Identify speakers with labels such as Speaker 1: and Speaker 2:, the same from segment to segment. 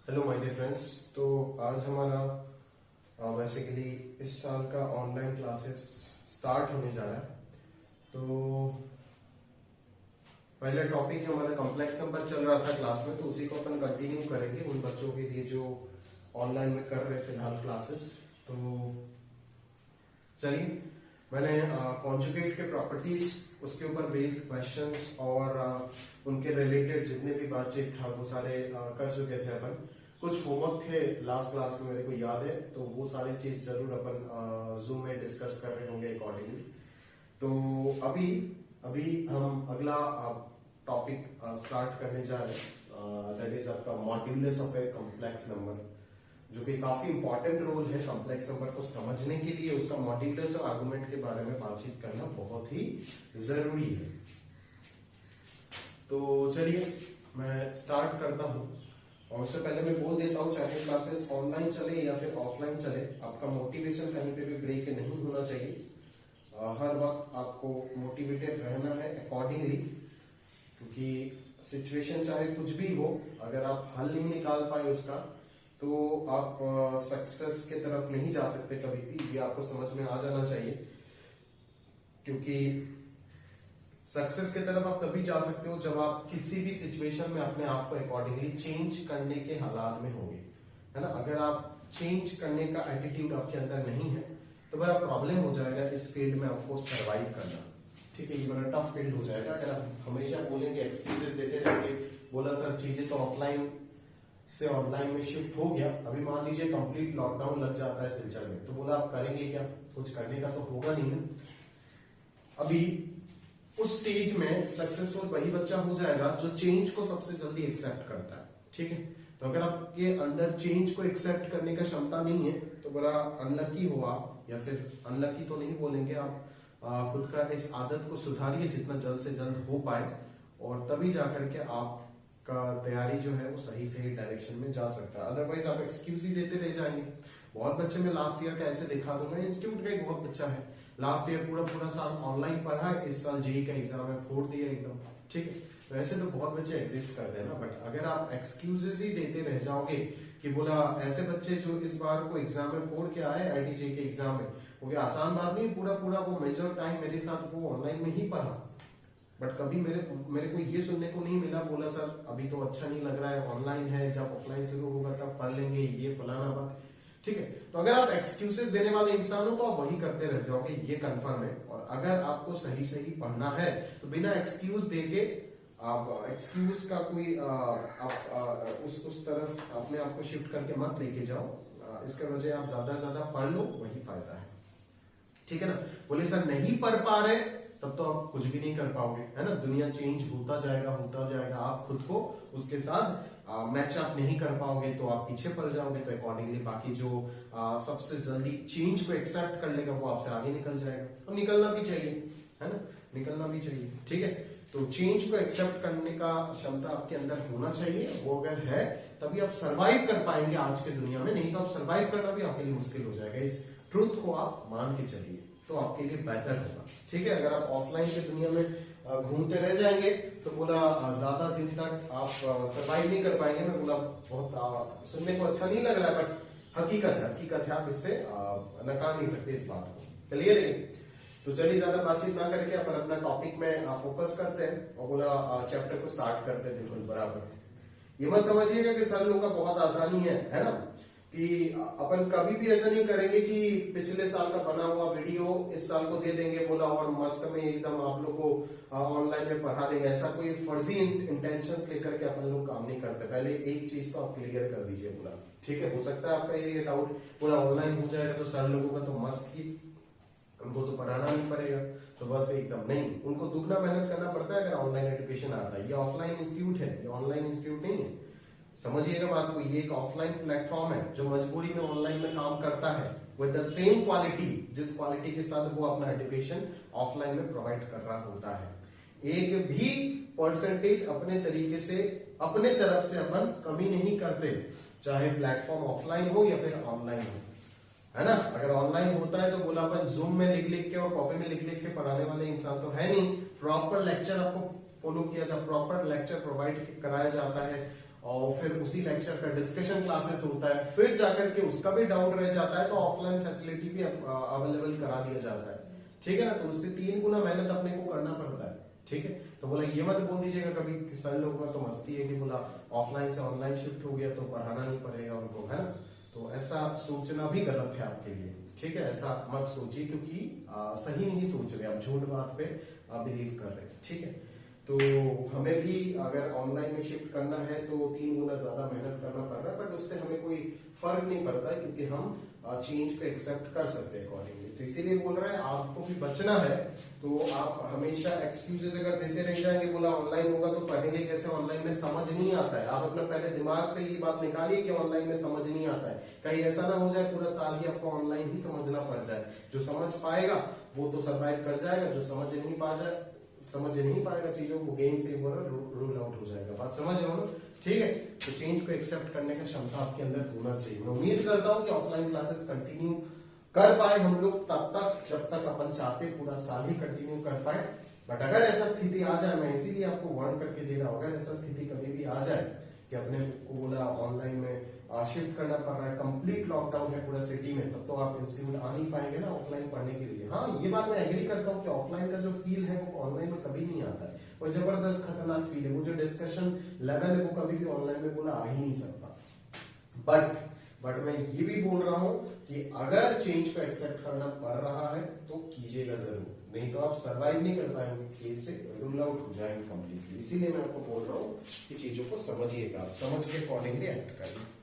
Speaker 1: Hello my dear friends. तो आज हमारा बेसिकली इस साल का ऑनलाइन क्लासेस स्टार्ट होने जा रहा है। तो पहले टॉपिक हमारा कॉम्प्लेक्स नंबर चल रहा था क्लास में, तो उसी को अपन कंटिन्यू करेंगे उन बच्चों के लिए जो ऑनलाइन में कर रहे फिलहाल क्लासेस। तो चलिए, मैंने कॉन्जुगेट के प्रॉपर्टीज, उसके ऊपर बेस्ड क्वेश्चंस और उनके रिलेटेड जितने भी बातचीत था वो सारे कर चुके थे अपन। कुछ होमवर्क थे लास्ट क्लास में मेरे को याद है, तो वो सारी चीज जरूर अपन जूम में डिस्कस कर रहे होंगे अकॉर्डिंगली। तो अभी हम अगला टॉपिक स्टार्ट करने जा रहे हैं, दैट इज आपका modulus of a complex number, जो कि काफी इंपॉर्टेंट रोल है कॉम्प्लेक्स नंबर को समझने के लिए। उसका मॉड्यूलस और आर्गुमेंट के बारे में बातचीत करना बहुत ही जरूरी है। तो चलिए मैं स्टार्ट करता हूं, और उससे पहले मैं बोल देता हूं, चाहे क्लासेस ऑनलाइन चले या फिर ऑफलाइन चले, आपका मोटिवेशन कहीं पे भी ब्रेक नहीं होना चाहिए। हर वक्त आपको मोटिवेटेड रहना है अकॉर्डिंगली, क्योंकि सिचुएशन चाहे कुछ भी हो, अगर आप हल नहीं निकाल पाए उसका, तो आप सक्सेस की तरफ नहीं जा सकते कभी भी। ये आपको समझ में आ जाना चाहिए, क्योंकि सक्सेस की तरफ आप तभी जा सकते हो जब आप किसी भी सिचुएशन में अपने आप को अकॉर्डिंगली चेंज करने के हालात में होंगे, है ना। अगर आप चेंज करने का एटीट्यूड आपके अंदर नहीं है तो बड़ा प्रॉब्लम हो जाएगा इस फील्ड में आपको सरवाइव करना। ठीक है, ये बड़ा टफ फील्ड हो जाएगा अगर आप हमेशा बोलेंगे, एक्सक्यूजेस देते रहेंगे। बोला सर चीजें तो ऑफलाइन से ऑनलाइन में शिफ्ट हो गया, अभी मान लीजिए कंप्लीट लॉकडाउन लग जाता है सिलचर में, तो बोला आप करेंगे क्या? कुछ करने का तो होगा नहीं ना। अभी उस स्टेज में सक्सेसफुल वही बच्चा हो जाएगा जो चेंज को सबसे जल्दी एक्सेप्ट करता है। ठीक है, तो अगर आपके अंदर चेंज को एक्सेप्ट करने का क्षमता नहीं है तो बड़ा अनलकी हो आप, या फिर अनलकी तो नहीं बोलेंगे आप, खुद का इस आदत को सुधारिए जितना जल्द से जल्द हो पाए, और तभी जाकर के आपका तैयारी जो है वो सही सही डायरेक्शन में जा सकता है। अदरवाइज आप एक्सक्यूज ही देते रह जाएंगे। बहुत बच्चे में लास्ट ईयर का ऐसे दिखा दूंगा, इंस्टीट्यूट का एक बहुत बच्चा है, लास्ट ईयर पूरा साल ऑनलाइन पढ़ा है, इस साल जेई का एग्जाम है, फोड़ दिया एकदम। ठीक है, वैसे तो बहुत बच्चे एग्जिस्ट करते हैं ना, बट अगर आप एक्सक्यूजेस ही देते रह जाओगे कि बोला ऐसे बच्चे जो इस बार को एग्जाम में फोड़ के आए आईटीजे के एग्जाम में, वो क्या आसान बात नहीं, पूरा वो मेजर टाइम मेरे साथ वो ऑनलाइन में ही पढ़ा, बट कभी मेरे को ये सुनने को नहीं मिला, बोला सर अभी तो अच्छा नहीं लग रहा है, ऑनलाइन है, जब ऑफलाइन शुरू होगा तब पढ़ लेंगे, ये फलाना बात। ठीक है, तो अगर आप एक्सक्यूजेस देने वाले इंसान हो तो आप वही करते रह जाओगे, ये कंफर्म है। और अगर आपको सही सही पढ़ना है तो बिना एक्सक्यूज देके आप एक्सक्यूज का कोई आप उस तरफ अपने आप को शिफ्ट करके मत लेके जाओ। इसके वजह आप ज्यादा से ज्यादा पढ़ लो, वही फायदा है। ठीक है ना। बोले सर नहीं पढ़ पा रहे, तब तो आप कुछ भी नहीं कर पाओगे, है ना। दुनिया चेंज होता जाएगा, आप खुद को उसके साथ मैच अप नहीं कर पाओगे तो आप पीछे पड़ जाओगे। तो अकॉर्डिंगली बाकी जो सबसे जल्दी चेंज को एक्सेप्ट कर लेगा वो आपसे आगे निकल जाएगा, और निकलना भी चाहिए, है ना, निकलना भी चाहिए। ठीक है, तो चेंज को एक्सेप्ट करने का क्षमता आपके अंदर होना चाहिए। वो अगर है तभी आप सरवाइव कर पाएंगे आज के दुनिया में, नहीं तो आप सरवाइव करना भी आपके लिए मुश्किल हो जाएगा। इस ट्रुथ को आप मान के चलिए तो आपके लिए बेहतर होगा। ठीक है, अगर आप ऑफलाइन की दुनिया में घूमते रह जाएंगे तो बोला ज्यादा दिन तक आप सरवाइव नहीं कर पाएंगे। मैं बोला बहुत सुनने को अच्छा नहीं लग रहा है, बट हकीकत है, आप इससे नकार नहीं सकते इस बात को। क्लियर है? तो चलिए ज्यादा बातचीत ना करके अपन अपना टॉपिक में फोकस करते हैं, और बोला चैप्टर को स्टार्ट करते हैं बिल्कुल बराबर। ये मत समझिएगा कि सर लोग का बहुत आसानी है ना, कि अपन कभी भी ऐसा नहीं करेंगे कि पिछले साल का बना हुआ वीडियो इस साल को दे देंगे बोला और मस्त में एकदम आप लोग को ऑनलाइन में पढ़ा देंगे। ऐसा कोई फर्जी इंटेंशंस लेकर के अपन लोग काम नहीं करते। पहले एक चीज तो आप क्लियर कर दीजिए बोला। ठीक है, हो सकता है आपका ये डाउट बोला ऑनलाइन हो जाएगा तो सर लोगों का तो मस्त ही, उनको तो पढ़ाना नहीं पड़ेगा, तो बस एकदम नहीं, उनको दुगना मेहनत करना पड़ता है अगर ऑनलाइन एजुकेशन आता है। ये ऑफलाइन इंस्टीट्यूट है, ये ऑनलाइन इंस्टीट्यूट नहीं है, समझिएगा बात को। ये एक ऑफलाइन प्लेटफॉर्म है जो मजबूरी में ऑनलाइन में काम करता है विद द सेम क्वालिटी, जिस क्वालिटी के साथ वो अपना एजुकेशन ऑफलाइन में प्रोवाइड कर रहा होता है। एक भी परसेंटेज अपने तरीके से अपने तरफ से अपन कमी नहीं करते, चाहे प्लेटफॉर्म ऑफलाइन हो या फिर ऑनलाइन हो, है ना। अगर ऑनलाइन होता है तो बोला अपन जूम में लिख लिख के और कॉपी में लिख लिख के पढ़ाने वाले इंसान तो है नहीं। प्रॉपर लेक्चर आपको फॉलो किया जाए, प्रॉपर लेक्चर प्रोवाइड कराया जाता है, और फिर उसी लेक्चर का डिस्कशन क्लासेस होता है, फिर जाकर के उसका भी डाउट रह जाता है तो ऑफलाइन फैसिलिटी भी अवेलेबल करा दिया जाता है, ठीक है ना। तो उससे 3 गुना मेहनत अपने को करना पड़ता है, ठीक है। तो बोला ये मत बोल दीजिएगा कभी कि सर लोगों का तो मस्ती है कि बोला ऑफलाइन से ऑनलाइन शिफ्ट हो गया तो पढ़ाना नहीं पड़ेगा उनको, है ना। तो ऐसा सोचना भी गलत है आपके लिए, ठीक है। ऐसा मत सोचिए क्योंकि सही नहीं सोच रहे, आप झूठ बात पे बिलीव कर रहे हैं, ठीक है। तो हमें भी अगर ऑनलाइन में शिफ्ट करना है तो 3 गुना ज्यादा मेहनत करना पड़ रहा है, बट उससे हमें कोई फर्क नहीं पड़ता है क्योंकि हम चेंज को एक्सेप्ट कर सकते हैं अकॉर्डिंगली। तो इसीलिए बोल रहे हैं आपको भी बचना है तो आप हमेशा एक्सक्यूजेस अगर देते रह जाएंगे, बोला ऑनलाइन होगा तो पढ़ेंगे कैसे, ऑनलाइन में समझ नहीं आता है, आप अपना पहले दिमाग से ये बात निकालिए कि ऑनलाइन में समझ नहीं आता है। कहीं ऐसा ना हो जाए पूरा साल ही आपको ऑनलाइन ही समझना पड़ जाए। जो समझ पाएगा वो तो सर्वाइव कर जाएगा, जो समझ नहीं पाएगा चीजों को गेम से रूल आउट हो जाएगा। बात समझ रहे हो ना, ठीक है। तो चेंज को एक्सेप्ट करने का क्षमता आपके अंदर होना चाहिए। मैं उम्मीद करता हूं कि ऑफलाइन क्लासेस कंटिन्यू कर पाए हम लोग तब तक जब तक अपन चाहते, पूरा साल ही कंटिन्यू कर पाए। बट अगर ऐसा स्थिति आ जाए, मैं इसीलिए आपको वार्न करके दे रहा हूं, अगर ऐसा स्थिति कभी भी आ जाए कि अपने को बोला ऑनलाइन में शिफ्ट करना पड़ रहा है, कंप्लीट लॉकडाउन है पूरा सिटी में, तब तो आप इंस्टीट्यूट आ नहीं पाएंगे ना ऑफलाइन पढ़ने के लिए। हाँ, ये बात मैं एग्री करता हूँ कि ऑफलाइन का जो फील है वो ऑनलाइन में कभी नहीं आता है, वो जबरदस्त खतरनाक फील है। वो जो डिस्कशन लेवल है वो कभी भी ऑनलाइन में बोला आ ही नहीं सकता। बट मैं ये भी बोल रहा हूं कि अगर चेंज को एक्सेप्ट करना पड़ रहा है तो कीजिएगा जरूर, नहीं तो आप सर्वाइव नहीं कर पाएंगे, खेल से रूल आउट हो जाएंगे कंप्लीटली। इसीलिए मैं आपको बोल रहा हूँ कि चीजों को समझिएगा, आप समझ के अकॉर्डिंगली एक्ट करिए।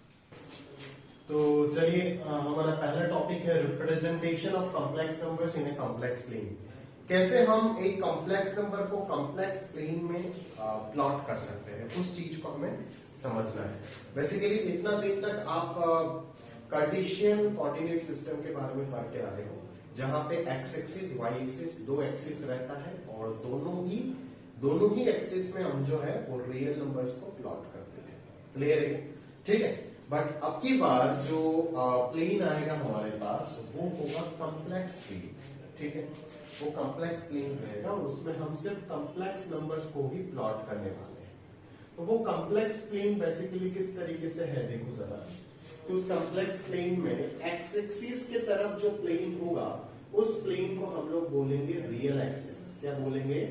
Speaker 1: तो चलिए हमारा पहला टॉपिक है representation of complex numbers in a complex plane. कैसे हम एक कॉम्प्लेक्स नंबर को कॉम्प्लेक्स प्लेन में प्लॉट कर सकते हैं, उस चीज को हमें समझना है। बेसिकली इतना दिन तक आप कार्टेशियन कोऑर्डिनेट सिस्टम के बारे में पढ़ के आ रहे हो, जहां पे एक्स एक्सिस वाई एक्सिस दो एक्सिस रहता है और दोनों ही एक्सिस में हम जो है वो रियल नंबर्स को प्लॉट करते थे। क्लियर है, ठीक है। बट अब की बार जो प्लेन आएगा हमारे पास वो होगा कॉम्प्लेक्स प्लेन, ठीक है। वो कॉम्प्लेक्स प्लेन रहेगा और उसमें हम सिर्फ कॉम्प्लेक्स नंबर्स को ही प्लॉट करने वाले हैं। तो वो कॉम्प्लेक्स प्लेन बेसिकली किस तरीके से है देखो जरा। तो उस कॉम्प्लेक्स प्लेन में एक्स एक्सिस के तरफ जो प्लेन होगा उस प्लेन को हम लोग बोलेंगे रियल एक्सिस। क्या बोलेंगे?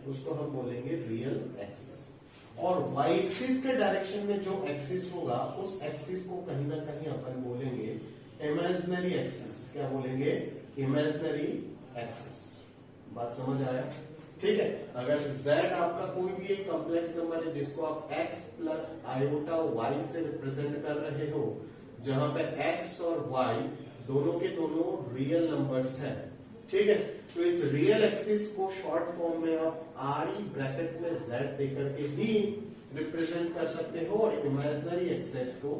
Speaker 1: उसको हम बोलेंगे रियल एक्सिस। और वाई एक्सिस के डायरेक्शन में जो एक्सिस होगा उस एक्सिस को कहीं ना कहीं अपन बोलेंगे इमेजिनरी एक्सिस। क्या बोलेंगे? Imaginary axis. बात समझ आया? ठीक है। अगर z आपका कोई भी एक कॉम्प्लेक्स नंबर है जिसको आप x प्लस आयोटा y से रिप्रेजेंट कर रहे हो, जहां पे x और y दोनों के दोनों रियल नंबर्स हैं, ठीक है। तो इस रियल एक्सिस को शॉर्ट फॉर्म में आप r ब्रैकेट में z देकर के भी रिप्रेजेंट कर सकते हो और इमेजिनरी एक्सिस को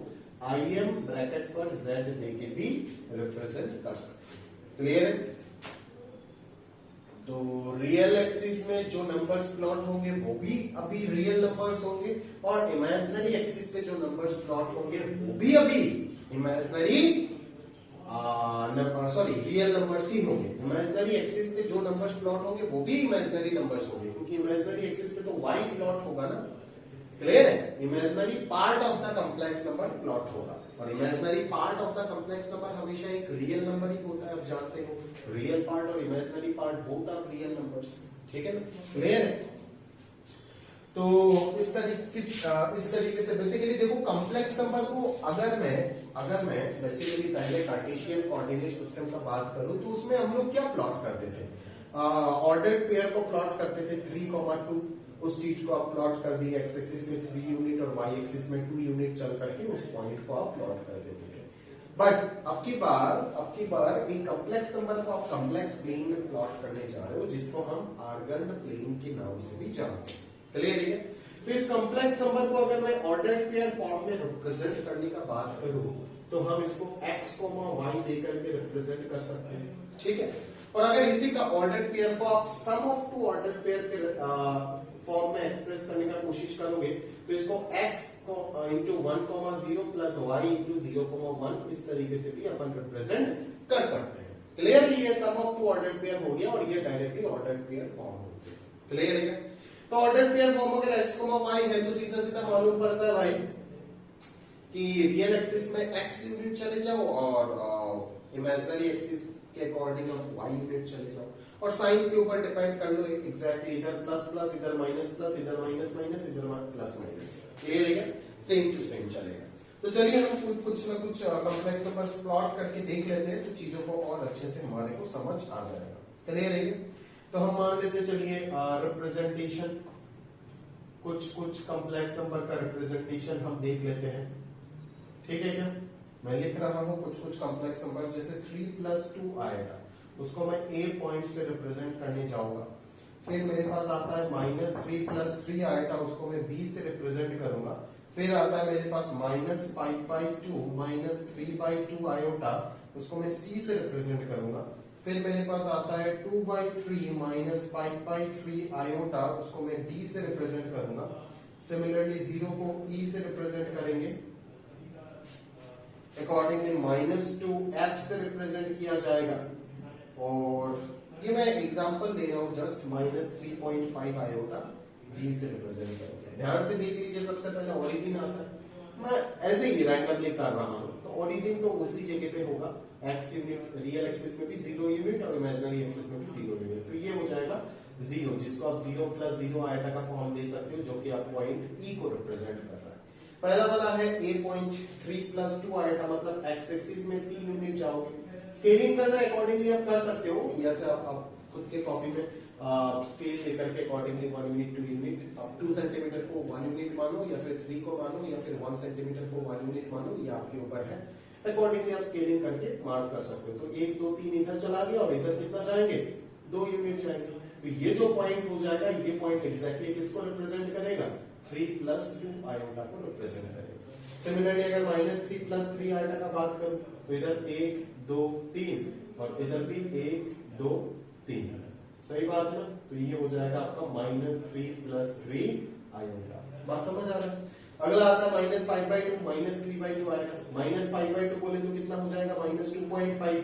Speaker 1: im ब्रैकेट पर z देके भी रिप्रेजेंट कर सकते हो। क्लियर है? तो रियल एक्सिस में जो नंबर्स प्लॉट होंगे वो भी अभी रियल नंबर्स होंगे और इमेजिनरी एक्सिस पे जो नंबर्स प्लॉट होंगे वो भी अभी इमेजिनरी रियल नंबर्स ही होंगे। इमेजिनरी एक्सिस पे जो नंबर्स प्लॉट होंगे वो भी इमेजिनरी नंबर्स होंगे, क्योंकि इमेजिनरी एक्सिस पे तो y प्लॉट होगा ना। क्लियर है? Imaginary part of the complex number plot होगा और imaginary part of the complex number हमेशा एक रियल नंबर ही होता है, आप जानते हो। रियल पार्ट और imaginary part both are real numbers, ठीक है ना। क्लियर है? तो इस तरीके से बेसिकली देखो कॉम्प्लेक्स नंबर को अगर मैं बेसिकली पहले कार्टेशियन कोऑर्डिनेट सिस्टम का बात करूं तो उसमें हम लोग क्या प्लॉट करते थे? ऑर्डर्ड पेयर को प्लॉट करते थे 3,2। उस चीज को आप प्लॉट कर दिए, एक्स एक्सिस में 3 यूनिट और वाई एक्सिस में 2 यूनिट चल करके उस पॉइंट को आप प्लॉट कर देते थे। बट अब की बार एक कॉम्प्लेक्स नंबर को आप कॉम्प्लेक्स प्लेन में प्लॉट करने जा रहे हो, जिसको हम आर्गन्ड प्लेन के नाम से भी जानते हैं। क्लियर है? तो इस कॉम्प्लेक्स नंबर को अगर मैं ऑर्डर्ड पेयर फॉर्म में रिप्रेजेंट करने का बात करूं तो हम इसको x, y देकर के रिप्रेजेंट कर सकते हैं, ठीक है। और अगर इसी का ऑर्डर्ड पेयर को आप सम ऑफ टू ऑर्डर्ड पेयर के फॉर्म में एक्सप्रेस करने का कोशिश करोगे तो इसको x into 1,0 plus y into 0,1 इस तरीके से भी अपन रिप्रेजेंट कर सकते हैं। क्लियरली ये सम ऑफ टू ऑर्डर्ड पेयर हो गया और ये डायरेक्टली ऑर्डर्ड पेयर फॉर्म हो गया। क्लियर है? तो ऑर्डर्ड पेयर फॉर्म अगर x, y है तो सीधा सीधा मालूम पड़ता है भाई कि रियल एक्सिस में x यूनिट चले जाओ और इमेजिनरी एक्सिस के अकॉर्डिंग आप y यूनिट चले जाओ, और साइन के ऊपर डिपेंड कर लो एग्जैक्टली, इधर प्लस प्लस, इधर माइनस प्लस, इधर माइनस माइनस, इधर प्लस माइनस। क्लियर है क्या? सेम टू सेम चलेगा। तो चलिए हम कुछ ना कुछ कॉम्प्लेक्स नंबर्स प्लॉट करके देख लेते हैं, तो चीजों को और अच्छे से हमारे को समझ आ जाएगा। क्लियर है? तो हम मान लेते चलिए रिप्रेजेंटेशन, कुछ कॉम्प्लेक्स नंबर का रिप्रेजेंटेशन हम देख लेते हैं। ठीक है क्या? मैं लिख रहा हूं कुछ कॉम्प्लेक्स नंबर, जैसे 3+2 आएगा, उसको मैं a पॉइंट से रिप्रेजेंट करने जाऊंगा। फिर मेरे पास आता है -3+3 आएगा, उसको मैं b से रिप्रेजेंट करूंगा। फिर आता है मेरे पास -5/2 -3/2 आयोटा, उसको मैं c से रिप्रेजेंट करूंगा। फिर मेरे पास आता है 2/3 -5/3 आयोटा, उसको मैं d से रिप्रेजेंट करूंगा। सिमिलरली 0 को e से रिप्रेजेंट करेंगे। अकॉर्डिंगली -2 f से रिप्रेजेंट किया जाएगा। और ये मैं एग्जांपल दे रहा हूं जस्ट, -3.5 आयोटा g से रिप्रेजेंट करेंगे। ध्यान से देख लीजिए, सबसे पहले ओरिजिन आता है, मैं ऐसे ही रैंडमली कर रहा हूं, तो ओरिजिन तो उसी जगह पे होगा, x यूनिट, रियल एक्सिस में भी 0 यूनिट और इमेजिनरी एक्सिस में भी 0 यूनिट, तो ये हो जाएगा 0, जिसको आप 0+0 आयोटा का फॉर्म दे सकते हो, जो कि आप पॉइंट e को रिप्रेजेंट कर रहा है। पहला वाला है a पॉइंट 3+2 आयोटा, मतलब x एक्सिस में 3 यूनिट जाओगे। स्केलिंग करना अकॉर्डिंगली आप कर सकते हो, जैसे आप खुद के कॉपी में स्केल लेकर के अकॉर्डिंगली 1 यूनिट 2 यूनिट, आप 2 सेंटीमीटर को 1 यूनिट मानो, या फिर 3 को मानो, या फिर 1 सेंटीमीटर को 1 यूनिट मानो, ये आपके ऊपर है। अकॉर्डिंगली आप स्केलिंग करके मार्क कर सकते हो। तो 1 2 3 इधर चला गया, और इधर कितना जाएंगे? 2 यूनिट जाएंगे। तो ये जो पॉइंट हो जाएगा, ये पॉइंट एग्जैक्टली किसको रिप्रेजेंट करेगा? 3+2 आयोटा को रिप्रेजेंट करेगा। सिमिलरली अगर -3+3 आयोटा का बात करूं, तो इधर 1 2 3 और इधर भी 1 2 3, सही बात है ना? तो ये हो जाएगा आपका -3+3 आयोटा। बात समझ आ रहा है? अगला आता है -5/2 -3/2 आएगा। -5/2 बोले तो कितना हो जाएगा? -2.5,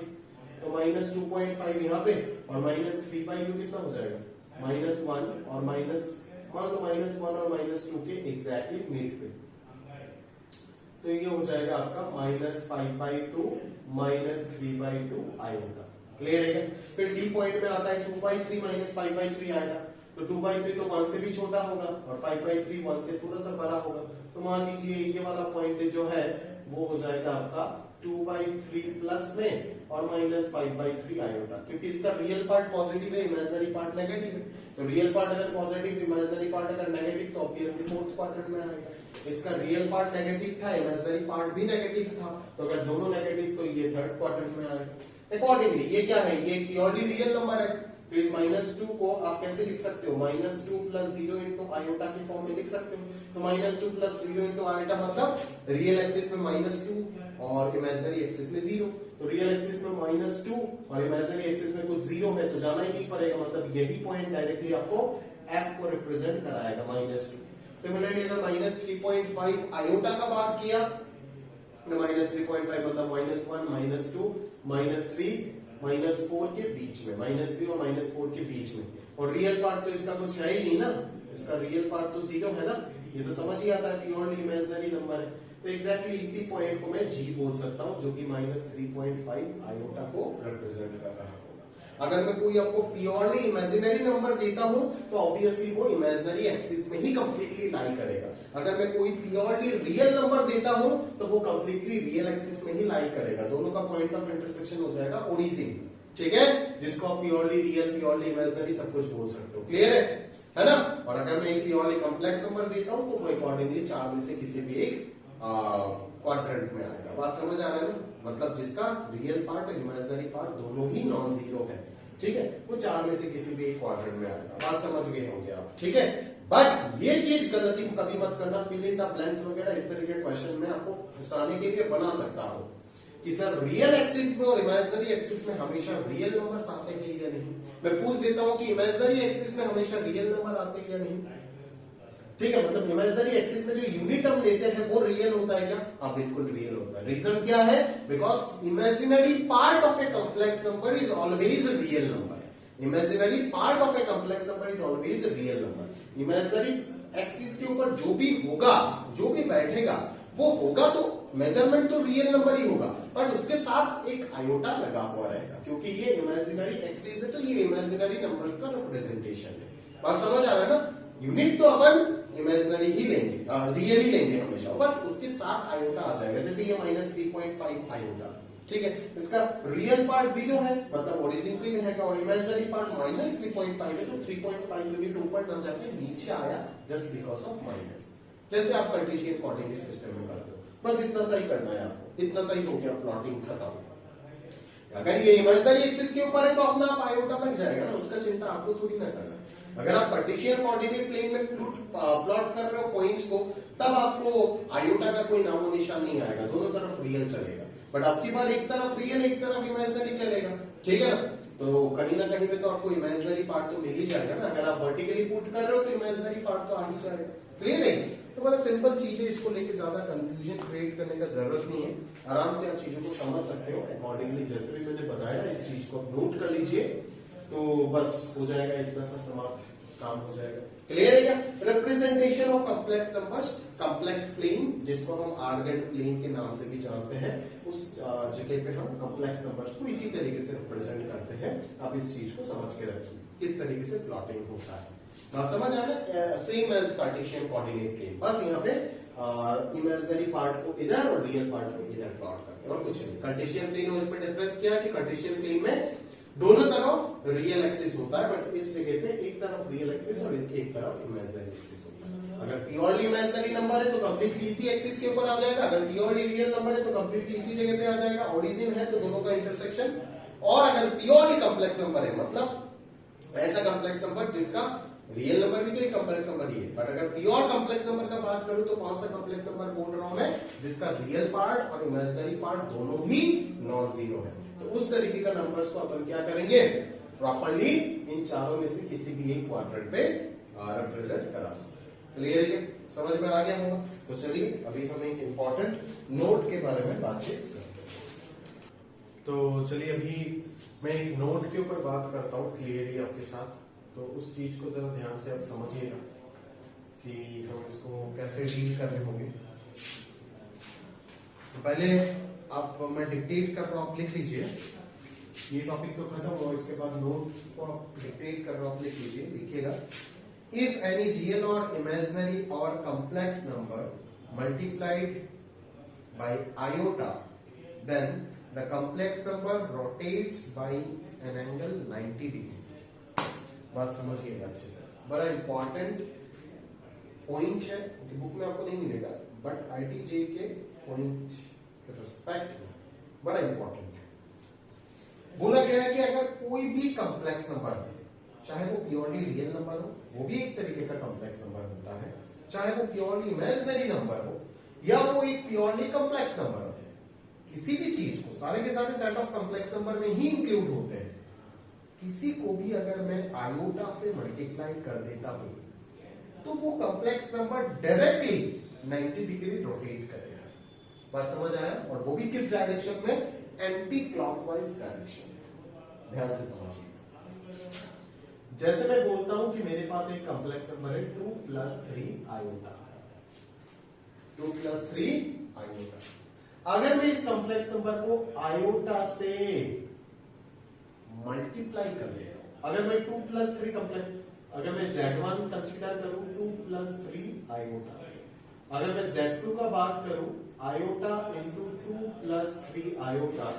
Speaker 1: तो -2.5 यहाँ पे, और -3/2 कितना हो जाएगा? -1 और मान लो -1 और -2 के एग्जैक्टली मिड पे, तो ये हो जाएगा आपका -5/2 -3/2 आयोटा। क्लियर है क्या? फिर डी पॉइंट में आता है 2/3 -5/3 आएगा, तो 2/3 तो 1 से भी छोटा होगा, और 5/3 1 से थोड़ा सा बड़ा होगा। तो मान लीजिए ये वाला पॉइंट जो है वो हो जाएगा आपका 2/3 प्लस में और -5/3 आयोटा, क्योंकि इसका रियल पार्ट पॉजिटिव है, इमेजिनरी पार्ट नेगेटिव है। तो रियल पार्ट अगर पॉजिटिव, इमेजिनरी पार्ट अगर नेगेटिव, तो ऑब्वियसली फोर्थ क्वाड्रेंट में आएगा। इसका रियल पार्ट नेगेटिव था, इमेजिनरी पार्ट भी नेगेटिव था, तो अगर दोनों नेगेटिव, तो ये थर्ड क्वाड्रेंट में आएगा। अकॉर्डिंगली ये क्या है? ये प्योरली रियल नंबर है, तो इस -2 को आप कैसे लिख सकते हो? -2 + 0 * आयोटा के फॉर्म में लिख सकते हो। तो -2 + 0 * आयोटा मतलब रियल एक्सिस में -2 और इमेजिनरी एक्सिस में 0। तो रियल एक्सिस में -2 और इमेजिनरी एक्सिस में कुछ 0 है, तो जाना ही नहीं पड़ेगा, मतलब यही पॉइंट डायरेक्टली आपको f को रिप्रेजेंट कराएगा, -2। सिमिलरली अगर -3.5 आयोटा का बात किया, तो -3.5 मतलब -1 -2 -3 -4 के बीच में, -3 और -4 के बीच में। और रियल पार्ट तो इसका कुछ है ही नहीं ना, इसका रियल पार्ट तो 0 है ना, ये तो समझ ही आता है प्योरली इमेजिनरी नंबर है। तो एग्जैक्टली इसी पॉइंट को मैं g बोल सकता हूं, जो कि -3.5 आयोटा को रिप्रेजेंट कर रहा होगा। अगर मैं कोई आपको प्योरली इमेजिनरी नंबर देता हूं, तो ऑब्वियसली वो इमेजिनरी एक्सिस में ही कंप्लीटली लाई करेगा। अगर मैं कोई प्योरली रियल नंबर देता हूं, तो वो कंप्लीटली रियल एक्सिस में ही लाई करेगा। दोनों का पॉइंट ऑफ इंटरसेक्शन हो जाएगा ओरिजिन, ठीक है, जिसको आप प्योरली रियल, प्योरली इमेजिनरी सब कुछ बोल सकते हो। क्लियर है ना? और अगर मैं एक प्योरली कॉम्प्लेक्स नंबर देता हूं, तो वो अकॉर्डिंगली 4 में से किसी भी एक क्वाड्रेंट में आएगा। बात समझ आ रहा है ना? मतलब जिसका रियल पार्ट और इमेजिनरी पार्ट दोनों ही नॉन जीरो है, ठीक है, वो 4 में से किसी भी एक क्वाड्रेंट में आएगा। बात समझ गए होंगे आप, ठीक है। बट ये चीज गलती कभी मत करना, फिल इन द ब्लैंक्स वगैरह इस तरह के क्वेश्चन में आपको फंसाने के लिए बना सकता हूं कि सर रियल एक्सिस में और इमेजिनरी एक्सिस में हमेशा रियल नंबर्स आते हैं या नहीं। मैं पूछ देता हूं कि इमेजिनरी एक्सिस में हमेशा रियल नंबर आते हैं या नहीं, ठीक है। मतलब इमेजिनरी एक्सिस में जो यूनिट हम लेते हैं वो रियल होता है क्या? हाँ, बिल्कुल रियल होता है। रीजन क्या है? Because imaginary part of a complex number is always real number. Imaginary part of a complex number is always real number. Imaginary axis के ऊपर जो भी होगा, जो भी बैठेगा, वो होगा तो मेजरमेंट तो रियल नंबर ही होगा, बट उसके साथ एक आयोटा लगा हुआ रहेगा, क्योंकि ये इमेजिनरी एक्सिस है, तो ये इमेजिनरी नंबर्स का रिप्रेजेंटेशन है। बात समझ आ रहा है ना? यूनिट तो अपन इमेजिनरी ही लेंगे, रियल ही लेंगे हमेशा, बट उसके साथ आयोटा आ जाएगा। जैसे ये -3.5 आयोटा, ठीक है, इसका रियल पार्ट 0 है, मतलब ओरिजिन पे रहेगा, और इमेजिनरी पार्ट -3.5 है, तो 3.5 यूनिट ऊपर ना जाके नीचे आया जस्ट बिकॉज ऑफ माइनस। जैसे आप कार्टेशियन कोऑर्डिनेट सिस्टम में करते हो, बस इतना सही करना है आपको, इतना सही हो गया, प्लॉटिंग खत्म। अगर ये इमेजिनरी एक्सिस के ऊपर है तो अपना आप आयोटा लग जाएगा ना, उसका चिंता आपको थोड़ी ना करना। अगर आप कार्टेशियन कोऑर्डिनेट प्लेन में प्लॉट कर रहे हो पॉइंट्स को, तब आपको आयोटा का कोई नामो निशान नहीं आएगा, दोनों तरफ रियल चलेगा। बट आपकी बार एक तरफ रियल एक तरफ इमेजिनरी चलेगा, ठीक है ना? तो कहीं ना कहीं पे तो आपको इमेजिनरी पार्ट तो मिल ही जाएगा ना। अगर आप वर्टिकली पुट कर रहे हो तो इमेजिनरी पार्ट तो आ ही जाएगा। क्लियर है? तो बड़ा सिंपल चीज है, इसको लेके ज्यादा कंफ्यूजन क्रिएट करने का जरूरत नहीं है, आराम से आप चीजों को समझ सकते हो अकॉर्डिंगली। जैसे भी मैंने बताया, इस चीज को नोट कर लीजिए, तो बस हो जाएगा, इतना सा समाप्त काम हो जाएगा। क्लियर है क्या? Representation of complex numbers, complex plane, जिसको हम आर्गेंट प्लेन के नाम से भी जानते हैं, उस जगह पे हम कॉम्प्लेक्स नंबर्स को इसी तरीके से रिप्रेजेंट करते हैं। आप इस चीज को समझ के रखिए, किस तरीके से प्लॉटिंग होता है। बात समझ आना? Same as Cartesian coordinate plane, बस यहाँ पे इमेजिनरी पार्ट को इधर और रियल पार्ट को इधर प्लॉट करते हैं, और कुछ नहीं। कार्टेशियन प्लेन और इस पे डिफरेंस क्या है कि कार्टेशियन प्लेन में दोनों तरफ रियल एक्सिस होता है, बट इस जगह पे एक तरफ रियल एक्सिस और एक तरफ इमेजिनरी एक्सिस होता है। अगर प्योरली इमेजिनरी नंबर है तो कंप्लीटली इसी एक्सिस के ऊपर आ जाएगा, अगर प्योरली रियल नंबर है तो कंप्लीटली इसी जगह पे आ जाएगा, ओरिजिन है तो दोनों का इंटरसेक्शन। और अगर प्योरली कॉम्प्लेक्स नंबर है, मतलब ऐसा कॉम्प्लेक्स नंबर जिसका रियल नंबर भी तो एक कॉम्प्लेक्स नंबर ही है, बट अगर प्योर कॉम्प्लेक्स नंबर का बात करूं तो कौन सा कॉम्प्लेक्स नंबर बोल रहा हूं मैं, जिसका रियल पार्ट और इमेजिनरी पार्ट दोनों ही नॉन जीरो है। तो उस तरीके का नंबर्स को अपन क्या करेंगे, प्रॉपर्ली इन चारों में से किसी भी एक क्वाड्रेंट पे रिप्रेजेंट करा सकते। क्लियर है? समझ में आ गया होगा? तो चलिए अभी हम एक इंपॉर्टेंट नोट के बारे में बातचीत करते हैं। तो चलिए अभी मैं एक नोट के ऊपर बात करता हूँ क्लियरली आपके साथ, तो उस चीज को जरा ध्यान से आप समझिएगा कि हम इसको कैसे डील कर रहे होंगे। तो पहले आप, मैं डिक्टेट कर रहा हूं, आप लिख लीजिए। ये टॉपिक तो खत्म हुआ, इसके बाद नोट को आप डिक्टेट कर रहा हूं, आप लिख लीजिए, लिखिएगा। इफ एनी रियल और इमेजिनरी और complex number multiplied by iota, then the complex number rotates by an angle 90 degree. बात समझिएगा अच्छे से, बड़ा इंपॉर्टेंट पॉइंट है, क्योंकि बुक में आपको नहीं मिलेगा, बट आईटीजे के पॉइंट रिस्पेक्ट में बड़ा इंपॉर्टेंट है। बोला गया है कि अगर कोई भी कॉम्प्लेक्स नंबर, चाहे वो प्योरली रियल नंबर हो, वो भी एक तरीके का कॉम्प्लेक्स नंबर होता है, चाहे वो प्योरली इमेजिनरी नंबर हो, या वो एक प्योरली कॉम्प्लेक्स नंबर हो, किसी भी चीज को सारे के सारे सेट ऑफ कॉम्प्लेक्स नंबर में ही इंक्लूड होते हैं। किसी को भी अगर मैं आयोटा से मल्टीप्लाई कर देता हूं तो वो complex number directly 90 degree rotate करेगा। बात समझ आया? और वो भी किस डायरेक्शन में? Anti clockwise direction. ध्यान से समझिए। जैसे मैं बोलता हूं कि मेरे पास एक कॉम्प्लेक्स नंबर है 2 + 3 आयोटा, 2 + 3 आयोटा। अगर मैं इस कॉम्प्लेक्स नंबर को आयोटा से मल्टीप्लाई कर लेता हूं, अगर मैं 2 + 3 कॉम्प्लेक्स, अगर मैं Z1 कंसीडर करूं 2 + 3 आयोटा, अगर मैं Z2 का बात करूं आयोटा इंटू 2 + 3 आयोटा,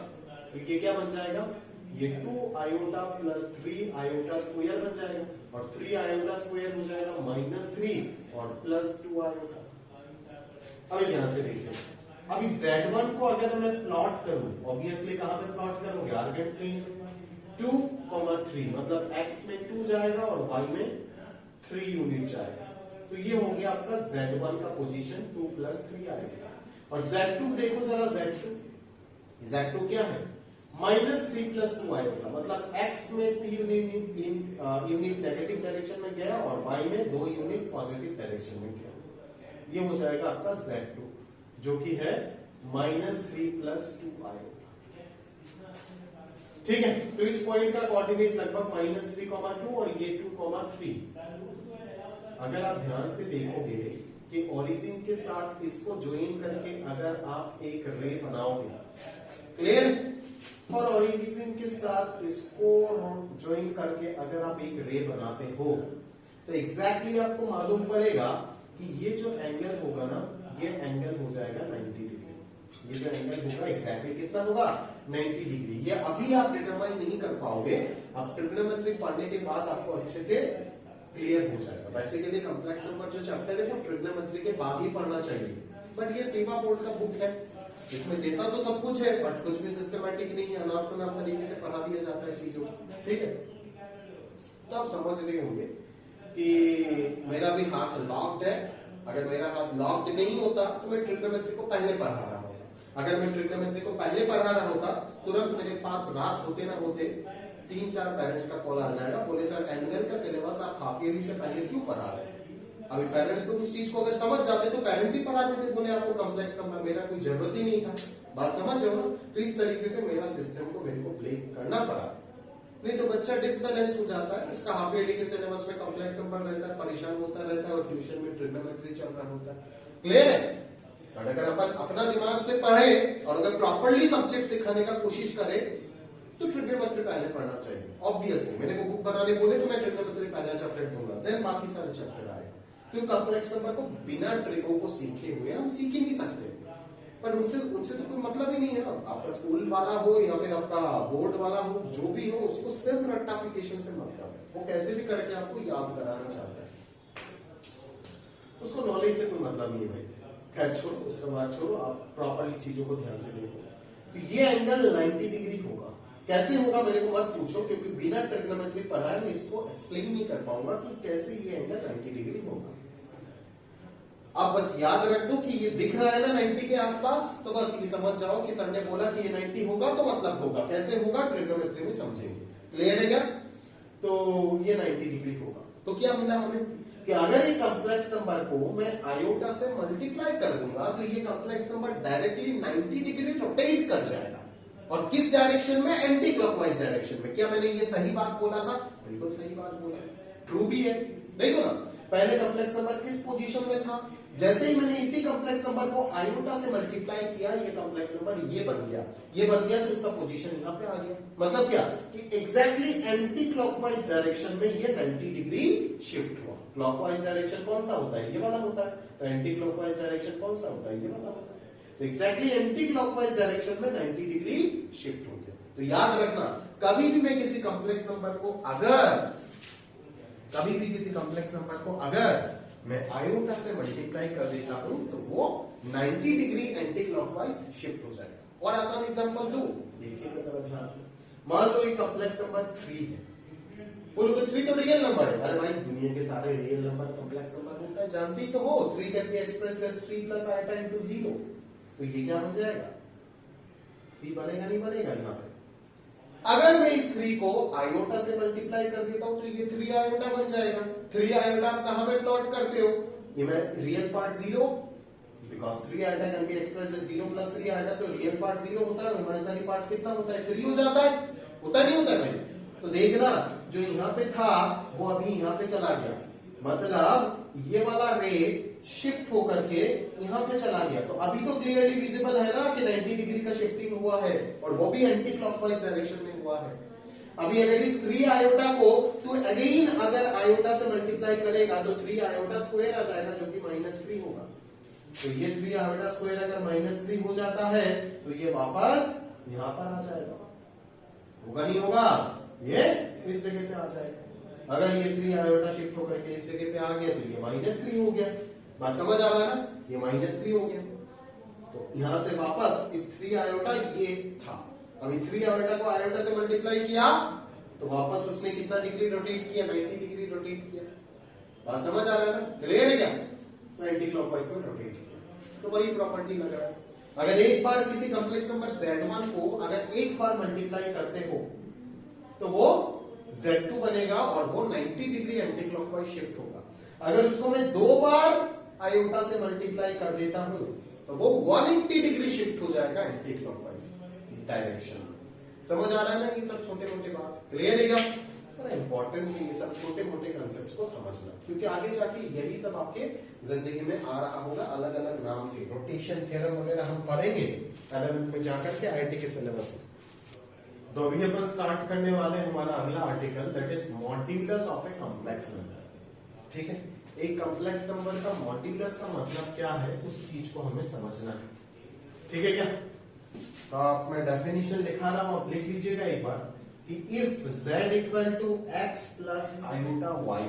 Speaker 1: तो ये क्या बन जाएगा? ये 2 आयोटा + 3 आयोटा स्क्वायर बन जाएगा, और 3 आयोटा स्क्वायर हो जाएगा -3 और +2 आयोटा। अब यहां से देखिए, अभी Z1 को अगर मैं प्लॉट करूं, ऑब्वियसली कहां पे प्लॉट करोगे? आर्गेंट प्लेन 2, 3, मतलब x में 2 जाएगा और y में 3 यूनिट जाएगा, तो ये हो गया आपका Z1 का पोजीशन 2 + 3 आएगा। और Z2 देखो जरा, Z2 क्या है? -3 + 2 आएगा, मतलब x में 3 यूनिट नेगेटिव डायरेक्शन में गया और y में 2 यूनिट पॉजिटिव डायरेक्शन में गया। ये हो जाएगा आपका Z2, जो कि है -3 + 2 आएगा। ठीक है, तो इस पॉइंट का कोऑर्डिनेट लगभग -3, 2 और ये 2, 3। अगर आप ध्यान से देखोगे कि ओरिजिन के साथ इसको ज्वाइन करके अगर आप एक रे बनाओगे, क्लियर, और ओरिजिन के साथ इसको ज्वाइन करके अगर आप एक रे बनाते हो तो एग्जैक्टली आपको मालूम पड़ेगा कि ये जो एंगल होगा ना, ये एंगल हो जाएगा 90 डिग्री। ये जो एंगल होगा एग्जैक्टली कितना होगा, 90 डिग्री। ये अभी आप डिटरमाइन नहीं कर पाओगे, आप ट्रिग्नोमेट्री पढ़ने के बाद आपको अच्छे से क्लियर हो जाएगा। बेसिकली कॉम्प्लेक्स नंबर जो चैप्टर है वो ट्रिग्नोमेट्री के बाद ही पढ़ना चाहिए, बट ये सेवा बोर्ड का बुक है, इसमें देता तो सब कुछ है बट कुछ भी सिस्टमैटिक नहीं है, अनाप शनाप तरीके से पढ़ा दिया जाता है चीजों को, ठीक है। तो आप समझ रहे होंगे कि मेरा भी हाथ लॉक्ड है, अगर मेरा हाथ लॉक्ड नहीं होता तो मैं ट्रिग्नोमेट्री को पहले पढ़ा रहा होता। अगर मैं ट्रिग्नोमेट्री को पहले पढ़ा रहा होता, तुरंत मेरे पास रात होते ना होते 3-4 पेरेंट्स का कॉल आ जाएगा, बोले सर एंगल का सिलेबस आप हाफ ईयरली से पहले क्यों पढ़ा रहे हैं। अभी पेरेंट्स को उस चीज को अगर समझ जाते तो पेरेंट्स ही पढ़ा देते, बोले आपको कॉम्प्लेक्स नंबर, मेरा कोई जरूरत ही नहीं था। बात समझ रहे हो ना। तो इस तरीके से मेरा सिस्टम को मेरे को ब्रेक करना पड़ा, नहीं तो बच्चा डिसबैलेंस हो जाता है, उसका हाफ ईयरली के सिलेबस में कॉम्प्लेक्स नंबर रहता है, परेशान होता रहता है और ट्यूशन में ट्रिग्नोमेट्री चल रहा होता है, क्लियर है। और अगर अपन अपना दिमाग से पढ़े और अगर प्रॉपरली सब्जेक्ट सिखाने का कोशिश करे तो ट्रिग्नोमेट्री पहले पढ़ना चाहिए। ऑब्वियसली मेरे को बुक बनाने बोले तो मैं ट्रिग्नोमेट्री पहला चैप्टर दूंगा, देन बाकी सारे चैप्टर आए, क्योंकि कॉम्प्लेक्स नंबर को बिना ट्रिगों को सीखे हुए हम सीख ही नहीं सकते। पर उनसे तो कोई मतलब ही नहीं है ना, आपका स्कूल वाला हो या फिर आपका बोर्ड वाला हो, जो भी हो उसको सिर्फ रट्टाफिकेशन से मतलब है, वो कैसे भी करके आपको याद कराना चाहता है, उसको नॉलेज से कोई मतलब नहीं है भाई। खैर छोड़ो, उसके बाद छोड़ो, आप प्रॉपरली चीजों को ध्यान से देखो। तो ये एंगल 90 डिग्री होगा, कैसे होगा मेरे को मत पूछो, क्योंकि बिना ट्रिग्नोमेट्री पढ़ाए मैं इसको एक्सप्लेन नहीं कर पाऊंगा कि कैसे ये एंगल 90 डिग्री होगा। आप बस याद रख दो कि ये दिख रहा है ना 90 के आसपास, तो बस ये समझ जाओ कि सर ने बोला कि ये 90 होगा तो मतलब होगा, कैसे होगा ट्रिग्नोमेट्री में समझेंगे, क्लियर है क्या। तो ये 90 डिग्री होगा। तो क्या मिला हमें कि अगर ये कॉम्प्लेक्स नंबर को मैं आयोटा से मल्टीप्लाई कर दूंगा तो ये complex number directly 90 degree rotate कर जाएगा, और किस डायरेक्शन में, एंटी क्लॉकवाइज डायरेक्शन में। क्या मैंने ये सही बात बोला था, बिल्कुल सही बात बोला, ट्रू भी है। देखो ना, पहले कॉम्प्लेक्स नंबर इस पोजीशन में था, जैसे ही मैंने इसी कॉम्प्लेक्स नंबर को आयोटा से मल्टीप्लाई किया, ये कॉम्प्लेक्स नंबर ये बन गया, तो इसका पोजीशन यहाँ पे आ गया। मतलब क्या कि एग्जैक्टली एंटी क्लॉकवाइज डायरेक्शन में ये 90 डिग्री शिफ्ट हुआ। क्लॉकवाइज डायरेक्शन कौन सा होता है, ये वाला होता है, तो एंटी क्लॉकवाइज डायरेक्शन कौन सा होता है, ये वाला होता है। तो एग्जैक्टली एंटी क्लॉकवाइज डायरेक्शन में 90 डिग्री शिफ्ट हो गया। तो याद रखना, कभी भी मैं किसी कॉम्प्लेक्स नंबर को अगर मैं आयोटा से मल्टीप्लाई कर देता हूं तो वो 90 डिग्री एंटी क्लॉकवाइज शिफ्ट हो जाएगा। और आसान एग्जांपल दो, देखिएगा जरा ध्यान से। मान लो ये कॉम्प्लेक्स नंबर 3 है, बोलो तो 3 तो रियल नंबर है। अरे भाई दुनिया के सारे रियल नंबर कॉम्प्लेक्स नंबर होता है, जानते ही तो हो। 3 can be expressed as 3 plus iota into 0। तो ये क्या बन जाएगा, 3 बनेगा नहीं बनेगा यहाँ पे। अगर मैं इस 3 को आयोटा से मल्टीप्लाई कर देता हूं तो ये 3 आयोटा बन जाएगा। 3 आयोटा आप कहां पे प्लॉट करते हो, ये मैं real part 0, because 3 iota can be expressed as 0 plus 3 iota, तो रियल पार्ट 0 होता है, इमेजिनरी पार्ट कितना होता है, 3 हो जाता है, होता नहीं होता भाई। तो देखना, जो यहाँ पे था वो अभी यहाँ पे चला गया, मतलब ये वाला रे शिफ्ट होकर के यहाँ पे चला गया। तो अभी तो क्लियरली विजिबल है ना कि 90 डिग्री का शिफ्टिंग हुआ है, और वो भी एंटी क्लॉकवाइज डायरेक्शन में हुआ है। अभी अगर इस 3 आयोटा को तो अगेन अगर आयोटा से मल्टीप्लाई करेगा तो 3 आयोटा स्क्वायर आ जाएगा, जो कि -3 होगा। तो ये 3 आयोटा स्क्वायर अगर -3 हो जाता है तो ये वापस यहाँ पर आ जाएगा, होगा नहीं होगा, ये इस जगह पे आ जाएगा। अगर ये 3 आयोटा शिफ्ट होकर के इस जगह पे आ गया तो ये -3 हो गया। बात समझ आ रहा है ना, ये -3 हो गया। तो यहां से वापस इस 3 आयोटा ये था, अभी 3 आयोटा को आयोटा से मल्टीप्लाई किया तो वापस उसने कितना डिग्री रोटेट किया, 90 डिग्री रोटेट किया। बात समझ आ रहा है ना, क्लियर है क्या। तो एंटी क्लॉकवाइज में रोटेट किया, तो वही प्रॉपर्टी लग रहा है। अगर एक बार किसी कॉम्प्लेक्स नंबर Z1 को अगर एक बार मल्टीप्लाई करते हो तो वो Z2 बनेगा और वो 90 डिग्री एंटी क्लॉकवाइज शिफ्ट होगा। अगर उसको मैं 2 बार आयोटा से मल्टीप्लाई कर देता हूं तो वो 180 डिग्री शिफ्ट हो जाएगा एंटी क्लॉकवाइज डायरेक्शन में। समझ आ रहा है ना, ये सब छोटे मोटे बात, क्लियर है क्या। बड़ा इंपॉर्टेंट है ये सब छोटे मोटे कंसेप्ट को समझना, क्योंकि आगे जाके यही सब आपके जिंदगी में आ रहा होगा अलग अलग नाम से। रोटेशन थ्योरम वगैरह हम पढ़ेंगे 11th में जाकर के आईआईटी के सिलेबस में। तो अभी अपन स्टार्ट करने वाले हैं हमारा अगला article, that is modulus of a complex number. ठीक है, एक कॉम्प्लेक्स नंबर का मॉड्यूलस का मतलब क्या है उस चीज को हमें समझना है। ठीक है क्या? तो आप मैं डेफिनेशन लिखा रहा हूं, आप लिख लीजिएगा एक बार कि if z equal to x plus iota y,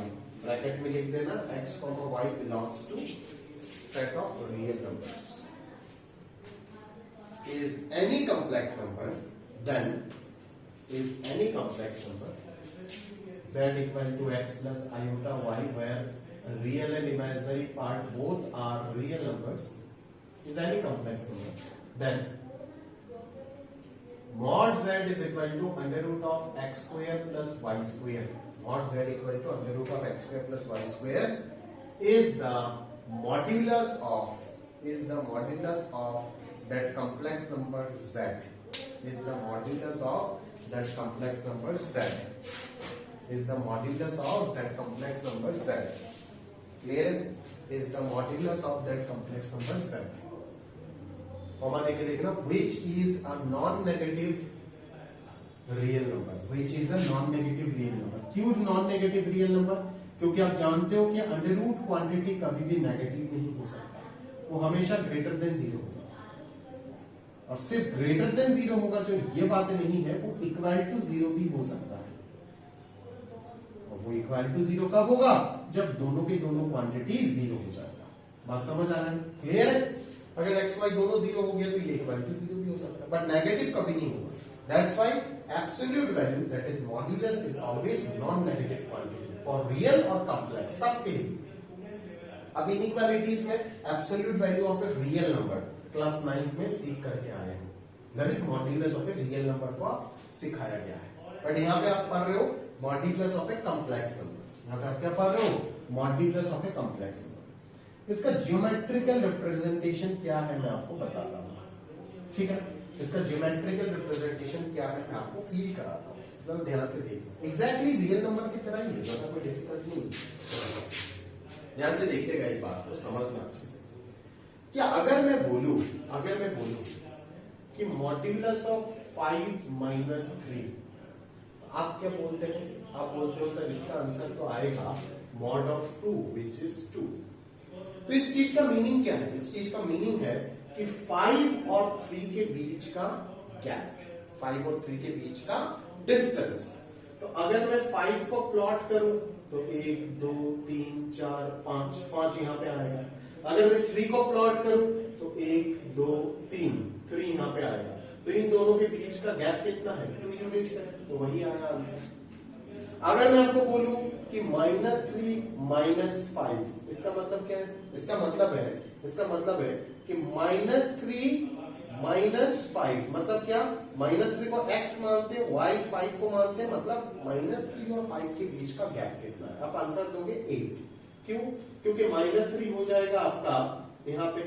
Speaker 1: bracket में लिख देना x, y belongs to set of real numbers, is any complex number, then is any complex number z equal to x plus iota y, where real and imaginary part both are real numbers, is any complex number, then mod z is equal to under root of x square plus y square, mod z equal to under root of x square plus y square is the modulus of that complex number z, is the modulus of that complex number z, is the modulus of that complex number z. Clear? Is the modulus of that complex number z. Comma देके देखना, which is a non-negative real number, which is a non-negative real number. क्यों non-negative real number? क्योंकि आप जानते हो कि under root quantity कभी भी नेगेटिव नहीं हो सकता, वो हमेशा ग्रेटर देन जीरो होगा, और सिर्फ ग्रेटर देन जीरो होगा, जो ये बात नहीं है वो इक्वल टू जीरो भी हो सकता है। और वो इक्वल टू जीरो कब होगा? जब दोनों के दोनों क्वांटिटी जीरो हो जाएगा। बात समझ आ रहा है? क्लियर है? अगर x y दोनों जीरो हो गया तो ये इक्वल टू जीरो भी हो सकता है, बट नेगेटिव कभी नहीं होगा। That's why absolute value, that is modulus, is always non negative quantity for real और कॉम्प्लेक्स, सबके लिए। अब इनइक्वालिटीज में absolute value of a real number class 9 में सीख करके आए हैं, that is modulus of a real number को सिखाया गया है। बट यहाँ पे आप पढ़ रहे हो modulus of a complex number, यहाँ पे आप क्या पढ़ रहे हो? Modulus of a complex number. इसका जियोमेट्रिकल रिप्रेजेंटेशन क्या है मैं आपको बताता हूं। ठीक है, इसका जियोमेट्रिकल रिप्रेजेंटेशन क्या है मैं आपको फील कराता हूं, जरा ध्यान से देखिए। एग्जैक्टली रियल नंबर की तरह ही है, ज्यादा कोई डिफिकल्ट नहीं। ध्यान से देखिएगा एक बात को, समझना अच्छे से। क्या अगर मैं बोलूं कि मॉड्यूलस ऑफ 5 माइनस 3, आप क्या बोलते हैं? आप बोलते हो सर इसका आंसर तो आएगा मॉड ऑफ 2 विच इज 2। तो इस चीज का मीनिंग क्या है? इस चीज का मीनिंग है कि 5 और 3 के बीच का गैप, 5 और 3 के बीच का डिस्टेंस। तो अगर मैं 5 को प्लॉट करूं तो 1 2 3 4 5, 5 यहां पे आएगा। अगर मैं 3 को प्लॉट करूं तो 1 2 3 यहां पे आएगा। तो इन दोनों के बीच का गैप कितना है? 2 यूनिट्स है, तो वही आया आंसर। अगर मैं आपको बोलूं कि -3 -5, इसका मतलब क्या है? इसका मतलब है कि -3 -5 मतलब क्या? -3 को x मानते हैं, y 5 को मानते हैं, मतलब -3 और 5 के बीच का गैप कितना है? आप आंसर दोगे 8। क्यों? क्योंकि -3 हो जाएगा आपका यहाँ पे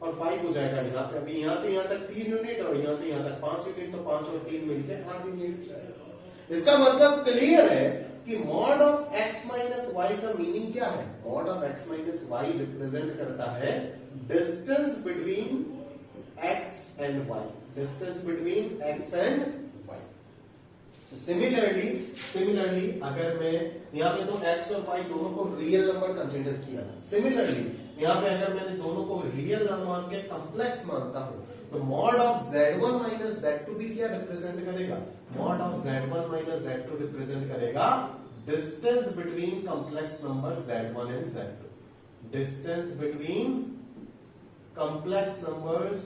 Speaker 1: और 5 हो जाएगा यहाँ पे। अभी यहाँ से यहाँ तक 3 यूनिट और यहाँ से यहाँ तक 5 यूनिट, तो 5 और 3 मिलकर 8 यूनिट जाएगा। इसका मतलब क्लियर है कि mod of x minus Y का मीनिंग क्या है? Mod of x minus Y represent करता है distance between x and y, distance between x and y। Similarly अगर मैं यहाँ पे तो x और y दोनों को रियल नंबर कंसीडर किया था, सिमिलरली यहाँ पे अगर मैंने दोनों को रियल नंबर मान के कॉम्प्लेक्स मानता हूं तो mod of z1 minus z2 भी क्या रिप्रेजेंट करेगा? Mod of z1 minus z2 represent करेगा distance between complex number z1 and z2, distance between complex numbers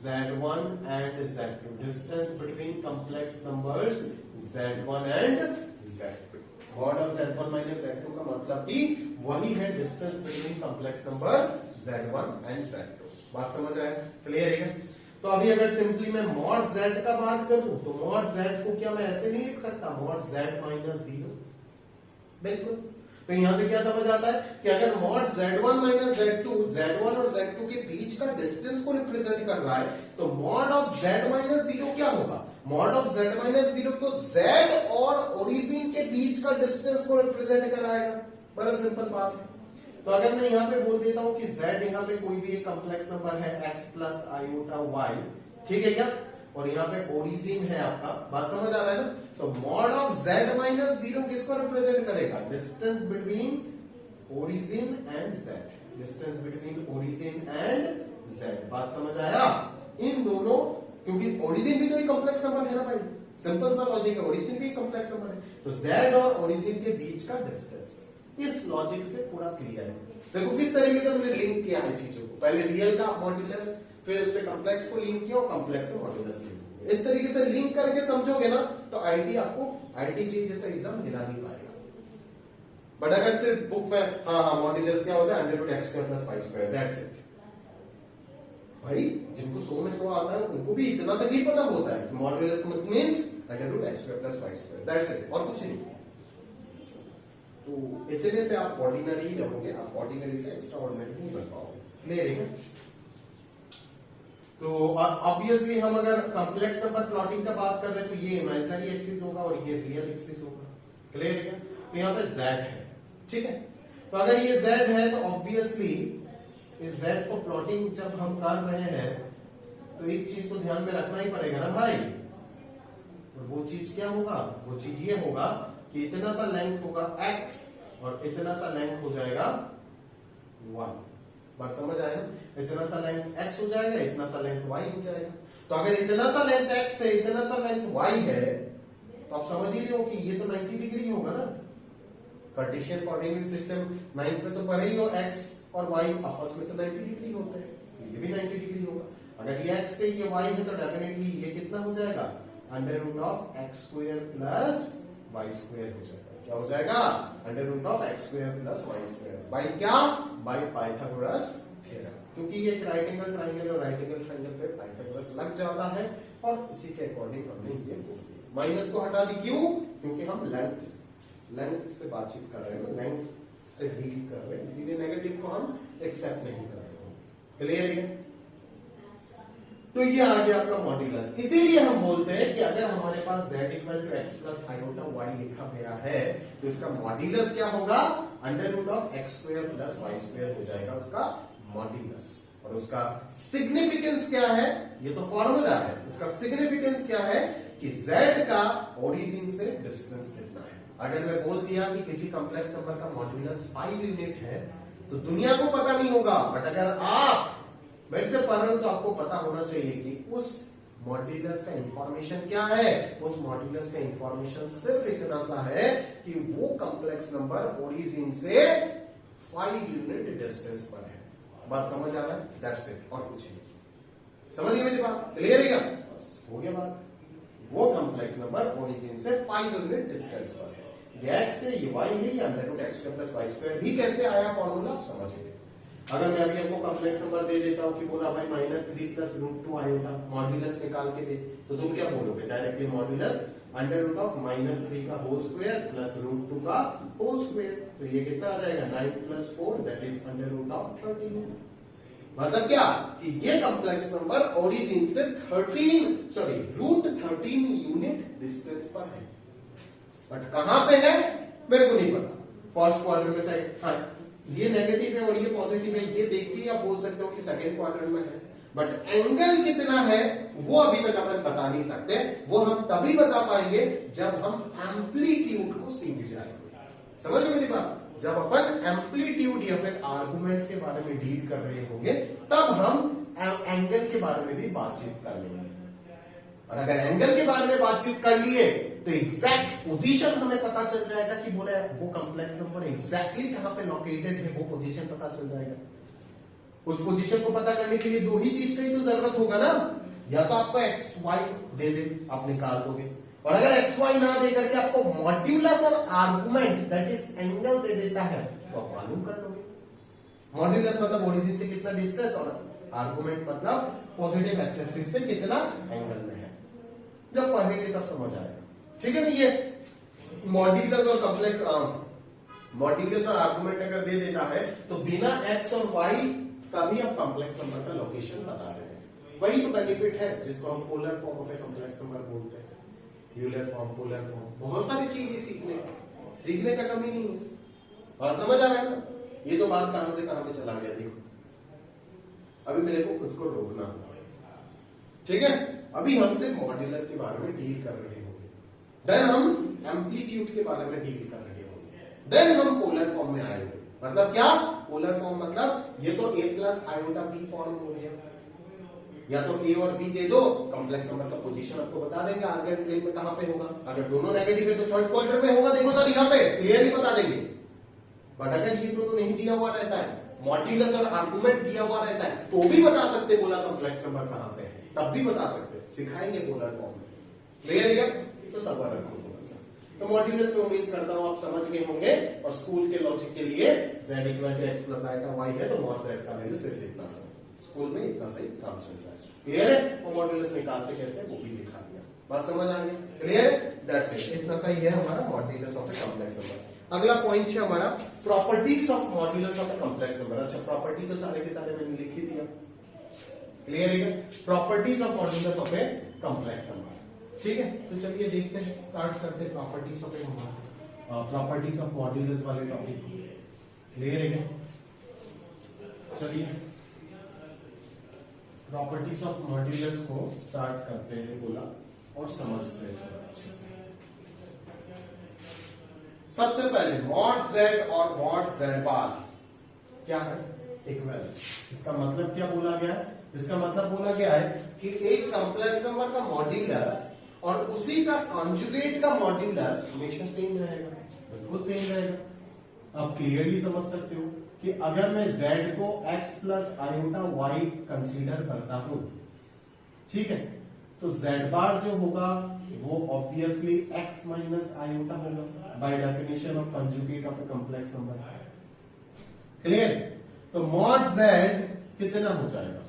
Speaker 1: z1 and z2, distance between complex numbers z1 and z2। Mod of z1 minus z2 का मतलब भी वही है, distance between complex number z1 and z2। बात समझ आया? Clear है? तो अभी अगर सिंपली मैं मॉड z का बात करूं तो मॉड z को क्या मैं ऐसे नहीं लिख सकता? मॉड z माइनस 0, बिल्कुल। तो यहां से क्या समझ आता है कि अगर mod z1 minus z2 z1 और z2 के बीच का डिस्टेंस को रिप्रेजेंट कर रहा है, तो मॉड ऑफ z माइनस 0 क्या होगा? मॉड ऑफ z माइनस 0 तो z और ओरिजिन के बीच का डिस्टेंस को रिप्रेजेंट कराएगा। बड़ा सिंपल बात है। तो अगर मैं यहां पे बोल देता हूं कि z यहां पे कोई भी एक कॉम्प्लेक्स नंबर है x प्लस आयोटा y, ठीक है क्या? और यहाँ पे ओरिजिन है आपका, बात समझ आ रहा है ना? तो मॉड ऑफ z माइनस 0 किसको रिप्रेजेंट करेगा? Distance between origin and z, distance between origin and z। बात समझ आया? इन दोनों, क्योंकि ओरिजिन भी तो एक कॉम्प्लेक्स नंबर है ना भाई, सिंपल सा लॉजिक है, ओरिजिन भी एक कॉम्प्लेक्स नंबर है, तो z और ओरिजिन के बीच का डिस्टेंस। इस लॉजिक से पूरा क्लियर है। देखो किस तरीके से हमने लिंक किया है चीजों को, पहले रियल का मॉड्यूलस, फिर उससे कॉम्प्लेक्स को लिंक किया और कॉम्प्लेक्स से मॉड्यूलस लिंक किया। इस तरीके से लिंक करके समझोगे ना तो आईटी आपको आईटीजी जैसा एग्जाम दिला नहीं पाएगा। बट अगर सिर्फ बुक में हाँ मॉड्यूलस क्या होता है, under root x square plus Y square, that's it. भाई जिनको 100 में 100 आता है उनको भी इतना तक ही पता होता है कि modulus means under root x square plus Y square, that's it, और कुछ नहीं। तो इतने से आप ऑर्डिनरी ही रहोगे, आप ऑर्डिनरी से एक्स्ट्रा ऑर्डिनरी नहीं बन पाओगे। क्लियर है? तो ऑब्वियसली हम अगर कॉम्प्लेक्स नंबर प्लॉटिंग का बात कर रहे हैं तो ये इमेजिनरी एक्सिस होगा और ये रियल एक्सिस होगा। क्लियर है क्या? तो यहाँ पे z है, ठीक है? तो अगर ये z है तो ऑब्वियसली इस z को प्लॉटिंग जब हम कर रहे हैं तो एक चीज को ध्यान में रखना ही पड़ेगा ना भाई। और वो चीज क्या होगा? वो चीज ये होगा कि इतना सा लेंथ होगा x और इतना सा लेंथ हो जाएगा y। बात समझ आए ना? इतना सा लेंथ x हो जाएगा, इतना सा लेंथ y हो जाएगा। तो अगर इतना सा लेंथ x है, इतना सा लेंथ y है, तो आप समझ ही रहे हो कि ये तो 90 डिग्री होगा ना। कार्टेशियन कोऑर्डिनेट सिस्टम 9 पे तो पढ़े ही हो, x और y आपस में तो 90 डिग्री होते हैं, ये भी 90 डिग्री होगा। अगर ये x है ये y है तो डेफिनेटली ये कितना हो जाएगा? Under root of x square plus Y square हो जाएगा। क्या हो जाएगा? Under root of x square plus Y square. By क्या? By Pythagoras theorem. क्योंकि ये राइट एंगल ट्राइंगल और राइट एंगल ट्राइंगल पे पाइथागोरस लग जाता है और इसी के अकॉर्डिंग हमने ये बोल दिया। माइनस को हटा दी, क्यों? क्योंकि हम लेंथ से बातचीत कर रहे हैं, लेंथ से डील कर रहे हैं, इसीलिए नेगेटिव को हम एक्सेप्ट नहीं कर रहे हैं। क्लियर है? तो ये आ गया आपका मॉड्यूलस। इसीलिए हम बोलते हैं कि अगर हमारे पास z equal to X plus iota y लिखा गया है तो इसका मॉड्यूलस क्या होगा? Under root of x square plus Y square हो जाएगा उसका मॉड्यूलस। और उसका सिग्निफिकेंस क्या है? ये तो फॉर्मूला है, इसका सिग्निफिकेंस क्या है कि z का ओरिजिन से डिस्टेंस कितना है। अगर मैं बोल दिया कि किसी कॉम्प्लेक्स नंबर का मॉड्यूलस 5 यूनिट है तो दुनिया को पता नहीं होगा, बट अगर आप मेरे से पढ़ रहे हो तो आपको पता होना चाहिए कि उस मॉड्यूलस का इंफॉर्मेशन क्या है। उस मॉड्यूलस का इंफॉर्मेशन सिर्फ इतना सा है कि वो कॉम्प्लेक्स नंबर ओरिजिन से 5 यूनिट डिस्टेंस पर है। बात समझ आ रहा है? दैट्स इट, और कुछ नहीं। समझ गए मेरी बात? क्लियर है क्या? बस हो गया बात। वो कॉम्प्लेक्स नंबर ओरिजिन से 5 यूनिट डिस्टेंस पर है। ये x है, ये y है, ये under root x square plus Y square भी कैसे आया फॉर्मूला आप समझिए। अगर मैं अभी आपको कॉम्प्लेक्स नंबर दे देता हूं कि बोला भाई -3 प्लस √2 आयोटा, मॉड्यूलस निकाल के दे, तो तुम क्या बोलोगे? Directly modulus under root of -3 का होल स्क्वायर प्लस √2 का होल स्क्वायर। तो ये कितना आ जाएगा? 9 plus 4 that is under root of 13। मतलब क्या कि ये कॉम्प्लेक्स नंबर ओरिजिन से √13 यूनिट डिस्टेंस पर है। बट कहां पे है मेरे को नहीं पता। फर्स्ट क्वाड्रेंट में साइड, हाँ ये नेगेटिव है और ये पॉजिटिव है, ये देख के आप बोल सकते हो कि सेकंड क्वाड्रेंट में है। बट एंगल कितना है वो अभी तक अपन बता नहीं सकते। वो हम तभी बता पाएंगे जब हम एम्पलीट्यूड को सीख जाएंगे। समझ गए मेरी बात? जब अपन एम्पलीट्यूड या फिर आर्गुमेंट के बारे में डील कर रहे होंगे तब हम एंगल के बारे में भी बातचीत कर लेंगे। और अगर एंगल के बारे में बातचीत कर लिए तो एग्जैक्ट पोजीशन हमें पता चल जाएगा कि बोले वो कॉम्प्लेक्स नंबर एग्जैक्टली कहां पे लोकेटेड है, वो पोजीशन पता चल जाएगा। उस पोजीशन को पता करने के लिए दो ही चीज का ही तो जरूरत होगा ना, या तो आपको एक्स वाई दे दे, आप निकाल दोगे, और अगर एक्स वाई ना दे करके आपको मॉड्यूलस और आर्गुमेंट दैट इज एंगल दे देता है तो आप मालूम कर लोगे। मॉड्यूलस मतलब ओरिजिन से कितना डिस्टेंस और आर्गुमेंट मतलब पॉजिटिव एक्स एक्सिस से कितना एंगल में है। जब पढ़ेंगे तब समझ आएगा। ठीक है ना? ये मॉड्यूलस और कॉम्प्लेक्स मॉड्यूलस और आर्गुमेंट अगर दे देता है तो बिना एक्स और वाई का भी आप कॉम्प्लेक्स नंबर का लोकेशन बता रहे हैं। वही तो बेनिफिट है जिसको हम polar form of a complex number बोलते हैं। यूलर फॉर्म, पोलर फॉर्म, बहुत सारी चीजें सीखने का कमी नहीं है। बात समझ आ रहा है ना? ये तो बात कहां से कहां पे चला गया देखो। अभी मेरे को खुद को रोकना होगा, ठीक है? अभी हम सिर्फ मॉड्यूलस के बारे में डील कर रहे होंगे, देन हम एम्पलीट्यूड के बारे में डील कर रहे होंगे, देन हम पोलर फॉर्म में आएंगे। मतलब क्या पोलर फॉर्म? मतलब ये तो a plus iota b form हो गया, या तो a और b दे दो, कॉम्प्लेक्स नंबर का पोजीशन आपको बता देंगे आगे प्लेन में कहां पे होगा। अगर दोनों नेगेटिव है तो थर्ड क्वाड्रेंट में होगा, देखो सर यहां पे क्लियरली बता देंगे। बट अगर ये तो नहीं दिया हुआ रहता है, मॉड्यूलस और आर्गुमेंट दिया हुआ रहता है, तो भी बता सकते बोला कॉम्प्लेक्स नंबर कहां पे है, तब भी बता सकते, सिखाएंगे पोलर फॉर्म में। क्लियर है क्या? तो सब रखो थोड़ा सा। तो मॉड्यूलस में उम्मीद करता हूं आप समझ गए होंगे, और स्कूल के लॉजिक के लिए z equal to x plus iota y है तो mod z का वैल्यू सिर्फ इतना सा, स्कूल में इतना सही काम चल जाए। क्लियर है? और मॉड्यूलस निकालते कैसे वो भी दिखा दिया। बात समझ आ गई? क्लियर? दैट्स इट, इतना सही है हमारा modulus of a complex number. अगला पॉइंट है हमारा properties of modulus of a complex number. अच्छा, प्रॉपर्टी तो सारे के सारे मैंने लिख ही दिया। क्लियर है? Properties of modulus of a complex number. ठीक है, तो चलिए देखते हैं, स्टार्ट करते हैं properties of A properties of modulus वाले टॉपिक को। क्लियर है? चलिए प्रॉपर्टीज ऑफ मॉड्यूलस को स्टार्ट करते हैं बोला, और समझते हैं थोड़ा अच्छे से। सबसे पहले मॉड z और मॉड z बार क्या है? इक्वल। इसका मतलब क्या बोला गया है? इसका मतलब बोला गया है कि एक कॉम्प्लेक्स नंबर का मॉड्यूलस और उसी का कॉन्जुगेट का मॉड्यूलस हमेशा सेम रहेगा, बिल्कुल सेम रहेगा। आप क्लियरली समझ सकते हो कि अगर मैं z को x plus iota y consider करता हूं, ठीक है, तो z बार जो होगा वो ऑब्वियसली x माइनस आयोटा होगा by definition of conjugate of a complex number. Clear? तो मॉड z कितना हो जाएगा?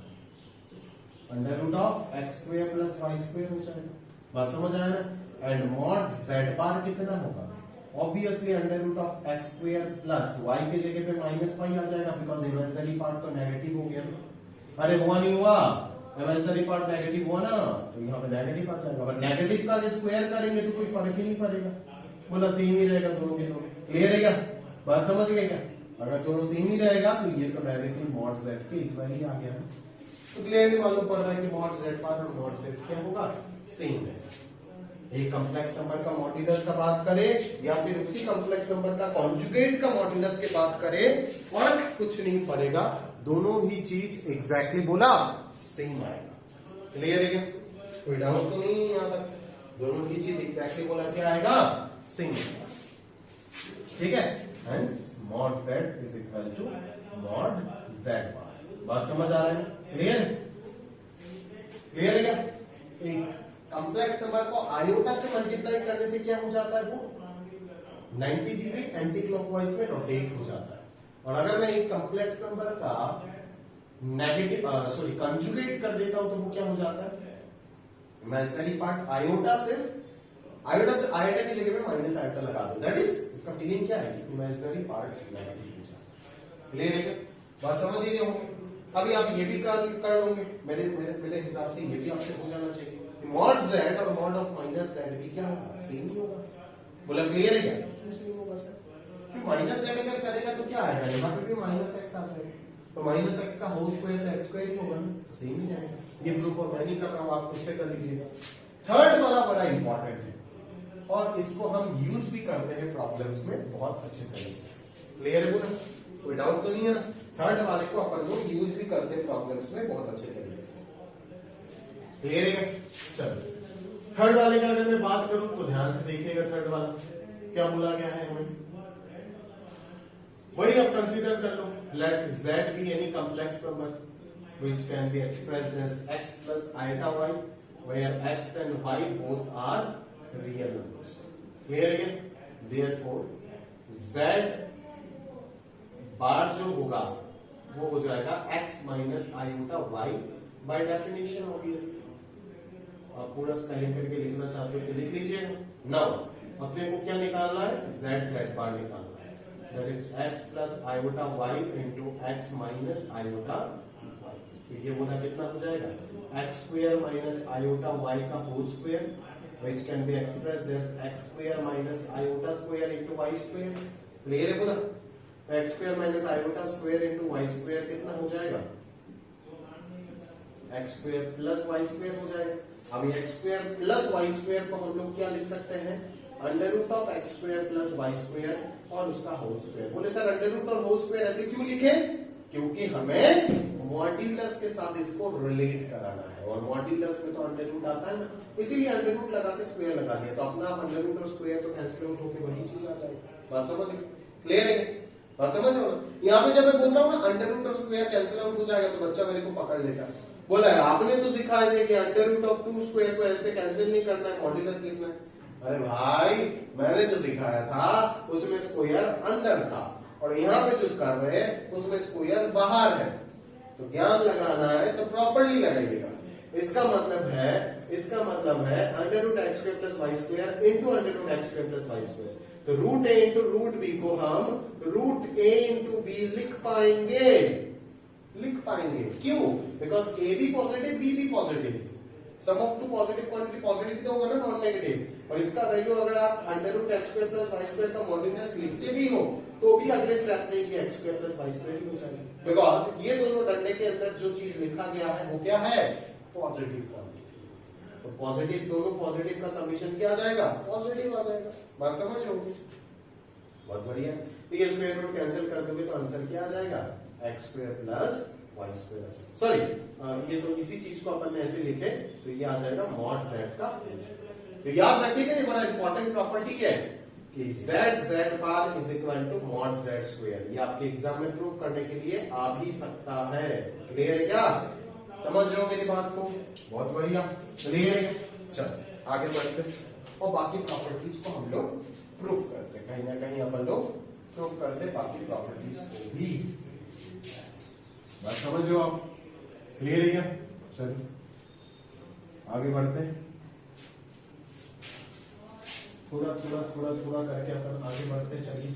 Speaker 1: Under root of x square plus Y square हो जाएगा। बात समझ आया ना? एंड मॉड z बार कितना होगा? Obviously under root of x square plus Y के जगह पे माइनस वाई आ जाएगा, बिकॉज इमेजिनरी पार्ट तो नेगेटिव हो गया। अरे हुआ नहीं हुआ? इमेजिनरी पार्ट नेगेटिव हुआ ना, तो यहाँ पे नेगेटिव आ जाएगा। बट नेगेटिव का स्क्वायर करेंगे तो कोई फर्क ही नहीं पड़ेगा, बोला सेम ही रहेगा दोनों के दोनों। क्लियर है क्या? बात समझ गए क्या? अगर दोनों सेम ही रहेगा तो ये तो डायरेक्टली मॉड z के इक्वल ही आ गया। तो क्लियरली मालूम पड़ रहा है कि मॉड z बार और मॉड z क्या होगा? सेम है। एक कॉम्प्लेक्स नंबर का मॉड्यूलस का बात करें या फिर उसी कॉम्प्लेक्स नंबर का कॉन्जुगेट का मॉड्यूलस की बात करें, फर्क कुछ नहीं पड़ेगा, दोनों ही चीज एग्जैक्टली बोला सेम आएगा। क्लियर है क्या? कोई डाउट तो नहीं है यहां तक? दोनों ही चीज एग्जैक्टली बोला क्या आएगा? सेम। ठीक है? Hence mod z is equal to mod z bar. बात समझ आ रहा है? क्लियर? क्लियर है क्या? एक कॉम्प्लेक्स नंबर को आयोटा से मल्टीप्लाई करने से क्या हो जाता है? वो 90 डिग्री एंटी क्लॉकवाइज में रोटेट हो जाता है। और अगर मैं एक कॉम्प्लेक्स नंबर का नेगेटिव कंजुगेट कर देता हूं तो वो क्या हो जाता है? इमेजिनरी पार्ट आयोटा से आयोटा की जगह पे माइनस आयोटा लगा दो, दैट इज इसका फीलिंग क्या है कि इमेजिनरी पार्ट नेगेटिव हो जाता है। क्लियर है? बात समझ ही होंगे। अभी आप ये भी कर लोगे, मेरे हिसाब से ये भी आपसे हो जाना चाहिए। मॉड z और मॉड ऑफ माइनस z भी क्या होगा? सेम ही होगा। बोला क्लियर है क्या? क्यों सेम होगा सर? कि माइनस z अगर करेगा तो क्या आएगा? यहाँ पे भी माइनस x आ जाएगा, तो माइनस x का होल स्क्वायर तो x स्क्वायर ही होगा ना, तो सेम ही जाएगा। ये प्रूफ और मैं नहीं कर रहा हूँ, आप खुद से कर लीजिएगा। थर्ड वाला बड़ा इंपॉर्टेंट है और इसको हम यूज भी करते हैं प्रॉब्लम्स में बहुत अच्छे तरीके से। क्लियर है? बोला कोई डाउट तो नहीं है? थर्ड वाले को अपन लोग यूज भी करते हैं प्रॉब्लम्स में बहुत अच्छे तरीके से। क्लियर है? चलो थर्ड वाले का अगर मैं बात करूं तो ध्यान से देखिएगा। थर्ड वाला क्या बोला गया है हमें? वही आप कंसीडर कर लो, late z be any complex number which can be expressed as x plus iota y where x and y both are real numbers. Clear है? Therefore z बार जो होगा वो हो जाएगा x minus iota y by definition obviously. आप पूरा spelling करके लिखना चाहते हो तो लिख लीजिए। नाउ अपने को क्या निकालना है? z बार निकालना है। That is x plus iota y into X minus iota y। तो ये बोला कितना हो जाएगा x square minus iota y का whole square which can be expressed as x square minus iota square into y square। Clear है बोला? x square minus iota square into y square कितना हो जाएगा x square plus y square हो जाएगा। अब ये x square plus y square को हम लोग क्या लिख सकते हैं under root of x square plus y square और उसका होल स्क्वायर। बोले सर अंडर रूट और होल स्क्वायर ऐसे क्यों लिखे? क्योंकि हमें मॉड्यूलस के साथ इसको रिलेट कराना है और मॉड्यूलस में तो अंडर रूट आता है ना, इसीलिए अंडर रूट लगा के स्क्वायर लगा दिया। तो अपना अंडर रूट और स्क्वायर तो कैंसिल आउट होके वही चीज आ जाएगी। बात समझ गए? क्लियर है? बात समझ रहे हो? यहाँ पे जब मैं बोलता हूँ ना अंडर रूट और स्क्वायर कैंसिल आउट हो जाएगा तो बच्चा मेरे को पकड़ लेगा, बोला है आपने तो सिखाया है कि अंडर रूट ऑफ 2 स्क्वायर को ऐसे कैंसिल नहीं करना है, मॉड्यूलस लिखना है। अरे भाई मैंने जो सिखाया था उसमें स्क्वायर अंदर था और यहाँ पे जो कर रहे हैं उसमें स्क्वायर बाहर है, तो ज्ञान लगाना है तो प्रॉपर्ली लगाइएगा। इसका मतलब है under root x square plus Y square into under root x square plus Y square. तो root A into root B को हम रूट ए इंटू बी लिख पाएंगे। क्यों? बिकॉज ए भी पॉजिटिव बी भी positive, sum of two positive quantity positive तो होगा ना, नॉन नेगेटिव। और इसका वैल्यू अगर आप under root x square plus Y square का मॉड्यूलस लिखते भी हो तो भी अगले स्टेप में ये x square plus Y square ही हो जाएगा, बिकॉज ये दोनों डंडे के अंदर जो चीज लिखा गया है वो क्या है पॉजिटिव क्वांटिटी। तो पॉजिटिव दोनों पॉजिटिव का समीशन क्या आ जाएगा पॉजिटिव आ जाएगा। बात समझ रहे हो? बहुत बढ़िया। तो ये स्क्वायर रूट कैंसिल कर दोगे तो आंसर क्या आ जाएगा X square plus Y square. Sorry ये तो इसी चीज को अपन ने ऐसे लिखे तो ये आ जाएगा मॉड जेड का। तो याद रखिएगा ये बड़ा इंपॉर्टेंट प्रॉपर्टी है कि z bar is equal to mod z square. ये आपके एग्जाम में प्रूव करने के लिए आ भी सकता है। क्लियर है क्या? समझ रहे हो मेरी बात को? बहुत बढ़िया। क्लियर है? चल आगे बढ़ते और बाकी प्रॉपर्टीज को हम लोग प्रूव करते, कहीं ना कहीं अपन लोग प्रूव करते बाकी प्रॉपर्टीज को भी। बात समझ रहे हो आप? क्लियर है क्या? चलिए आगे बढ़ते हैं। थोड़ा करके अपन आगे बढ़ते चलिए।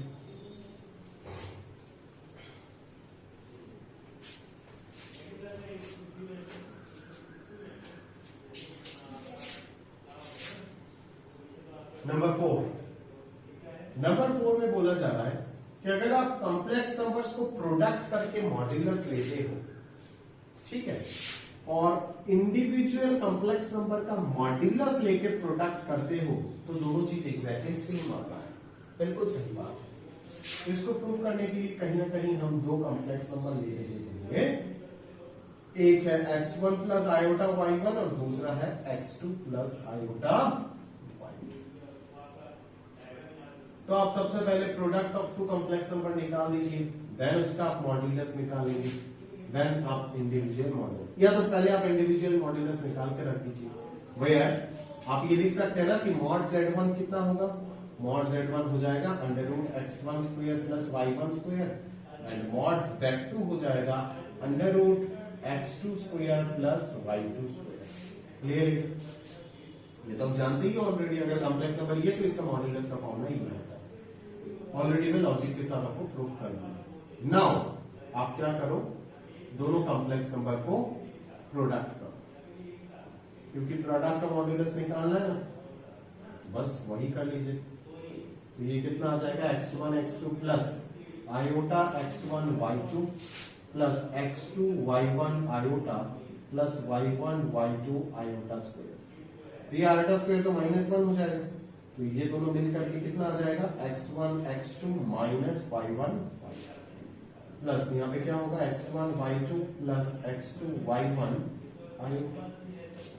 Speaker 1: नंबर 4 में बोला जा रहा है कि अगर आप कॉम्प्लेक्स नंबर्स को प्रोडक्ट करके मॉड्यूलस लेते हो, ठीक है, और इंडिविजुअल कॉम्प्लेक्स नंबर का मॉड्यूलस लेके प्रोडक्ट करते हो तो दोनों चीज एग्जैक्टली सेम आता है। बिल्कुल सही बात है। इसको प्रूव करने के लिए कहीं ना कहीं हम दो कॉम्प्लेक्स नंबर ले रहे होंगे। एक है x1 प्लस आयोटा y1 और दूसरा है x2 प्लस आयोटा y2। तो आप सबसे पहले product of two complex number निकाल दीजिए, देन उसका आप मॉड्यूलस निकालेंगे, देन आप इंडिविजुअल मॉड्यूलस, या तो पहले आप इंडिविजुअल मॉड्यूलस निकाल के रख दीजिए। वही है आप ये लिख सकते हैं ना कि मॉड z1 कितना होगा, मॉड z1 हो जाएगा under root x1 square plus y1 square and mod z2 हो जाएगा under root x2 square plus y2 square. Clear है? ये तो आप जानते ही ऑलरेडी, अगर कॉम्प्लेक्स नंबर ये तो इसका मॉड्यूलस का फॉर्मूला ही होता है। ऑलरेडी मैं लॉजिक के साथ आपको प्रूफ कर दूंगा। नाउ आप क्या करो, दोनों कॉम्प्लेक्स नंबर को प्रोडक्ट करो, क्योंकि प्रोडक्ट का मॉड्यूलस निकालना है ना, बस वही कर लीजिए। तो ये कितना आ जाएगा x1 x2 plus iota x1 y2 plus x2 y1 iota plus y1 y2 iota square. तो ये आयोटा स्क्वायर तो -1 हो जाएगा, तो ये दोनों मिलकर के कितना आ जाएगा x1 x2 minus y1 plus यहाँ पे क्या होगा x1 y2 plus x2 y1 iota.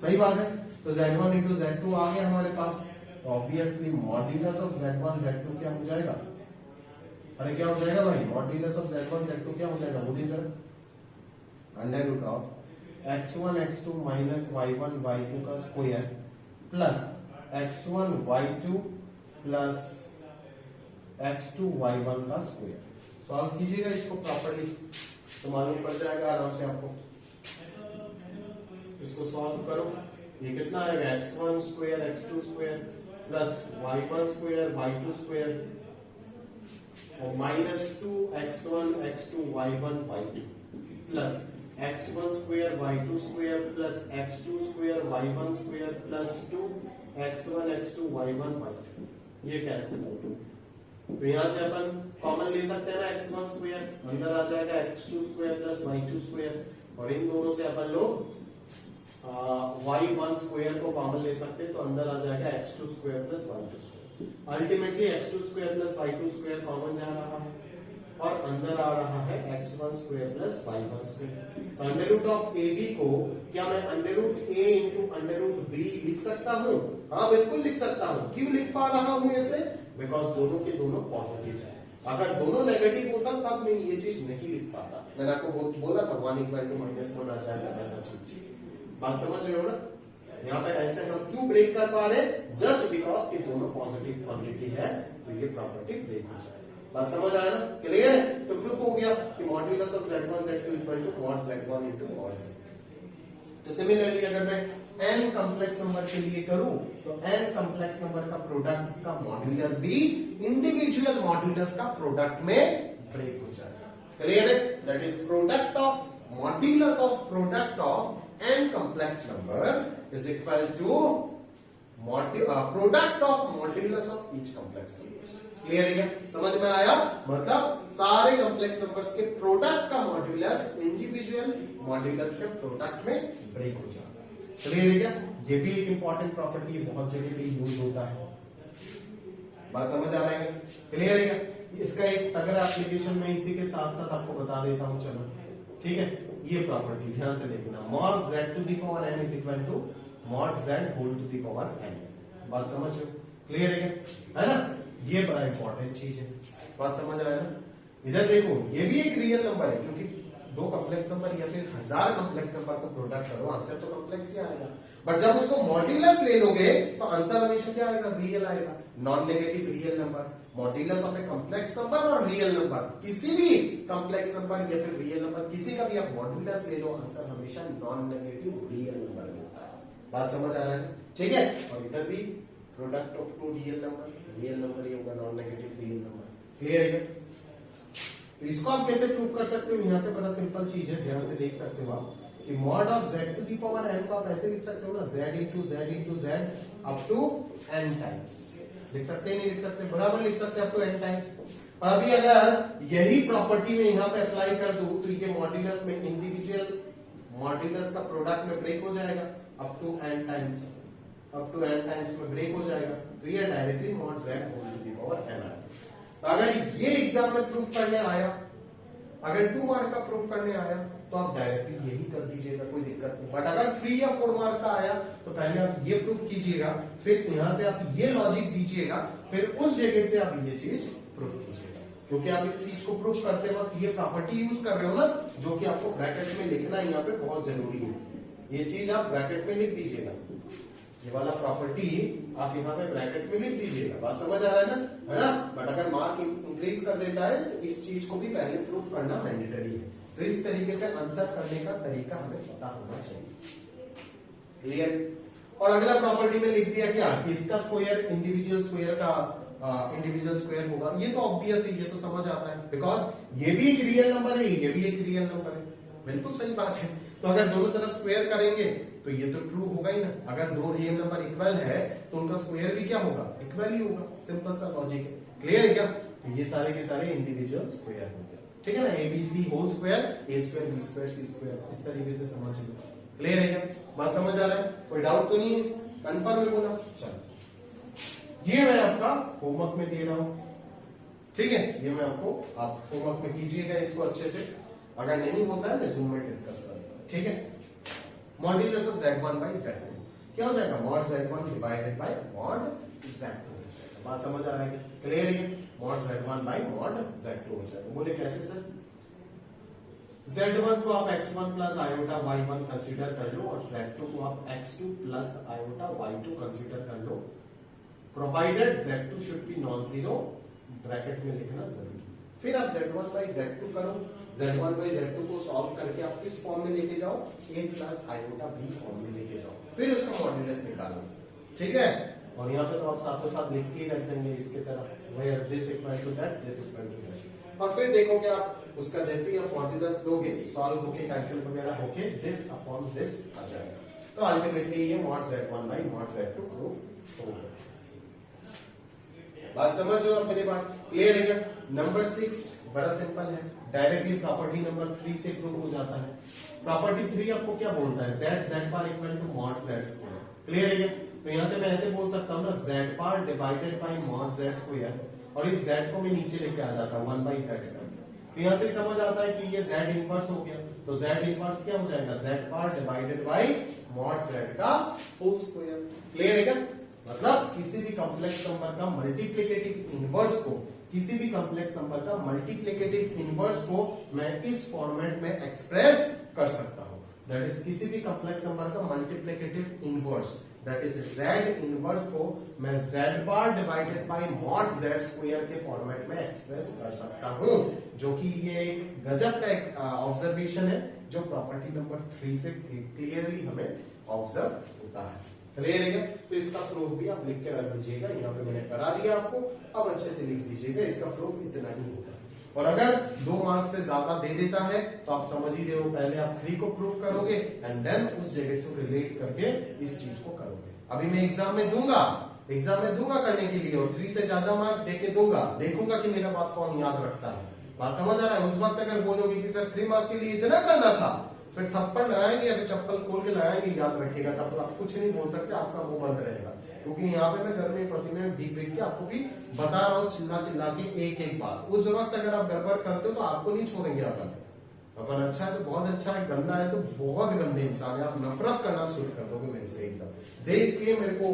Speaker 1: सही बात है। तो z1 इंटू z2 आ गया हमारे पास, तो obviously modulus of z1 z2 क्या हो जाएगा, अरे क्या हो जाएगा भाई, मॉड्यूलस ऑफ z1 z2 क्या हो जाएगा बोलिए sir, under root of x1 x2 minus y1 y2 का square plus x1 y2 plus x2 y1 का स्क्वायर। सॉल्व कीजिएगा इसको प्रॉपर्ली तो मालूम पड़ जाएगा आराम से आपको। इसको सॉल्व करो, ये कितना आएगा x1 square x2 square plus y1 square y2 square और -2x1x2y1y2 plus x1 square y2 square plus x2 square y1 square plus 2x1 x2 y1 y2 ये कैंसिल हो। तो यहां से अपन कॉमन ले सकते हैं ना x1 स्क्वायर, अंदर आ जाएगा x2 square plus y2 square, और इन दोनों से अपन लोग y1 स्क्वायर को कॉमन ले सकते हैं, तो अंदर आ जाएगा x2 square plus y2 square. Ultimately x2 square plus y2 square common जा रहा है और अंदर आ रहा है x1 square plus y1 square. तो अंडर रूट ऑफ AB को क्या मैं under root A into under root B लिख सकता हूँ? हाँ बिल्कुल लिख सकता हूँ। क्यों लिख पा रहा हूँ ऐसे? बिकॉज दोनों के दोनों पॉजिटिव है। अगर दोनों नेगेटिव होता तब मैं ये चीज नहीं लिख पाता। मैंने आपको बोला था 1 = -1 आ जाएगा ऐसा चीज। बात समझ रहे हो ना? यहाँ पे ऐसे हम क्यों ब्रेक कर पा रहे? जस्ट बिकॉज कि दोनों पॉजिटिव क्वांटिटी है, तो ये प्रॉपर्टी ब्रेक हो जाएगी। बात समझ आया ना? क्लियर है? तो प्रूफ हो गया कि modulus of z1 z2 equal to mod z1 into mod z। तो सिमिलरली अगर मैं n कॉम्प्लेक्स नंबर के लिए करूं तो n कॉम्प्लेक्स नंबर का प्रोडक्ट का मॉड्यूलस भी इंडिविजुअल मॉड्यूलस का प्रोडक्ट में ब्रेक हो जाएगा। क्लियर है? That is product of modulus of product of n complex number is equal to product of modulus of each complex number. Clear है क्या? समझ में आया? मतलब सारे कॉम्प्लेक्स नंबर्स के प्रोडक्ट का मॉड्यूलस इंडिविजुअल मॉड्यूलस के प्रोडक्ट में ब्रेक हो जाता है। क्लियर है क्या? ये भी एक इंपॉर्टेंट प्रॉपर्टी बहुत जगह पे यूज होता है। बात समझ आ रहा है? क्लियर है क्या? इसका एक अगर एप्लीकेशन में इसी के साथ साथ आपको बता देता हूं, चलो ठीक है। ये प्रॉपर्टी ध्यान से देखना, mod z to the power n is equal to mod z whole to the power n। बात समझ रहे हो? क्लियर है क्या? है ना? ये बड़ा इंपॉर्टेंट चीज है। बात समझ आया ना? इधर देखो, ये भी एक रियल नंबर है, क्योंकि दो कॉम्प्लेक्स नंबर या फिर 1000 कॉम्प्लेक्स नंबर को प्रोडक्ट करो, आंसर तो कॉम्प्लेक्स ही आएगा। बट जब उसको मॉड्यूलस ले लोगे तो आंसर हमेशा क्या आएगा? रियल आएगा। Non negative real number, modulus of a complex number और रियल नंबर, किसी भी कॉम्प्लेक्स नंबर या फिर रियल नंबर, किसी का भी आप मॉड्यूलस ले लो, आंसर हमेशा नॉन नेगेटिव रियल नंबर मिलता है। बात समझ आ रहा है? ठीक है। और इधर भी product of two real number ही होगा, non negative real number. Clear है? तो इसको आप कैसे प्रूव कर सकते हो? यहां से बड़ा सिंपल चीज है, ध्यान से देख सकते हो आप कि mod of z to the power n को आप ऐसे लिख सकते हो ना, z into z up to n times. लिख सकते हैं? नहीं लिख सकते? बराबर लिख सकते हैं, अप टू n टाइम्स। और अभी अगर यही प्रॉपर्टी में यहां पे अप्लाई कर दूं तो ये मॉड्यूलस में इंडिविजुअल मॉड्यूलस का प्रोडक्ट में ब्रेक हो जाएगा, अप टू n टाइम्स में ब्रेक हो जाएगा। तो ये directly mod z whole to the power n आएगा। तो अगर ये एग्जाम में प्रूफ करने आया, अगर 2 मार्क का प्रूफ करने आया तो आप डायरेक्टली यही कर दीजिएगा, कोई दिक्कत नहीं। बट अगर 3 या 4 मार्क का आया तो पहले आप ये प्रूफ कीजिएगा, फिर यहां से आप ये लॉजिक दीजिएगा, फिर उस जगह से आप ये चीज प्रूफ कीजिएगा। क्योंकि आप इस चीज को प्रूफ करते वक्त ये प्रॉपर्टी यूज कर रहे हो ना, जो कि आपको ब्रैकेट में लिखना यहाँ पे बहुत जरूरी है। ये चीज आप ब्रैकेट में लिख दीजिएगा, ये वाला प्रॉपर्टी आप यहाँ पे ब्रैकेट में लिख दीजिएगा। बात समझ आ रहा है ना? है ना? बट अगर मार्क इंक्रीज कर देता है तो इस चीज को भी पहले प्रूफ करना मैंडेटरी है। तो इस तरीके से आंसर करने का तरीका हमें पता होना चाहिए। क्लियर? और अगला प्रॉपर्टी में लिख दिया क्या कि इसका स्क्वायर इंडिविजुअल स्क्वायर होगा। ये तो ऑब्वियस है, ये तो समझ आता है, बिकॉज ये भी एक रियल नंबर है, ये भी एक रियल नंबर है। बिल्कुल सही बात है। तो अगर दोनों तरफ स्क्वायर करेंगे तो ये तो ट्रू होगा ही ना। अगर दो रियल नंबर इक्वल है तो उनका स्क्वायर भी क्या होगा? इक्वल ही होगा। सिंपल सा लॉजिक है। क्लियर है क्या? तो ये सारे के सारे इंडिविजुअल स्क्वायर हो गए। ठीक है ना? ABC whole square, A square, B square, C square, इस तरीके से समझ लो। क्लियर है क्या? बात समझ आ रहा है? कोई डाउट तो नहीं है? कंफर्म है बोला? चलो, ये मैं आपका होमवर्क में दे रहा हूं। ठीक है? ये मैं आपको, आप होमवर्क में कीजिएगा इसको अच्छे से। अगर नहीं होता है तो जूम में डिस्कस करेंगे। ठीक है? Modulus of z1 by z2 क्या हो जाएगा? mod z1 divided by mod z2। बात समझ आ रहा है? क्लियर है? mod z1 by mod z2 हो जाएगा। बोले कैसे सर? z1 को आप x1 plus iota y1 consider कर लो और z2 को आप x2 plus iota y2 consider कर लो, provided z2 should be non zero. Bracket में लिखना जरूरी। फिर आप z1 by z2 करो, z1 by z2 को सॉल्व करके आप किस फॉर्म में लेके जाओ? a plus iota b form में लेके जाओ, फिर उसका मॉड्यूलस निकालो। ठीक है? और यहाँ पे तो आप साथों साथ लिख के ही रख देंगे इसके तरह, where this equal to that, this equal to that. और फिर देखोगे आप उसका जैसे ही आप मॉड्यूलस दोगे, सॉल्व होके कैंसिल वगैरह होके दिस अपॉन दिस आ जाएगा। तो अल्टीमेटली ये mod z1 by mod z2 proof हो गया। बात समझ रहे हो आप मेरी बात? क्लियर है क्या? नंबर 6 बड़ा सिंपल है, डायरेक्टली प्रॉपर्टी नंबर 3 से प्रूव हो जाता है। प्रॉपर्टी 3 आपको क्या बोलता है? z bar equal to mod z square. Clear है क्या? तो यहां से मैं ऐसे बोल सकता हूं ना, z bar divided by mod z square, और इस z को मैं नीचे लेके आ जाता हूं 1 बाई z का। तो यहां से समझ आता है कि ये z इनवर्स हो गया, तो z इनवर्स क्या हो जाएगा? z bar divided by mod z का होल स्क्वायर। क्लियर है क्या? मतलब किसी भी कॉम्प्लेक्स नंबर का मल्टीप्लिकेटिव इनवर्स को, किसी भी कॉम्प्लेक्स नंबर का मल्टीप्लिकेटिव इनवर्स को मैं इस फॉर्मेट में एक्सप्रेस कर सकता हूं। दैट इज किसी भी कॉम्प्लेक्स नंबर का multiplicative inverse, that is z inverse को मैं z bar divided by mod z square के फॉर्मेट में एक्सप्रेस कर सकता हूं, जो कि ये एक गजब का एक ऑब्जर्वेशन है जो प्रॉपर्टी नंबर 3 से क्लियरली हमें ऑब्जर्व होता है। क्लियर है क्या? तो इसका प्रूफ भी आप लिख के रख दीजिएगा, यहाँ पे मैंने करा दिया आपको, अब अच्छे से लिख दीजिएगा, इसका प्रूफ इतना ही होगा। और अगर 2 मार्क्स से ज्यादा दे देता है तो आप समझ ही रहे हो, पहले आप 3 को प्रूफ करोगे एंड देन उस जगह से रिलेट करके इस चीज को करोगे। अभी मैं एग्जाम में दूंगा करने के लिए, और 3 से ज्यादा मार्क देके दूंगा, देखूंगा कि मेरा बात कौन याद रखता है। बात समझ आ रहा है? उस वक्त अगर बोलोगे कि सर 3 मार्क के लिए इतना करना था, फिर थप्पड़ लगाएंगे या फिर चप्पल खोल के लगाएंगे, याद रखेगा, तब तो आप कुछ नहीं बोल सकते, आपका मुंह बंद रहेगा। क्योंकि यहाँ पे मैं घर में पसीने में भीग भीग के आपको भी बता रहा हूँ, चिल्ला चिल्ला के एक एक बात। उस वक्त अगर आप गड़बड़ करते हो तो आपको नहीं छोड़ेंगे अपन अच्छा है तो बहुत अच्छा है, गंदा है तो बहुत गंदे इंसान है, आप नफरत करना शुरू कर दोगे मेरे से, एकदम देख के मेरे को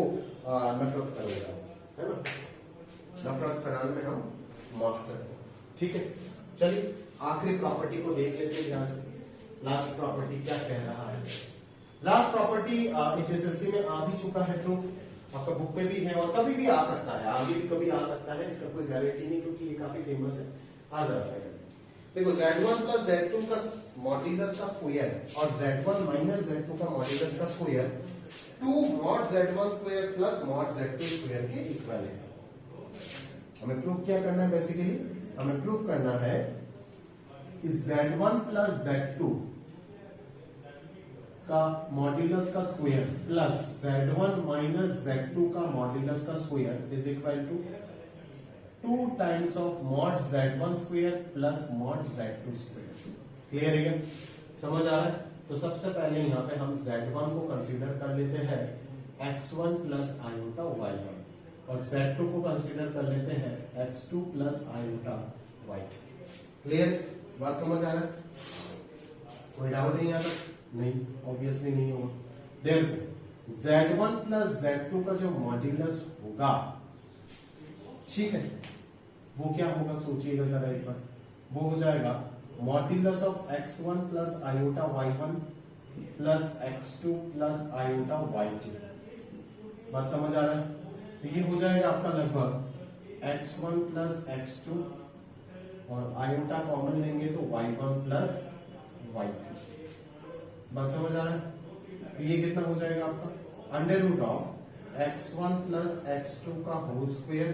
Speaker 1: नफरत करेगा, है ना? नफरत कराने में हम मास्टर हैं। ठीक है, चलिए आखिरी प्रॉपर्टी को देख लेते हैं ध्यान से। लास्ट प्रॉपर्टी क्या कह रहा है? लास्ट प्रॉपर्टी एचएसएलसी में आ भी चुका है प्रूफ, आपका बुक में भी है और कभी भी आ सकता है, आगे भी कभी आ सकता है, इसका कोई गारंटी नहीं, क्योंकि ये काफी फेमस है, आ जाता है। देखो z1 प्लस z2 का मॉड्यूलस का स्क्वायर और z1 माइनस z2 का मॉड्यूलस का square 2 mod z1 square plus mod z2 square के इक्वल है। हमें प्रूफ क्या करना है? बेसिकली हमें प्रूफ करना है कि z1 प्लस z2 का मॉड्यूलस का square plus z1 minus z2 का मॉड्यूलस का square is equal to 2 times of mod z1 square plus mod z2 square. Clear है क्या? समझ आ रहा है? तो सबसे पहले यहाँ पे हम z1 को कंसीडर कर लेते हैं x1 प्लस आयोटा y1 और z2 को कंसीडर कर लेते हैं x2 plus iota y2। Clear? बात समझ आ रहा है? कोई डाउट नहीं आता? नहीं, ऑब्वियसली नहीं होगा। देयरफॉर z1 प्लस z2 का जो मॉड्यूलस होगा, ठीक है, वो क्या होगा? सोचिएगा जरा एक बार। वो हो जाएगा modulus of x1 plus iota y1 plus x2 plus iota y2। बात समझ आ रहा है? तो ये हो जाएगा आपका लगभग x1 प्लस x2 और आयोटा कॉमन लेंगे तो y1 प्लस y2। बात समझ आ रहा है? तो ये कितना हो जाएगा आपका? Under root of x1 plus x2 का whole square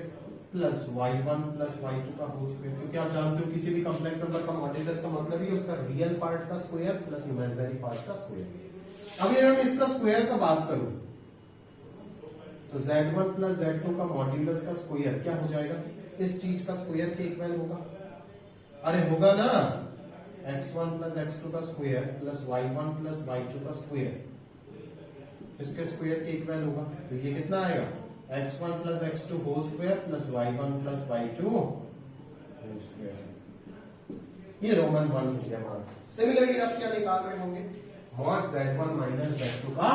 Speaker 1: plus y1 plus y2 का होल स्क्वायर। क्योंकि आप जानते हो किसी भी कॉम्प्लेक्स नंबर का मॉड्यूलस का मतलब ही उसका रियल पार्ट का स्क्वायर प्लस इमेजिनरी पार्ट का स्क्वायर। अब अगर मैं इसका स्क्वायर का बात करूं तो z1 प्लस z2 का मॉड्यूलस का स्क्वायर क्या हो जाएगा? इस चीज का स्क्वायर के इक्वल होगा। अरे होगा ना, x1 प्लस x2 का square plus y1 plus y2 का स्क्वायर, इसके स्क्वायर के इक्वल होगा। तो ये कितना आएगा? x1 plus x2 whole square plus y1 plus y2 whole square. ये रोमन 1 हो गया मान। सिमिलरली आप क्या निकाल रहे होंगे? mod z1 माइनस z2 का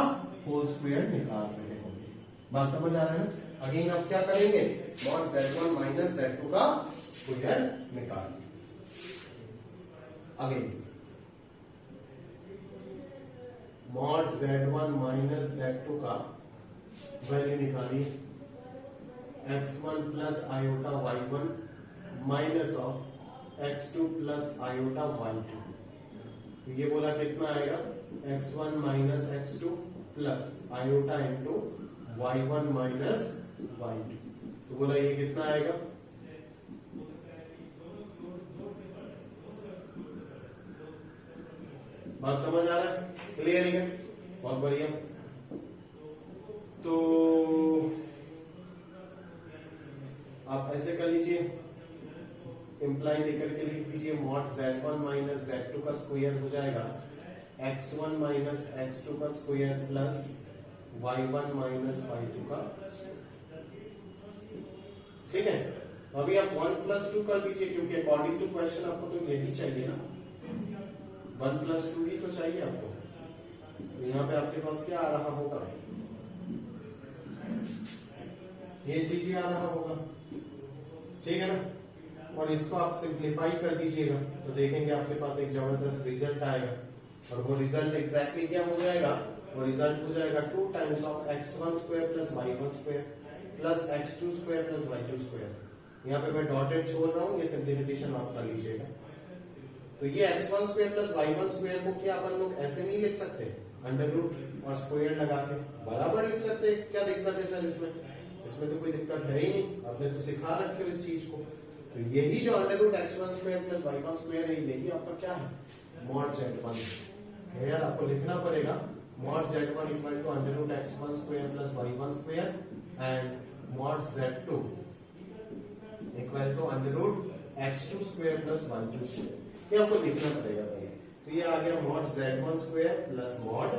Speaker 1: होल स्क्वायर निकाल रहे होंगे। बात समझ आ रहा है? अगेन आप क्या करेंगे? mod z1 माइनस z2 का स्क्वायर निकाल again mod z1 minus z2 का वैल्यू निकालिए x1 plus iota y1 minus of x2 plus iota y2। तो ये बोला कितना आएगा? x1 minus x2 plus iota into y1 minus y2। तो बोला ये कितना आएगा, बात समझ आ रहा है, क्लियर है, बहुत बढ़िया। तो आप ऐसे कर लीजिए, इंप्लाई लेकर के लिख दीजिए मॉड z1 माइनस z2 का स्क्वायर हो जाएगा x1 माइनस x2 का square plus y1 minus y2 का, ठीक है। अभी आप 1 प्लस 2 कर दीजिए, क्योंकि अकॉर्डिंग टू क्वेश्चन आपको तो यही चाहिए ना, 1 प्लस 2 ही तो चाहिए आपको। तो यहाँ पे आपके पास क्या आ रहा होगा, ये चीज ही आ रहा होगा, ठीक है ना। और इसको आप सिंप्लीफाई कर दीजिएगा तो देखेंगे आपके पास एक जबरदस्त रिजल्ट आएगा, और वो रिजल्ट एग्जैक्टली क्या हो जाएगा, वो रिजल्ट हो जाएगा 2 times of x1 square plus y1 square plus x2 square plus y2 square. यहाँ पे मैं डॉटेड छोड़ रहा हूँ, ये सिंप्लीफिकेशन आप कर लीजिएगा। तो ये x1 square plus y1 square को क्या अपन लोग ऐसे नहीं लिख सकते, अंडर रूट और स्क्वायर लगा के बराबर लिख सकते, क्या दिक्कत है सर इसमें? इसमें तो कोई दिक्कत है ही नहीं, आपने तो सिखा रखे हो इस चीज को। तो यही जो under root x1 square plus y1 square है, यही आपका क्या है, मॉड z1 है। यार आपको लिखना पड़ेगा mod z1 equal to under root x1 square plus y1 square and mod z2 equal to under root x2 square plus y2 square, ये आपको लिखना पड़ेगा भाई। तो ये आ गया mod z1 square plus mod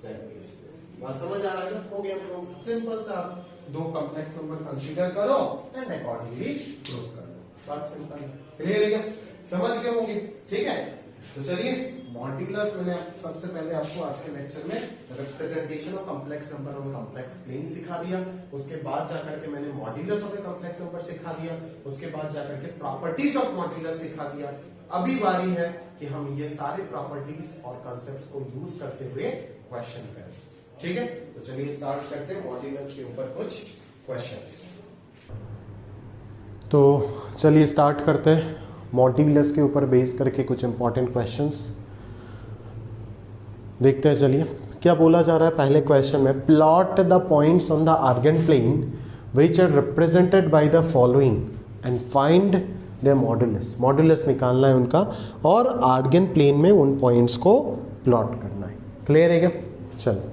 Speaker 1: z2 square. बात समझ आ रहा है, हो गया प्रूफ। सिंपल सा, दो कॉम्प्लेक्स नंबर कंसीडर करो एंड अकॉर्डिंगली प्रूफ कर दो, बात सिंपल है, क्लियर है क्या, समझ गए होंगे, ठीक है। तो चलिए मॉड्यूलस मैंने सबसे पहले आपको आज के लेक्चर में रिप्रेजेंटेशन ऑफ कॉम्प्लेक्स नंबर और कॉम्प्लेक्स प्लेन सिखा दिया, उसके बाद जाकर के मैंने modulus of a complex number सिखा दिया, उसके बाद जाकर के प्रॉपर्टीज ऑफ मॉड्यूलस सिखा दिया। अभी बारी है कि हम ये सारे प्रॉपर्टीज और कॉन्सेप्ट्स को यूज करते हुए क्वेश्चन करें, ठीक है। तो चलिए स्टार्ट करते हैं मॉड्यूलस के ऊपर कुछ क्वेश्चंस। तो चलिए स्टार्ट करते हैं मॉड्यूलस के ऊपर बेस करके कुछ इंपॉर्टेंट क्वेश्चंस देखते हैं। चलिए क्या बोला जा रहा है पहले क्वेश्चन में, plot the points on the Argand plane which are represented by the following and find the modulus. Modulus निकालना है उनका और आर्गन प्लेन में उन पॉइंट्स को प्लॉट करना है, क्लियर है क्या। चलो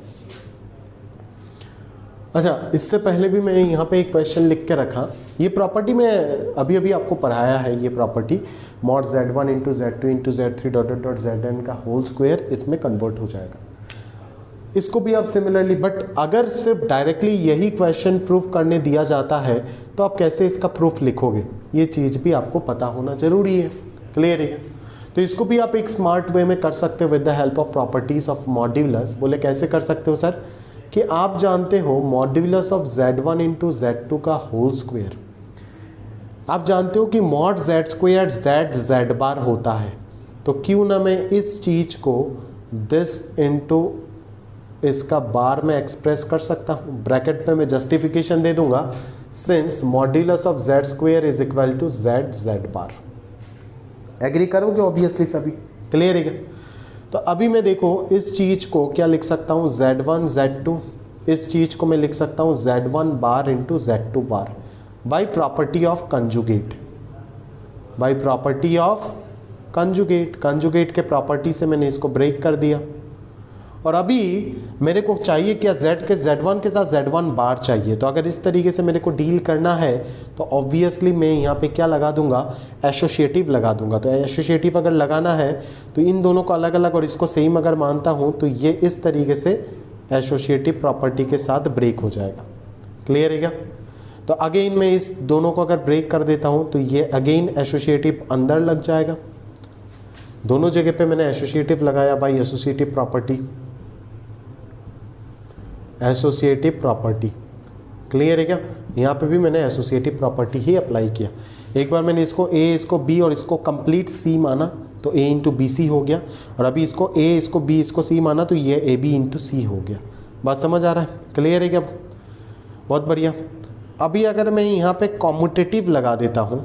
Speaker 1: अच्छा, इससे पहले भी मैं यहाँ पे एक क्वेश्चन लिख के रखा, ये प्रॉपर्टी मैं अभी अभी आपको पढ़ाया है, ये property mod z1 into z2 into z3 dot dot zn का होल स्क्वायर इसमें कन्वर्ट हो जाएगा। इसको भी आप सिमिलरली, बट अगर सिर्फ डायरेक्टली यही क्वेश्चन प्रूफ करने दिया जाता है तो आप कैसे इसका प्रूफ लिखोगे, ये चीज़ भी आपको पता होना जरूरी है, क्लियर है। तो इसको भी आप एक स्मार्ट वे में कर सकते हो with the help of properties of modulus. बोले कैसे कर सकते हो सर, कि आप जानते हो modulus of z1 into z2 का होल स्क्वायर, आप जानते हो कि मॉड z स्क्वायर z बार होता है, तो क्यों ना मैं इस चीज को दिस इंटू इसका बार में एक्सप्रेस कर सकता हूँ। ब्रैकेट में मैं जस्टिफिकेशन दे दूंगा, since modulus of z square is equal to z bar. Agree करोगे ऑब्वियसली सभी, क्लियर है क्या। तो अभी मैं देखो इस चीज को क्या लिख सकता हूँ, z1 z2, इस चीज को मैं लिख सकता हूँ z1 bar into z2 bar by property of conjugate, by property of conjugate. Conjugate के प्रॉपर्टी से मैंने इसको ब्रेक कर दिया। और अभी मेरे को चाहिए क्या, z के z1 के साथ z1 बार चाहिए। तो अगर इस तरीके से मेरे को डील करना है तो ऑब्वियसली मैं यहाँ पे क्या लगा दूंगा, एसोसिएटिव लगा दूंगा। तो एसोसिएटिव अगर लगाना है तो इन दोनों को अलग अलग और इसको सेम अगर मानता हूँ तो ये इस तरीके से एसोसिएटिव प्रॉपर्टी के साथ ब्रेक हो जाएगा, क्लियर है क्या। तो अगेन मैं इस दोनों को अगर ब्रेक कर देता हूँ तो ये अगेन एसोसिएटिव अंदर लग जाएगा। दोनों जगह पे मैंने एसोसिएटिव लगाया by associative property, associative property, clear है क्या। यहाँ पे भी मैंने एसोसिएटिव प्रॉपर्टी ही अप्लाई किया। एक बार मैंने इसको a, इसको b और इसको कंप्लीट c माना तो a इंटू बी सी हो गया, और अभी इसको a, इसको b, इसको c माना तो ये a b इंटू सी हो गया। बात समझ आ रहा है, क्लियर है क्या, बहुत बढ़िया। अभी अगर मैं यहाँ पे कॉम्यूटेटिव लगा देता हूँ,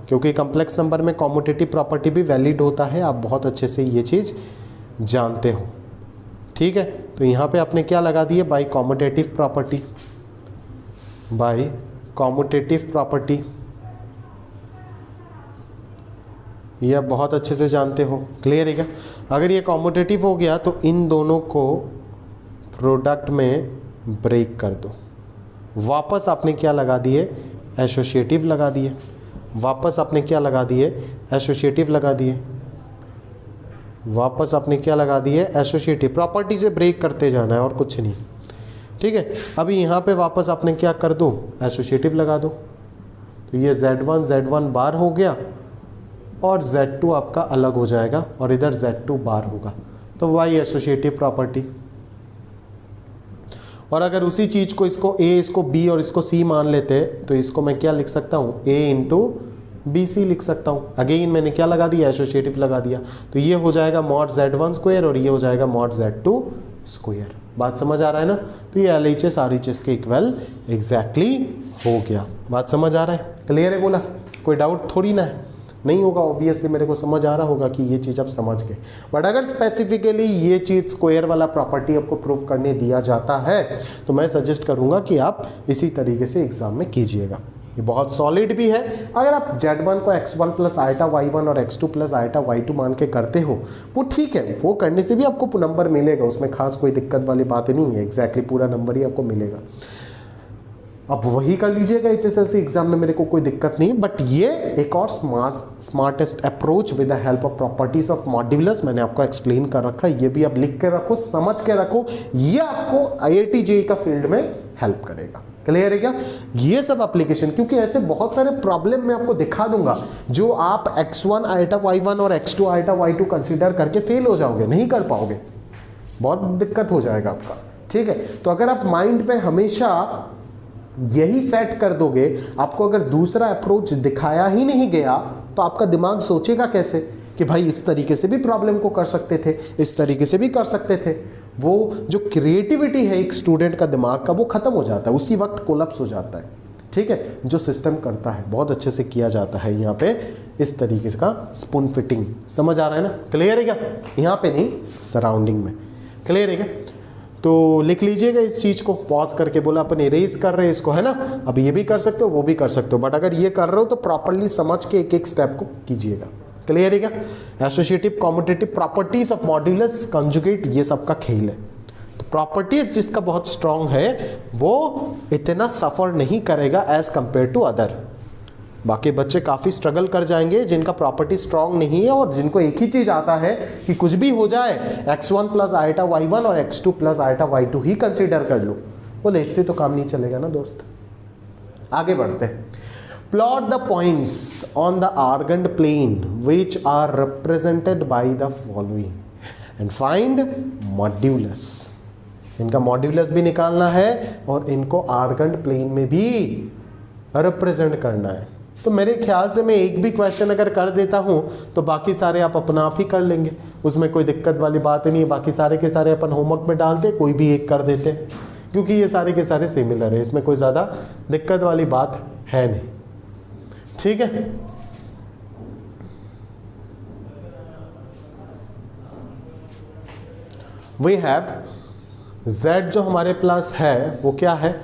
Speaker 1: क्योंकि कॉम्प्लेक्स नंबर में कॉम्यूटेटिव प्रॉपर्टी भी वैलिड होता है, आप बहुत अच्छे से ये चीज़ जानते हो, ठीक है। तो यहाँ पे आपने क्या लगा दिए, by commutative property. By commutative property. ये आप बहुत अच्छे से जानते हो, क्लियर है क्या? अगर ये कॉम्यूटेटिव हो गया तो इन दोनों को प्रोडक्ट में ब्रेक कर दो। वापस आपने क्या लगा दिए? एसोसिएटिव लगा दिए। वापस आपने क्या लगा दिए? एसोसिएटिव लगा दिए। वापस आपने क्या लगा दिए? एसोसिएटिव। प्रॉपर्टी से ब्रेक करते जाना है और कुछ नहीं, ठीक है। अभी यहाँ पे वापस आपने क्या कर दो? एसोसिएटिव लगा दो। तो ये Z1 बार हो गया और Z2 आपका अलग हो जाएगा और इधर Z2 बार होगा, तो वही एसोसिएटिव प्रॉपर्टी। और अगर उसी चीज को इसको A, इसको B और इसको C मान लेते तो इसको मैं क्या लिख सकता हूँ? A इंटू BC लिख सकता हूँ। अगेन मैंने क्या लगा दिया? एसोसिएटिव लगा दिया। तो ये हो जाएगा मॉड Z1 स्क्वायर और ये हो जाएगा मॉड Z2 स्क्वायर। बात समझ आ रहा है ना? तो ये LHS RHS के इक्वल एग्जैक्टली हो गया। बात समझ आ रहा है? क्लियर है? बोला कोई डाउट थोड़ी ना है। नहीं होगा ऑब्वियसली, मेरे को समझ आ रहा होगा कि ये चीज़ आप समझ गए। बट अगर स्पेसिफिकली ये चीज़ स्क्वायर वाला प्रॉपर्टी आपको प्रूफ करने दिया जाता है तो मैं सजेस्ट करूंगा कि आप इसी तरीके से एग्जाम में कीजिएगा। ये बहुत सॉलिड भी है। अगर आप Z1 को x1 प्लस आइटा y1 और x2 प्लस आइटा y2 मान के करते हो वो ठीक है, वो करने से भी आपको नंबर मिलेगा, उसमें खास कोई दिक्कत वाली बात नहीं है। एग्जैक्टली पूरा नंबर ही आपको मिलेगा। अब वही कर लीजिएगा HSLC एग्जाम में, मेरे को कोई दिक्कत नहीं। बट ये एक और smartest approach with the help of properties of modulus मैंने आपको एक्सप्लेन कर रखा है। ये भी आप लिख के रखो, समझ के रखो, ये आपको IIT JEE का फील्ड में हेल्प करेगा। क्लियर है क्या? ये सब एप्लीकेशन, क्योंकि ऐसे बहुत सारे प्रॉब्लम मैं आपको दिखा दूंगा जो आप x1 आइटा y1 और x2 आइटा y2 कंसीडर करके फेल हो जाओगे, नहीं कर पाओगे, बहुत दिक्कत हो जाएगा आपका, ठीक है। तो अगर आप माइंड पे हमेशा यही सेट कर दोगे, आपको अगर दूसरा अप्रोच दिखाया ही नहीं गया तो आपका दिमाग सोचेगा कैसे कि भाई इस तरीके से भी प्रॉब्लम को कर सकते थे, इस तरीके से भी कर सकते थे। वो जो क्रिएटिविटी है एक स्टूडेंट का दिमाग का, वो खत्म हो जाता है, उसी वक्त कोलैप्स हो जाता है, ठीक है। जो सिस्टम करता है बहुत अच्छे से किया जाता है यहाँ पे, इस तरीके का स्पून फिटिंग, समझ आ रहा है ना? क्लियर है क्या? यहाँ पे नहीं, सराउंडिंग में। क्लियर है क्या? तो लिख लीजिएगा इस चीज़ को, पॉज करके बोला अपन इरेज कर रहे हैं इसको, है ना। अब ये भी कर सकते हो, वो भी कर सकते हो, बट अगर ये कर रहे हो तो प्रॉपरली समझ के एक एक स्टेप को कीजिएगा। क्लियर है क्या? Associative, commutative, properties of modulus, conjugate, ये सब का खेल है। तो प्रॉपर्टीज जिसका बहुत स्ट्रांग है वो इतना सफर नहीं करेगा एज कंपेयर टू अदर। बाकी बच्चे काफ़ी स्ट्रगल कर जाएंगे जिनका प्रॉपर्टी स्ट्रांग नहीं है और जिनको एक ही चीज़ आता है कि कुछ भी हो जाए x1 प्लस आइटा y1 और x2 प्लस आइटा y2 ही कंसीडर कर लो। बोले इससे तो काम नहीं चलेगा ना दोस्त। आगे बढ़ते हैं। Plot the points on the Argand plane which are represented by the following and find modulus. इनका मॉड्यूलस भी निकालना है और इनको आर्गन प्लेन में भी रिप्रेजेंट करना है। तो मेरे ख्याल से मैं एक भी क्वेश्चन अगर कर देता हूं तो बाकी सारे आप अपना आप ही कर लेंगे, उसमें कोई दिक्कत वाली बात नहीं है। बाकी सारे के सारे अपन होमवर्क में डालते, कोई भी एक कर देते, क्योंकि ये सारे के सारे सिमिलर है, इसमें कोई ज़्यादा दिक्कत वाली बात है नहीं, ठीक है। वी हैव z जो हमारे प्लस है वो क्या है?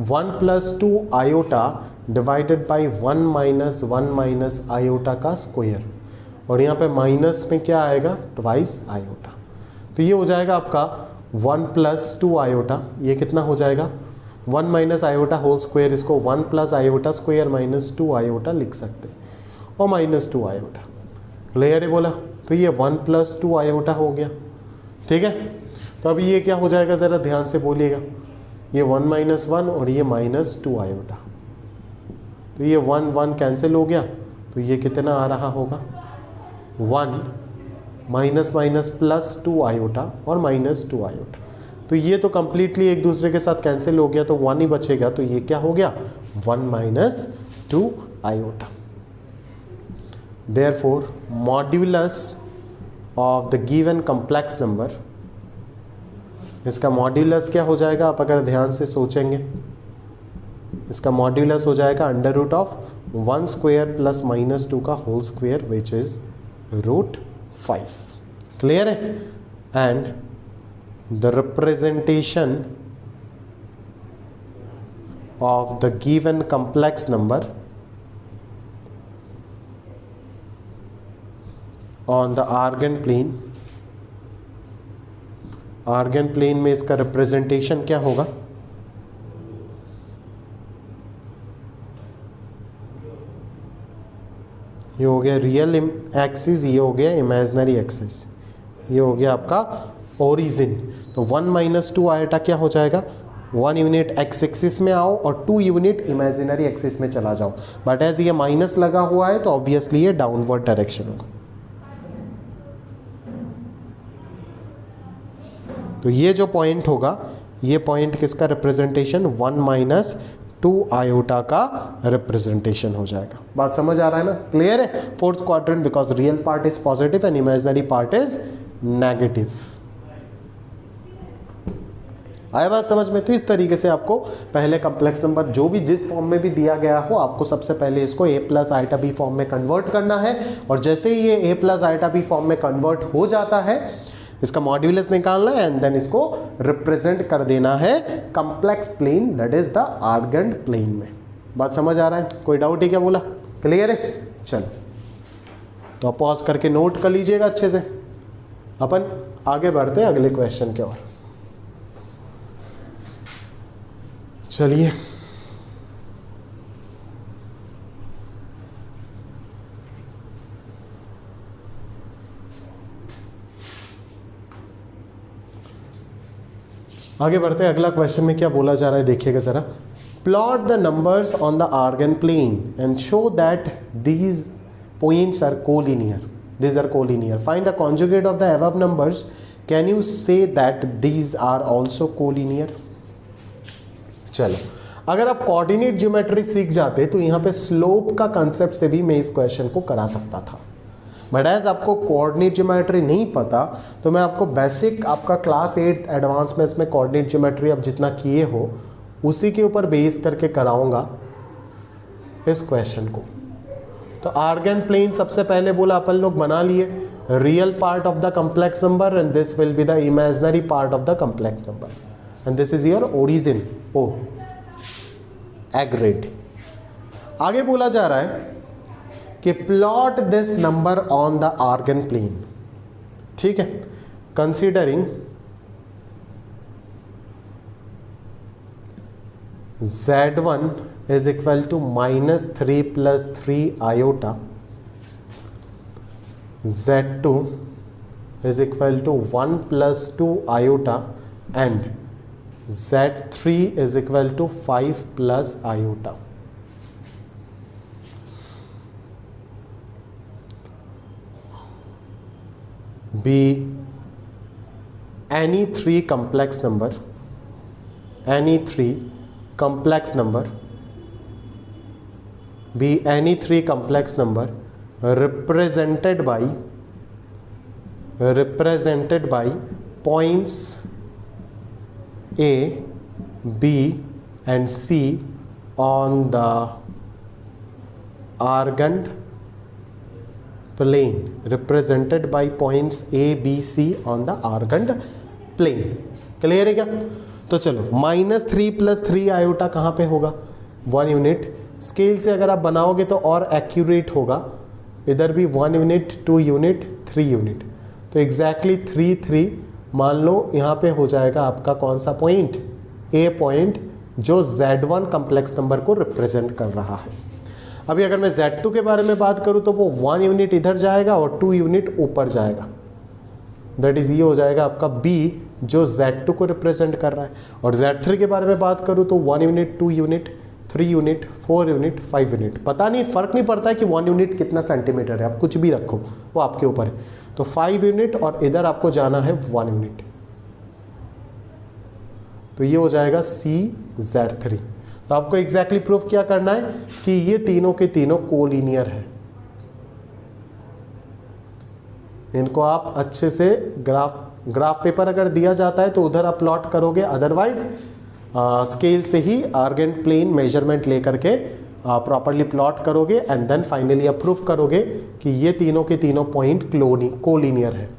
Speaker 1: 1 + 2 आयोटा डिवाइडेड बाई 1 - 1 - आयोटा का स्क्वायर, और यहाँ पे माइनस में क्या आएगा? Twice iota. तो ये हो जाएगा आपका 1 + 2 आयोटा। ये कितना हो जाएगा? 1 - आयोटा होल स्क्वायर। इसको 1 + आयोटा स्क्वायर - 2 आयोटा लिख सकते और -2 आयोटा। क्लियर है? बोला तो ये 1 + 2 आयोटा हो गया, ठीक है। तो अब ये क्या हो जाएगा ज़रा ध्यान से बोलिएगा। ये 1 - 1 और ये -2 आयोटा, तो ये 1 1 कैंसिल हो गया, तो ये कितना आ रहा होगा? 1 - +2 आयोटा और -2 आयोटा। तो ये तो कंप्लीटली एक दूसरे के साथ कैंसिल हो गया, तो 1 ही बचेगा। तो ये क्या हो गया? 1 - 2 iota. Therefore modulus of the given complex number, इसका मॉड्यूलस क्या हो जाएगा? आप अगर ध्यान से सोचेंगे, इसका मॉड्यूलस हो जाएगा √1² + -2 का whole square which is √5। Clear है? And the representation of the given complex number on the Argand plane, Argand plane में इसका रिप्रेजेंटेशन क्या होगा? ये हो गया रियल एक्सिस, ये हो गया इमेजिनरी एक्सिस, ये हो गया आपका ओरिजिन। तो 1 - 2 आयोटा क्या हो जाएगा? 1 यूनिट एक्स एक्सिस में आओ और 2 यूनिट इमेजिनरी एक्सिस में चला जाओ। बट एज ये माइनस लगा हुआ है तो ऑब्वियसली ये डाउनवर्ड डायरेक्शन होगा। तो ये जो पॉइंट होगा, ये पॉइंट किसका रिप्रेजेंटेशन? 1 - 2 आयोटा का रिप्रेजेंटेशन हो जाएगा। बात समझ आ रहा है ना? क्लियर है? Fourth quadrant, because real part is positive and imaginary part is negative. आया बात समझ में? तो इस तरीके से आपको पहले कॉम्प्लेक्स नंबर जो भी जिस फॉर्म में भी दिया गया हो, आपको सबसे पहले इसको a + आइटा b फॉर्म में कन्वर्ट करना है। और जैसे ही ये a + आइटा b फॉर्म में कन्वर्ट हो जाता है, इसका मॉड्यूलस निकालना है एंड देन इसको रिप्रेजेंट कर देना है complex plane, that is the Argand plane में। बात समझ आ रहा है? कोई डाउट है क्या? बोला क्लियर है? चलो, तो आप पॉज करके नोट कर लीजिएगा अच्छे से। अपन आगे बढ़ते हैं अगले क्वेश्चन की ओर। चलिए, आगे बढ़ते हैं। अगला क्वेश्चन में क्या बोला जा रहा है देखिएगा जरा। Plot the numbers on the Argand plane and show that these points are collinear, these are collinear. Find the conjugate of the above numbers. Can you say that these are also collinear? चलो, अगर आप coordinate geometry सीख जाते तो यहाँ पे slope का concept से भी मैं इस क्वेश्चन को करा सकता था। बट एज आपको कोऑर्डिनेट ज्योमेट्री नहीं पता, तो मैं आपको बेसिक आपका क्लास 8 एडवांस में इसमें कोऑर्डिनेट ज्योमेट्री आप जितना किए हो उसी के ऊपर बेस करके कराऊंगा इस क्वेश्चन को। तो आर्गन प्लेन सबसे पहले बोला अपन लोग बना लिए, real part of the complex number and this will be the imaginary part of the complex number and this is your origin. Oh agreed. आगे बोला जा रहा है कि plot this number on the Argand plane. ठीक है, considering Z1 is equal to -3 + 3 iota, Z2 is equal to 1 + 2 iota and Z3 is equal to 5 + iota. Be any three complex number, any three complex number, be any three complex number represented by points A, B and C on the Argand plane, represented by points A, B, C on the Argand plane. Clear है क्या? तो चलो, -3 + 3 iota कहाँ पे होगा? 1 unit. Scale से अगर आप बनाओगे तो और एक्यूरेट होगा, इधर भी 1 यूनिट, 2 यूनिट, 3 यूनिट। तो एग्जैक्टली 3 3 मान लो यहाँ पे हो जाएगा आपका कौन सा पॉइंट? ए पॉइंट, जो Z1 कॉम्प्लेक्स नंबर को रिप्रेजेंट कर रहा है। अभी अगर मैं Z2 के बारे में बात करूँ तो वो 1 यूनिट इधर जाएगा और 2 यूनिट ऊपर जाएगा, दैट इज ये हो जाएगा आपका B, जो Z2 को रिप्रेजेंट कर रहा है। और Z3 के बारे में बात करूँ तो 1 unit, 2 unit, 3 unit, 4 unit, 5 unit. पता नहीं, फर्क नहीं पड़ता है कि 1 यूनिट कितना सेंटीमीटर है, आप कुछ भी रखो, वो आपके ऊपर है। तो 5 यूनिट और इधर आपको जाना है 1 यूनिट, तो ये हो जाएगा C Z3। तो आपको एग्जैक्टली प्रूफ क्या करना है कि ये तीनों के तीनों कोलिनियर है। इनको आप अच्छे से ग्राफ पेपर अगर दिया जाता है तो उधर आप प्लॉट करोगे, अदरवाइज स्केल से ही आर्गन प्लेन मेजरमेंट लेकर के प्रॉपरली प्लॉट करोगे एंड देन फाइनली आप प्रूफ करोगे कि ये तीनों के तीनों पॉइंट कोलिनियर है।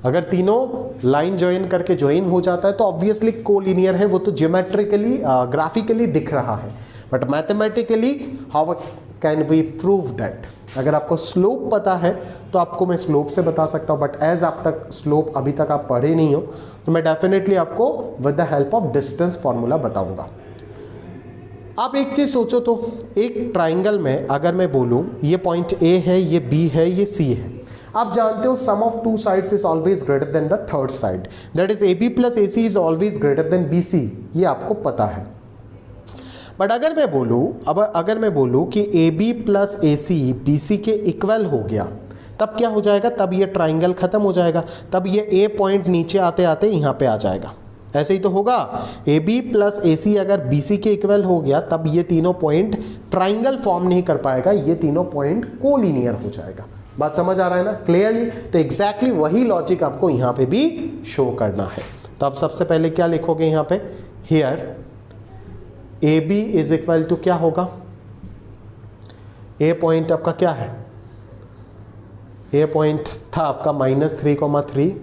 Speaker 2: अगर तीनों लाइन ज्वाइन करके ज्वाइन हो जाता है तो ऑब्वियसली कोलिनियर है, वो तो ज्योमेट्रिकली ग्राफिकली दिख रहा है, but mathematically how can we prove that? अगर आपको स्लोप पता है तो आपको मैं स्लोप से बता सकता हूँ, बट एज आप तक स्लोप अभी तक आप पढ़े नहीं हो तो मैं डेफिनेटली आपको with the help of distance formula बताऊंगा। आप एक चीज सोचो तो, एक ट्राइंगल में अगर मैं बोलूं ये पॉइंट ए है, ये बी है, ये सी है, आप जानते हो sum of two sides is always greater than the third side, that is A B plus A C is always greater than B C, ये आपको पता है। बट अगर मैं बोलूं कि A B plus A C B C के equal हो गया, तब क्या हो जाएगा? तब ये ट्राइंगल खत्म हो जाएगा, तब ये ए पॉइंट नीचे आते आते यहाँ पे आ जाएगा। ऐसे ही तो होगा, ए बी प्लस ए सी अगर बी सी के इक्वल हो गया तब ये तीनों पॉइंट ट्राइंगल फॉर्म नहीं कर पाएगा, ये तीनों पॉइंट कोलिनियर हो जाएगा। बात समझ आ रहा है ना क्लियरली? तो एग्जैक्टली वही लॉजिक आपको यहाँ पे भी शो करना है। तो अब सबसे पहले क्या लिखोगे यहाँ पे? Here A B is equal to क्या होगा? ए पॉइंट आपका क्या है? ए पॉइंट था आपका -3,3,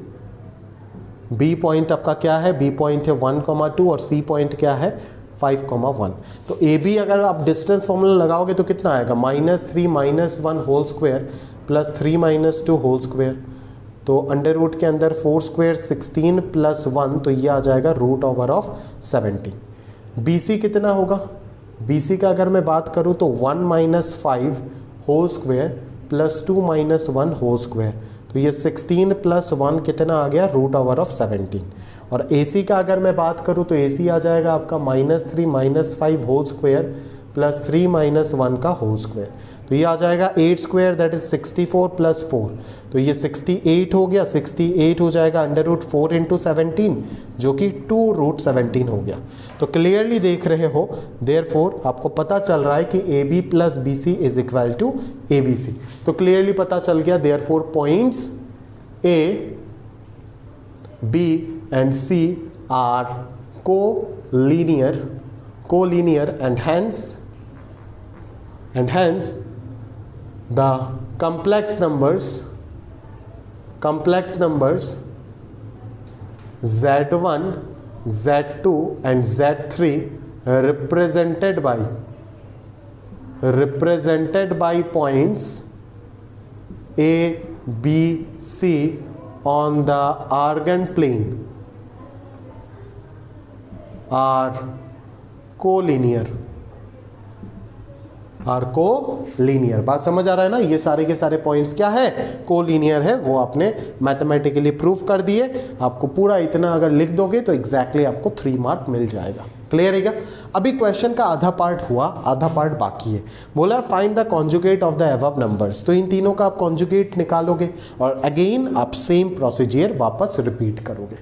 Speaker 2: बी पॉइंट आपका क्या है? बी पॉइंट है 1,2 और सी पॉइंट क्या है? 5,1। तो ए बी अगर आप डिस्टेंस फॉर्मूला लगाओगे तो कितना आएगा? -3 - 1 whole square plus 3 - 2 whole square, तो अंडर रूट के अंदर 4 स्क्वायर 16 प्लस 1, तो ये आ जाएगा √17। बी सी कितना होगा? बी सी का अगर मैं बात करूँ तो 1 - 5 whole square plus 2 - 1 whole square, तो ये 16 प्लस 1 कितना आ गया? √17। और ए सी का अगर मैं बात करूँ तो ए सी आ जाएगा आपका -3 - 5 होल स्क्वायर प्लस 3 - 1 का होल स्क्वायर, तो ये आ जाएगा 8 स्क्वायर दैट इज 64 प्लस 4, तो ये 68 हो गया। 68 हो जाएगा √4 × 17 जो कि 2√17 हो गया। तो क्लियरली देख रहे हो, देयरफॉर आपको पता चल रहा है कि A B plus B C is equal to A B C. तो क्लियरली पता चल गया, therefore points A B and C are co-linear and hence the complex numbers z1 z2 and z3 represented by points a b c on the Argand plane are collinear. बात समझ आ रहा है ना? ये सारे के सारे पॉइंट्स क्या है? कोलिनियर है। वो आपने मैथमेटिकली प्रूव कर दिए। आपको पूरा इतना अगर लिख दोगे तो एग्जैक्टली आपको 3 मार्क मिल जाएगा। क्लियर है क्या? अभी क्वेश्चन का आधा पार्ट हुआ, आधा पार्ट बाकी है। बोला find the conjugate of the above numbers, तो इन तीनों का आप कॉन्जुगेट निकालोगे और अगेन आप सेम प्रोसीजर वापस रिपीट करोगे।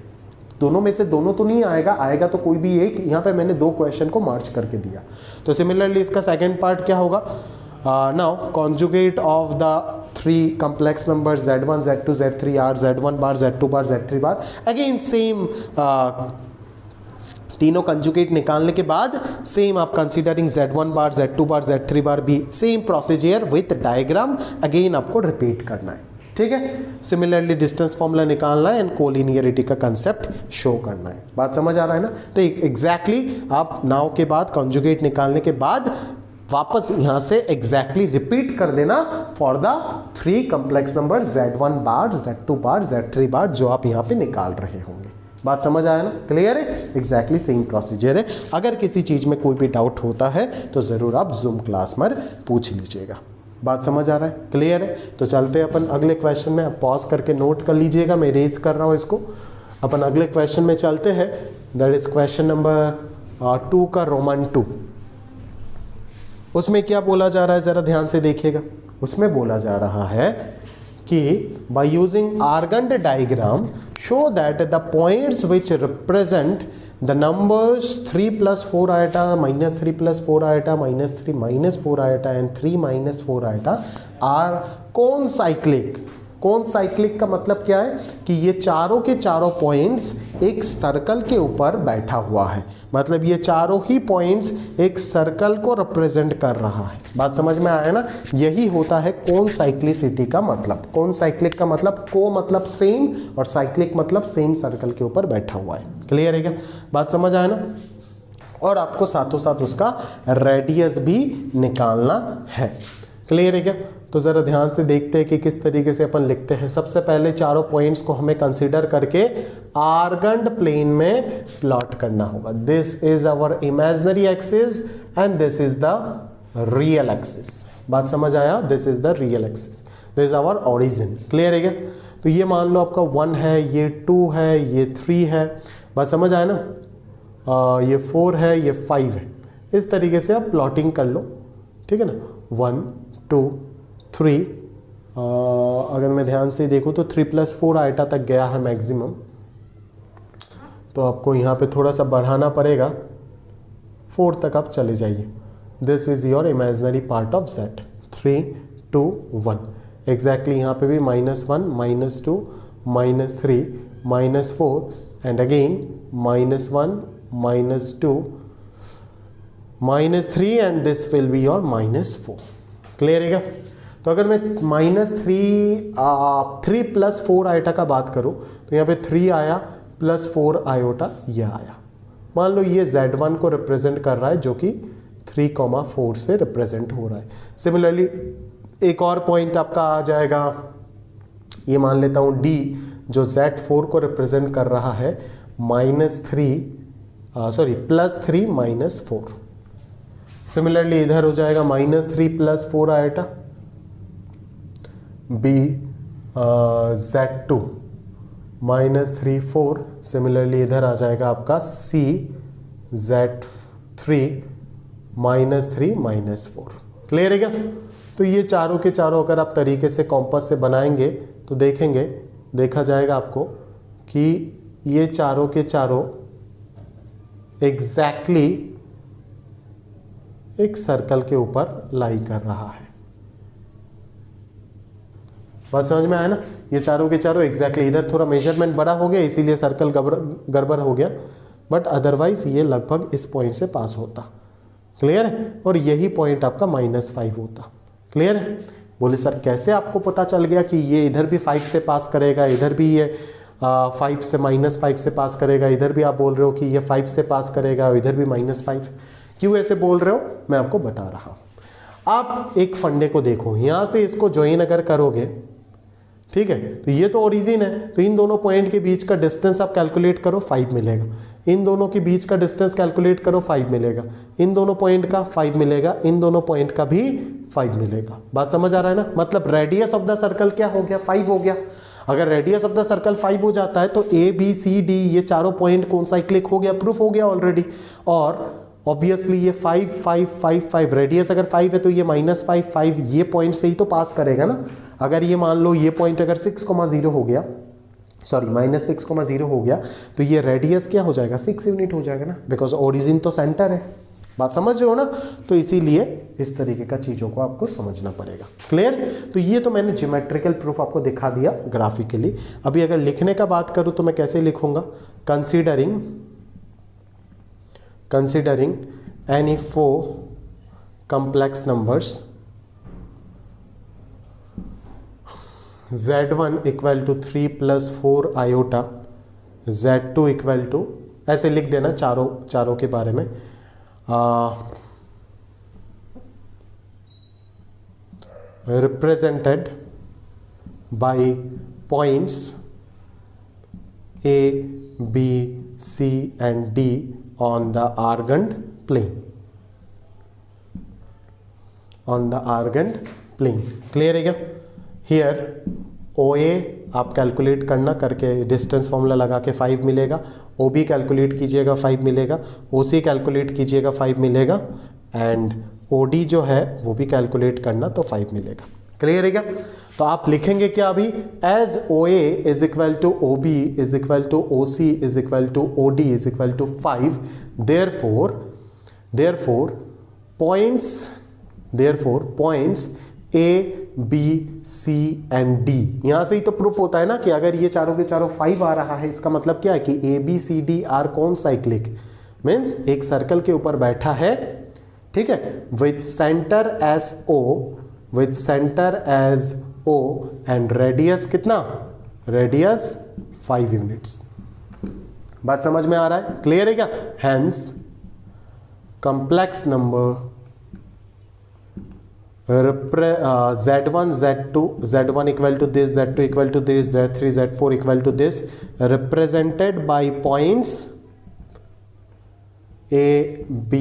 Speaker 2: दोनों में से दोनों तो नहीं आएगा तो कोई भी एक। यहाँ पे मैंने 2 क्वेश्चन को मार्च करके दिया। तो सिमिलरली इसका सेकेंड पार्ट क्या होगा? Now conjugate of the 3 complex number z1 z2 z3 are z1 bar z2 bar z3 bar. Again same तीनों कंजुगेट निकालने के बाद सेम आप considering z1 bar z2 bar z3 बार भी same procedure with diagram again आपको repeat करना है। ठीक है? सिमिलरली डिस्टेंस फॉर्मूला निकालना है एंड कोलिनियरिटी का कंसेप्ट शो करना है। बात समझ आ रहा है ना? तो एग्जैक्टली आप नाउ के बाद कॉन्जुगेट निकालने के बाद वापस यहां से एग्जैक्टली रिपीट कर देना for the 3 complex number z1 bar z2 bar z3 बार जो आप यहां पे निकाल रहे होंगे। बात समझ आया ना? क्लियर है? एग्जैक्टली सेम प्रोसीजर है। अगर किसी चीज में कोई भी डाउट होता है तो जरूर आप जूम क्लास में पूछ लीजिएगा। बात समझ आ रहा है? क्लियर है? तो चलते हैं अपन अगले क्वेश्चन में। आप पॉज करके नोट कर लीजिएगा, मैं रेज कर रहा हूँ इसको। अपन अगले क्वेश्चन में चलते हैं, दैट इज क्वेश्चन नंबर 2 का रोमन 2। उसमें क्या बोला जा रहा है जरा ध्यान से देखिएगा। उसमें बोला जा रहा है कि by using Argand diagram show that the points which represent the numbers 3 + 4 iota -3 + 4 iota -3 - 4 iota and 3 - 4 iota are कौन साइक्लिक का मतलब क्या है कि ये चारों के चारों पॉइंट्स एक सर्कल के ऊपर बैठा हुआ है, मतलब ये चारों ही पॉइंट्स एक सर्कल को रिप्रेजेंट कर रहा है। बात समझ में आया ना, यही होता है कौन साइक्लिसिटी का मतलब। कौन साइक्लिक का मतलब को मतलब सेम और साइक्लिक मतलब सेम सर्कल के ऊपर बैठा हुआ है। क्लियर है क्या, बात समझ आया ना। और आपको साथों साथ उसका रेडियस भी निकालना है। क्लियर है क्या, तो ज़रा ध्यान से देखते हैं कि किस तरीके से अपन लिखते हैं। सबसे पहले चारों पॉइंट्स को हमें कंसीडर करके आर्गन्ड प्लेन में प्लॉट करना होगा। This is our imaginary axis and this is the real axis. बात समझ आया, this is the real axis, this is our origin. Clear है क्या, तो ये मान लो आपका 1 है, ये 2 है, ये 3 है। बात समझ आया ना, ये 4 है, ये 5 है। इस तरीके से आप प्लॉटिंग कर लो, ठीक है ना। 1 2 3, अगर मैं ध्यान से देखूँ तो 3 + 4 आइटा तक गया है मैक्सिमम, तो आपको यहाँ पे थोड़ा सा बढ़ाना पड़ेगा, 4 तक आप चले जाइए। This is your imaginary part of Z। 3 2 1 exactly यहाँ पे भी -1 -2 -3 -4 and again -1 -2 -3 and this will be your -4। Clear है क्या, तो अगर मैं -3 + 4 आयोटा का बात करूं तो यहाँ पे 3 आया + 4 आयोटा ये आया। मान लो ये Z1 को रिप्रेजेंट कर रहा है जो कि 3,4 से रिप्रेजेंट हो रहा है। सिमिलरली एक और पॉइंट आपका आ जाएगा, ये मान लेता हूँ D जो Z4 को रिप्रेजेंट कर रहा है -3 + 4। सिमिलरली इधर हो जाएगा -3 + 4 आयोटा B Z2 -3 4। सिमिलरली इधर आ जाएगा आपका C Z3 -3 -4। क्लियर है क्या, तो ये चारों के चारों अगर आप तरीके से कॉम्पास से बनाएंगे तो देखा जाएगा आपको कि ये चारों के चारों एग्जैक्टली एक सर्कल के ऊपर लाई कर रहा है। बात समझ में आया ना, ये चारों के चारों एग्जैक्टली, इधर थोड़ा मेजरमेंट बड़ा हो गया इसीलिए सर्कल गड़बड़ हो गया, बट अदरवाइज ये लगभग इस पॉइंट से पास होता। क्लियर है, और यही पॉइंट आपका -5 होता। क्लियर है, बोले सर कैसे आपको पता चल गया कि ये इधर भी 5 से पास करेगा, इधर भी ये 5 से -5 से पास करेगा, इधर भी आप बोल रहे हो कि ये 5 से पास करेगा और इधर भी -5। क्यों ऐसे बोल रहे हो, मैं आपको बता रहा हूँ। आप एक फंडे को देखो, यहाँ से इसको ज्वाइन अगर करोगे, ठीक है, तो ये तो ओरिजिन है, तो इन दोनों पॉइंट के बीच का डिस्टेंस आप कैलकुलेट करो 5 मिलेगा। इन दोनों के बीच का डिस्टेंस कैलकुलेट करो 5 मिलेगा। इन दोनों पॉइंट का 5 मिलेगा, इन दोनों पॉइंट का भी 5 मिलेगा। बात समझ आ रहा है ना, मतलब रेडियस ऑफ द सर्कल क्या हो गया, 5 हो गया। अगर रेडियस ऑफ द सर्कल 5 हो जाता है तो ABCD ये चारों पॉइंट कौन साइक्लिक हो गया, प्रूफ हो गया ऑलरेडी। और ऑब्वियसली ये 5 5 5 5 रेडियस अगर 5 है तो ये -5 5 ये पॉइंट से ही तो पास करेगा ना। अगर ये मान लो ये पॉइंट अगर 6,0 हो गया, सॉरी -6,0 हो गया, तो ये रेडियस क्या हो जाएगा, 6 यूनिट हो जाएगा ना, बिकॉज ओरिजिन तो सेंटर है। बात समझ रहे हो ना, तो इसीलिए इस तरीके का चीज़ों को आपको समझना पड़ेगा। क्लियर, तो ये तो मैंने ज्योमेट्रिकल प्रूफ आपको दिखा दिया ग्राफिकली। अभी अगर लिखने का बात करूँ तो मैं कैसे लिखूंगा, considering any 4 complex numbers Z1 = 3 + 4 iota, Z2 = ऐसे लिख देना चारों के बारे में। represented by points A, B, C and D on the argand plane, clear है क्या। हियर OA आप कैलकुलेट करना करके डिस्टेंस फॉर्मूला लगा के 5 मिलेगा, OB कैलकुलेट कीजिएगा 5 मिलेगा, OC कैलकुलेट कीजिएगा 5 मिलेगा, एंड OD जो है वो भी कैलकुलेट करना तो 5 मिलेगा। क्लियर है क्या, तो आप लिखेंगे क्या अभी, as OA = OB = OC = OD = 5, therefore points A, B C and D. यहां से ही तो प्रूफ होता है ना कि अगर ये चारों के चारों 5 आ रहा है, इसका मतलब क्या है कि A B C D are कौन साइक्लिक, मीन्स एक सर्कल के ऊपर बैठा है, ठीक है, with centre as O, with centre as O and radius कितना, रेडियस 5 यूनिट्स। बात समझ में आ रहा है, क्लियर है क्या? Hence complex number z1 z2 z1 equal to this, z2 equal to this, z3 z4 equal to this, represented by points a b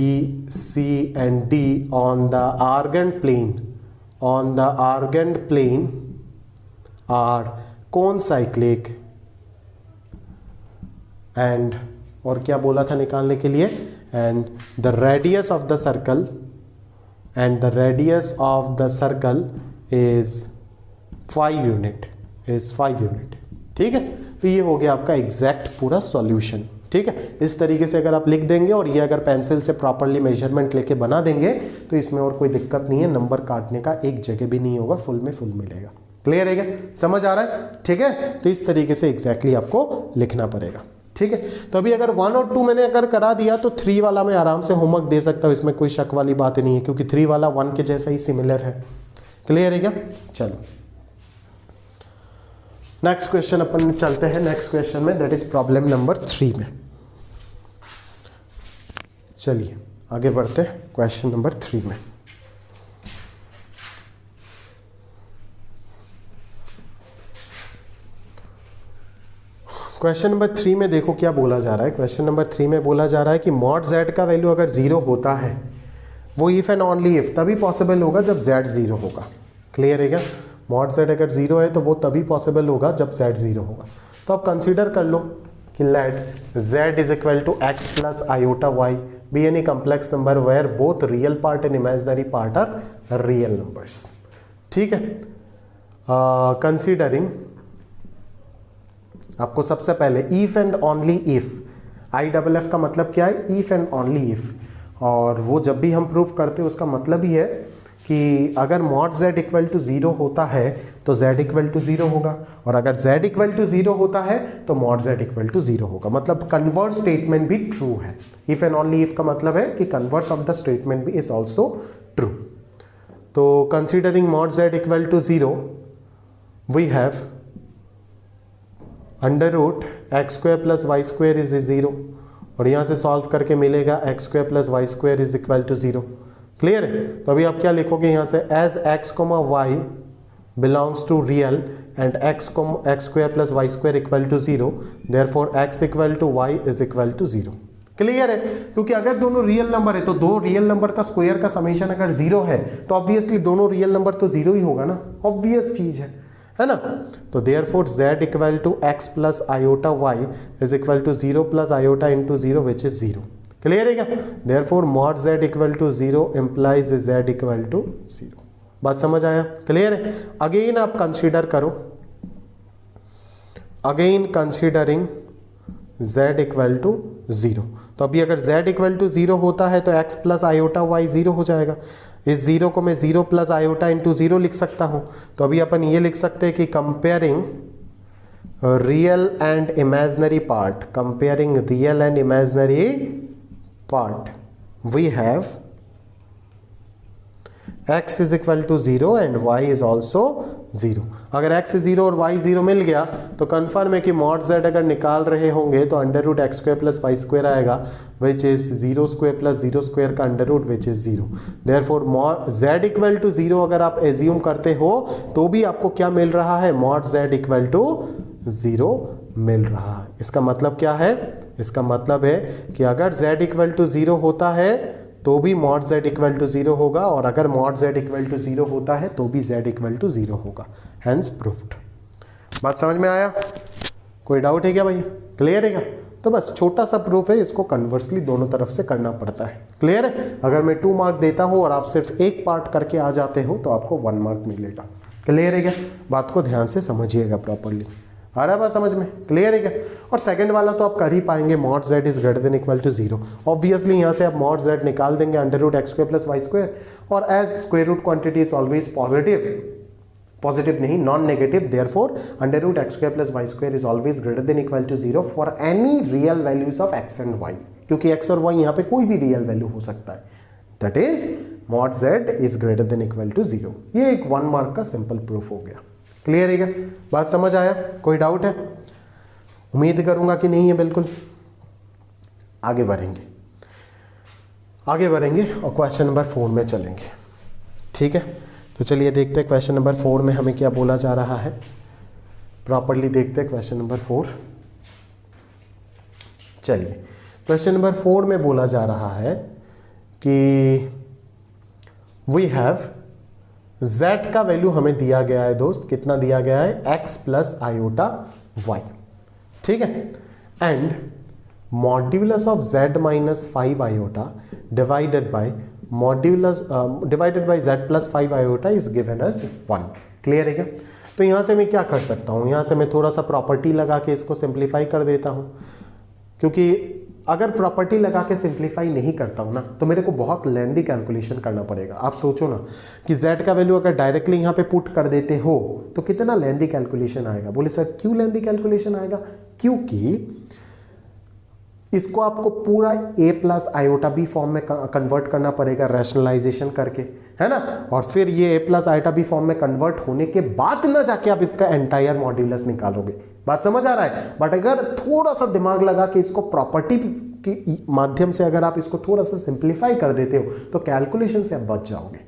Speaker 2: c and d on the argand plane, on the argand plane are concyclic and, और क्या बोला था निकालने के लिए, and the radius of the circle, and the radius of the circle is 5 unit, is 5 unit। ठीक है, तो ये हो गया आपका एग्जैक्ट पूरा सॉल्यूशन। ठीक है, इस तरीके से अगर आप लिख देंगे और ये अगर पेंसिल से प्रॉपरली मेजरमेंट लेके बना देंगे तो इसमें और कोई दिक्कत नहीं है, नंबर काटने का एक जगह भी नहीं होगा, फुल में फुल मिलेगा। क्लियर है क्या? समझ आ रहा है? ठीक है, तो इस तरीके से एग्जैक्टली आपको लिखना पड़ेगा। ठीक है, तो अभी अगर 1 और 2 मैंने अगर करा दिया तो 3 वाला मैं आराम से होमवर्क दे सकता हूं, इसमें कोई शक वाली बात नहीं है, क्योंकि 3 वाला 1 के जैसा ही सिमिलर है। क्लियर है क्या? चलो नेक्स्ट क्वेश्चन अपन चलते हैं, नेक्स्ट क्वेश्चन में, दैट इज प्रॉब्लम नंबर 3 में। चलिए आगे बढ़ते हैं क्वेश्चन नंबर 3 में। क्वेश्चन नंबर 3 में देखो क्या बोला जा रहा है। क्वेश्चन नंबर 3 में बोला जा रहा है कि मॉड z का वैल्यू अगर 0 होता है, वो इफ एंड ओनली इफ तभी पॉसिबल होगा जब z 0 होगा। क्लियर है क्या? मॉड z अगर 0 है तो वो तभी पॉसिबल होगा जब z 0 होगा। तो आप कंसीडर कर लो कि let z is equal to x plus iota y be any complex number where both real part and imaginary part are real numbers. ठीक है, कंसीडरिंग, आपको सबसे पहले if and only if, IFF का मतलब क्या है? If and only if. और वो जब भी हम प्रूफ करते हैं उसका मतलब ही है कि अगर मॉड z इक्वल टू 0 होता है तो z इक्वल टू 0 होगा, और अगर z इक्वल टू 0 होता है तो मॉड z इक्वल टू 0 होगा। मतलब कन्वर्स स्टेटमेंट भी ट्रू है। इफ एंड ओनली इफ का मतलब है कि कन्वर्स ऑफ द स्टेटमेंट भी इज ऑल्सो ट्रू। तो considering mod z equal to 0 we have under root x square plus Y square is 0, और यहाँ से सॉल्व करके मिलेगा x square plus Y square is equal to 0। Clear है? तो अभी आप क्या लिखोगे यहाँ से, as x coma Y belongs to real and x square plus Y square equal to 0, therefore x equal to y is equal to 0। Clear है? क्योंकि अगर दोनों रियल नंबर है तो दो रियल नंबर का स्क्वायर का समेशन अगर 0 है तो ऑब्वियसली दोनों रियल नंबर तो 0 ही होगा ना, ऑब्वियस चीज है ना। तो therefore z equal to x plus iota y is equal to 0 plus iota into 0 which is 0। Clear है क्या? Therefore mod z equal to 0 implies z equal to 0। बात समझ आया? क्लियर है? अगेन आप कंसीडर करो, again considering z equal to 0। तो अभी अगर z इक्वल टू 0 होता है तो x प्लस आयोटा y 0 हो जाएगा। इस 0 को मैं 0 प्लस आयोटा इंटू 0 लिख सकता हूं। तो अभी अपन ये लिख सकते हैं कि comparing real and imaginary part, comparing real and imaginary part, we have x is equal to 0 and y is also 0। अगर x 0 और y 0 मिल गया तो कन्फर्म है कि मॉड z अगर निकाल रहे होंगे तो under root x square plus Y square आएगा, which is 0 square plus 0 square का under root which is 0। Therefore mod z equal to 0 अगर आप एज्यूम करते हो तो भी आपको क्या मिल रहा है? मॉड z इक्वल टू 0 मिल रहा है। इसका मतलब क्या है? इसका मतलब है कि अगर z इक्वल टू 0 होता है तो भी मॉड z इक्वल टू 0 होगा, और अगर मॉड z इक्वल टू 0 होता है तो भी z इक्वल टू 0 होगा। Hence proofed. बात समझ में आया? कोई डाउट है क्या भाई? क्लियर है क्या? तो बस छोटा सा प्रूफ है, इसको कन्वर्सली दोनों तरफ से करना पड़ता है। क्लियर है? अगर मैं 2 मार्क देता हूं और आप सिर्फ एक पार्ट करके आ जाते हो तो आपको 1 मार्क मिलेगा। क्लियर है क्या? बात को ध्यान से समझिएगा प्रॉपरली। आ रहा है बात समझ में? क्लियर है क्या? और सेकंड वाला तो आप कर ही पाएंगे, mod z is greater than equal to 0। Obviously यहाँ से आप मॉड z निकाल देंगे under root x square plus Y square, और as square root quantity is always positive positive नहीं, non negative, therefore under root x square plus Y square is always greater than equal to 0 for any real values of x and y, क्योंकि x और y यहाँ पे कोई भी real value हो सकता है, that is mod z is greater than equal to 0। ये एक 1 मार्क का सिंपल प्रूफ हो गया। क्लियर है क्या? बात समझ आया? कोई डाउट है? उम्मीद करूंगा कि नहीं है। बिल्कुल आगे बढ़ेंगे और क्वेश्चन नंबर 4 में चलेंगे। ठीक है, तो चलिए देखते हैं क्वेश्चन नंबर 4 में हमें क्या बोला जा रहा है। प्रॉपर्ली देखते हैं क्वेश्चन नंबर 4। चलिए, क्वेश्चन नंबर 4 में बोला जा रहा है कि वी हैव z का वैल्यू हमें दिया गया है दोस्त, कितना दिया गया है, x प्लस आयोटा y। ठीक है, and modulus of z minus 5 iota divided by z plus 5 iota is given as 1। Clear है क्या? तो यहां से मैं क्या कर सकता हूं, यहां से मैं थोड़ा सा प्रॉपर्टी लगा के इसको सिंप्लीफाई कर देता हूं, क्योंकि अगर प्रॉपर्टी लगा के सिंप्लीफाई नहीं करता हूं ना तो मेरे को बहुत लेंदी कैलकुलेशन करना पड़ेगा। आप सोचो ना कि z का वैल्यू अगर डायरेक्टली यहां पे पुट कर देते हो तो कितना लेंदी कैलकुलेशन आएगा। बोले सर क्यों लेंदी कैलकुलेशन आएगा? क्योंकि इसको आपको पूरा a plus iota b form में कन्वर्ट करना पड़ेगा रैशनलाइजेशन करके, है ना, और फिर ये a plus iota b form में कन्वर्ट होने के बाद ना जाके आप इसका एंटायर मॉड्यूलस निकालोगे। बात समझ आ रहा है? बट अगर थोड़ा सा दिमाग लगा के इसको प्रॉपर्टी के माध्यम से अगर आप इसको थोड़ा सा सिंप्लीफाई कर देते हो तो कैलकुलेशन से आप बच जाओगे।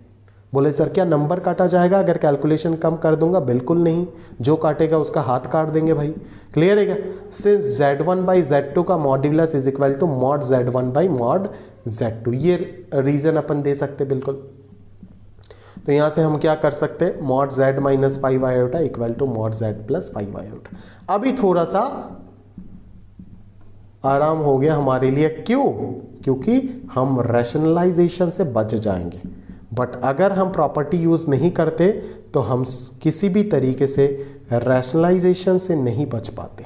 Speaker 2: बोले सर क्या नंबर काटा जाएगा अगर कैलकुलेशन कम कर दूंगा? बिल्कुल नहीं, जो काटेगा उसका हाथ काट देंगे भाई। क्लियर है क्या? सिंस z1 बाई z2 का modulus is equal to mod z1 by mod z2, ये रीजन अपन दे सकते बिल्कुल। तो यहां से हम क्या कर सकते हैं, mod z minus 5 iota equal to mod z plus 5 iota. अभी थोड़ा सा आराम हो गया हमारे लिए। क्यों? क्योंकि हम रैशनलाइजेशन से बच जाएंगे। बट अगर हम प्रॉपर्टी यूज नहीं करते तो हम किसी भी तरीके से रैशनलाइजेशन से नहीं बच पाते।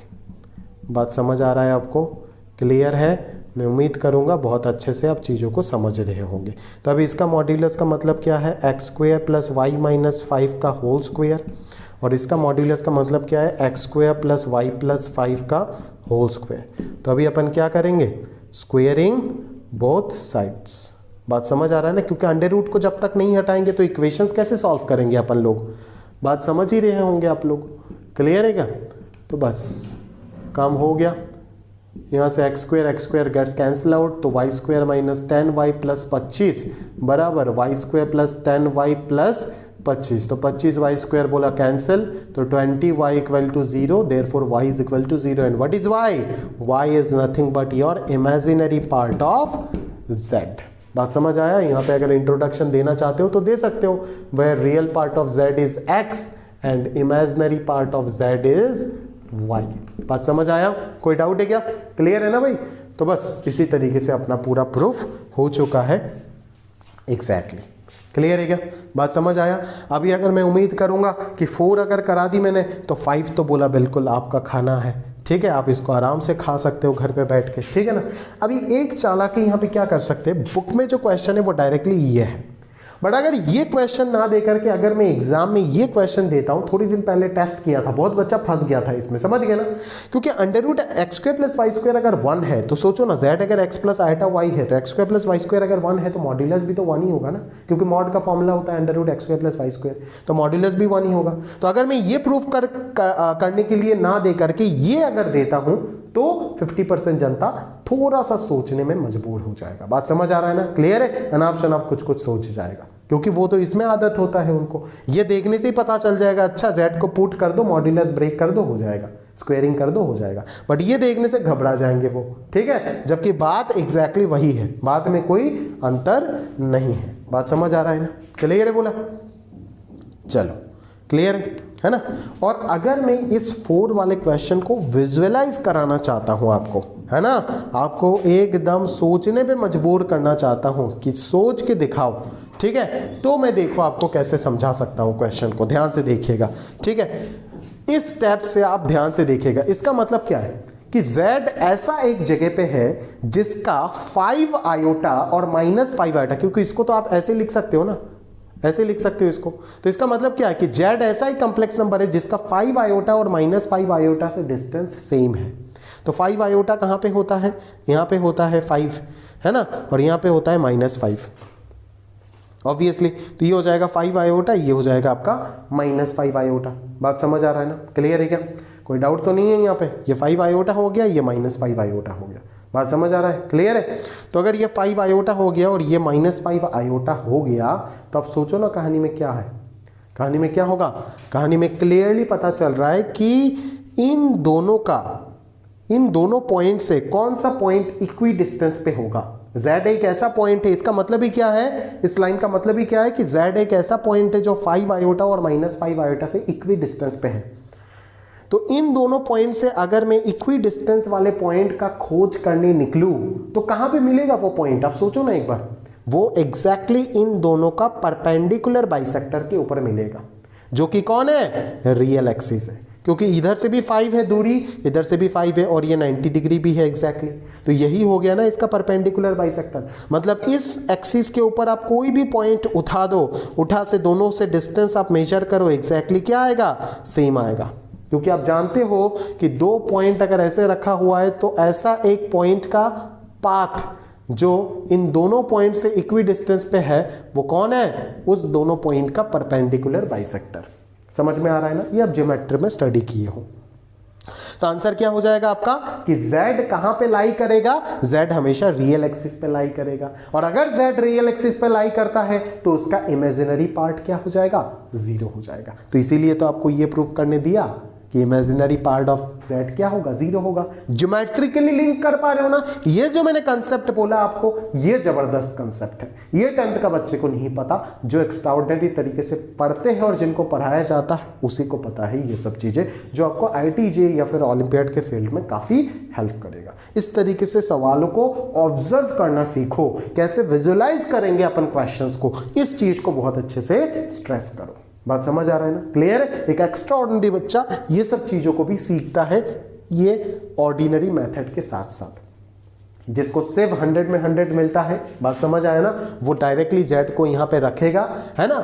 Speaker 2: बात समझ आ रहा है आपको? क्लियर है? मैं उम्मीद करूंगा बहुत अच्छे से आप चीज़ों को समझ रहे होंगे। तो अभी इसका मॉड्यूलस का मतलब क्या है, x square plus y minus 5 का होल स्क्वायर, और इसका मॉड्यूलस का मतलब क्या है, x square plus y plus 5 का होल स्क्वायर। तो अभी अपन क्या करेंगे, स्क्वेयरिंग बोथ साइड्स। बात समझ आ रहा है ना? क्योंकि अंडर रूट को जब तक नहीं हटाएंगे तो इक्वेशंस कैसे सॉल्व करेंगे अपन लोग। बात समझ ही रहे होंगे आप लोग। क्लियर है क्या? तो बस काम हो गया। यहाँ से x square gets cancel out, तो y square minus 10y plus 25 बराबर Y square plus 10y plus 25। तो 25y स्क्वायर बोला कैंसिल, तो 20y equal to 0, therefore y is equal to 0। And what is y is nothing but your imaginary part of z। बात समझ आया? यहाँ पे अगर इंट्रोडक्शन देना चाहते हो तो दे सकते हो, where real part of z is x and imaginary part of z is y। बात समझ आया? कोई डाउट है क्या? क्लियर है ना भाई? तो बस इसी तरीके से अपना पूरा प्रूफ हो चुका है। एग्जैक्टली क्लियर है क्या? बात समझ आया? अभी अगर मैं उम्मीद करूंगा कि 4 अगर करा दी मैंने तो 5 तो बोला बिल्कुल आपका खाना है। ठीक है, आप इसको आराम से खा सकते हो घर पे बैठ के। ठीक है ना? अभी एक चालाकी यहाँ पे क्या कर सकते हैं, बुक में जो क्वेश्चन है वो डायरेक्टली ये है, बट अगर ये क्वेश्चन ना दे करके अगर मैं एग्जाम में ये क्वेश्चन देता हूं, थोड़ी दिन पहले टेस्ट किया था, बहुत बच्चा फंस गया था इसमें, समझ गए ना? क्योंकि under root x square plus Y square अगर 1 है तो सोचो ना, z अगर x प्लस आयटा y है तो x square plus Y square अगर 1 है तो मॉड्यूलस भी तो 1 ही होगा ना, क्योंकि मॉड का फॉर्मूला होता है under root x square plus Y square, तो मॉड्यूलस भी 1 ही होगा। तो अगर मैं ये प्रूफ करने के लिए ना दे करके ये अगर देता हूं तो 50% जनता थोड़ा सा सोचने में मजबूर हो जाएगा। बात समझ आ रहा है ना? क्लियर है? अनाप शनाप कुछ कुछ सोच जाएगा, क्योंकि वो तो इसमें आदत होता है उनको। ये देखने से ही पता चल जाएगा, अच्छा z को पुट कर दो, मॉड्यूलस ब्रेक कर दो, हो जाएगा, स्क्वेयरिंग कर दो, हो जाएगा। बट ये देखने से घबरा जाएंगे वो। ठीक है, जबकि बात एग्जैक्टली वही है, बात में कोई अंतर नहीं है। बात समझ आ रहा है ना? क्लियर है बोला? चलो क्लियर है ना? और अगर मैं इस 4 वाले क्वेश्चन को विजुअलाइज कराना चाहता हूं आपको, है ना, आपको एकदम सोचने पे मजबूर करना चाहता हूं कि सोच के दिखाओ, ठीक है, तो मैं देखो आपको कैसे समझा सकता हूं क्वेश्चन को। ध्यान से देखिएगा, ठीक है, इस स्टेप से आप ध्यान से देखिएगा। इसका मतलब क्या है कि z ऐसा एक जगह पे है जिसका 5 आयोटा और -5 आयोटा, क्योंकि इसको तो आप ऐसे लिख सकते हो ना, ऐसे लिख सकते हो इसको। तो इसका मतलब क्या है कि z ऐसा ही कॉम्प्लेक्स नंबर है जिसका 5 आयोटा और -5 आयोटा से डिस्टेंस सेम है। तो 5 आयोटा कहाँ पे होता है, यहाँ पे होता है 5, है ना, और यहाँ पे होता है -5 ऑब्वियसली। तो ये हो जाएगा 5 आयोटा, ये हो जाएगा आपका -5 आयोटा। बात समझ आ रहा है ना, क्लियर है क्या, कोई डाउट तो नहीं है यहाँ पे। ये 5 आयोटा हो गया, ये -5 आयोटा हो गया। बात समझ आ रहा है, क्लियर है। तो अगर ये 5 आयोटा हो गया और ये -5 आयोटा हो गया, तो अब सोचो ना कहानी में क्या है, कहानी में क्या होगा। कहानी में क्लियरली पता चल रहा है कि इन दोनों पॉइंट से कौन सा पॉइंट इक्वी डिस्टेंस पे होगा। z एक ऐसा पॉइंट है, इसका मतलब ही क्या है, इस लाइन का मतलब ही क्या है कि z एक ऐसा पॉइंट है जो 5 आयोटा और -5 आयोटा से इक्वी डिस्टेंस पे है। तो इन दोनों पॉइंट से अगर मैं इक्वी डिस्टेंस वाले पॉइंट का खोज करने निकलूं तो कहां पे मिलेगा वो पॉइंट, आप सोचो ना एक बार। वो एग्जैक्टली इन दोनों का परपेंडिकुलर बाइसेक्टर के ऊपर मिलेगा, जो कि कौन है, रियल एक्सिस है, क्योंकि इधर से भी 5 है दूरी, इधर से भी 5 है और ये 90 डिग्री भी है एग्जैक्टली। तो यही हो गया ना इसका परपेंडिकुलर बाइसेक्टर। मतलब इस एक्सिस के ऊपर आप कोई भी पॉइंट उठा दो, उठा से दोनों से डिस्टेंस आप मेजर करो, एग्जैक्टली क्या आएगा, सेम आएगा। क्योंकि आप जानते हो कि दो पॉइंट अगर ऐसे रखा हुआ है तो ऐसा एक पॉइंट का पाथ जो इन दोनों पॉइंट से इक्वी डिस्टेंस पे है वो कौन है, उस दोनों पॉइंट का परपेंडिकुलर बाइसेक्टर। समझ में आ रहा है ना, ये आप ज्योमेट्री में स्टडी किए हो। तो आंसर क्या हो जाएगा आपका कि z कहां पे लाई करेगा, z हमेशा रियल एक्सिस पे लाई करेगा। और अगर z रियल एक्सिस पे लाई करता है तो उसका इमेजिनरी पार्ट क्या हो जाएगा, 0 हो जाएगा। तो इसीलिए तो आपको ये प्रूफ करने दिया कि इमेजिनरी पार्ट ऑफ z क्या होगा, 0 होगा। ज्योमेट्रिकली लिंक कर पा रहे हो ना। ये जो मैंने कंसेप्ट बोला आपको, ये जबरदस्त कंसेप्ट है, ये 10th का बच्चे को नहीं पता। जो एक्स्ट्राऑर्डिनरी तरीके से पढ़ते हैं और जिनको पढ़ाया जाता है उसी को पता है ये सब चीजें, जो आपको IIT या फिर ओलंपियाड के फील्ड में काफी हेल्प करेगा। इस तरीके से सवालों को ऑब्जर्व करना सीखो, कैसे विजुअलाइज करेंगे अपन क्वेश्चंस को, इस चीज को बहुत अच्छे से स्ट्रेस करो। बात समझ आ रहा है ना, क्लियर। एक एक्स्ट्रा ऑर्डिनरी बच्चा ये सब चीजों को भी सीखता है ये ऑर्डिनरी मेथड के साथ साथ। जिसको सिर्फ 100 में 100 मिलता है, बात समझ आया ना, वो डायरेक्टली z को यहां पे रखेगा, है ना,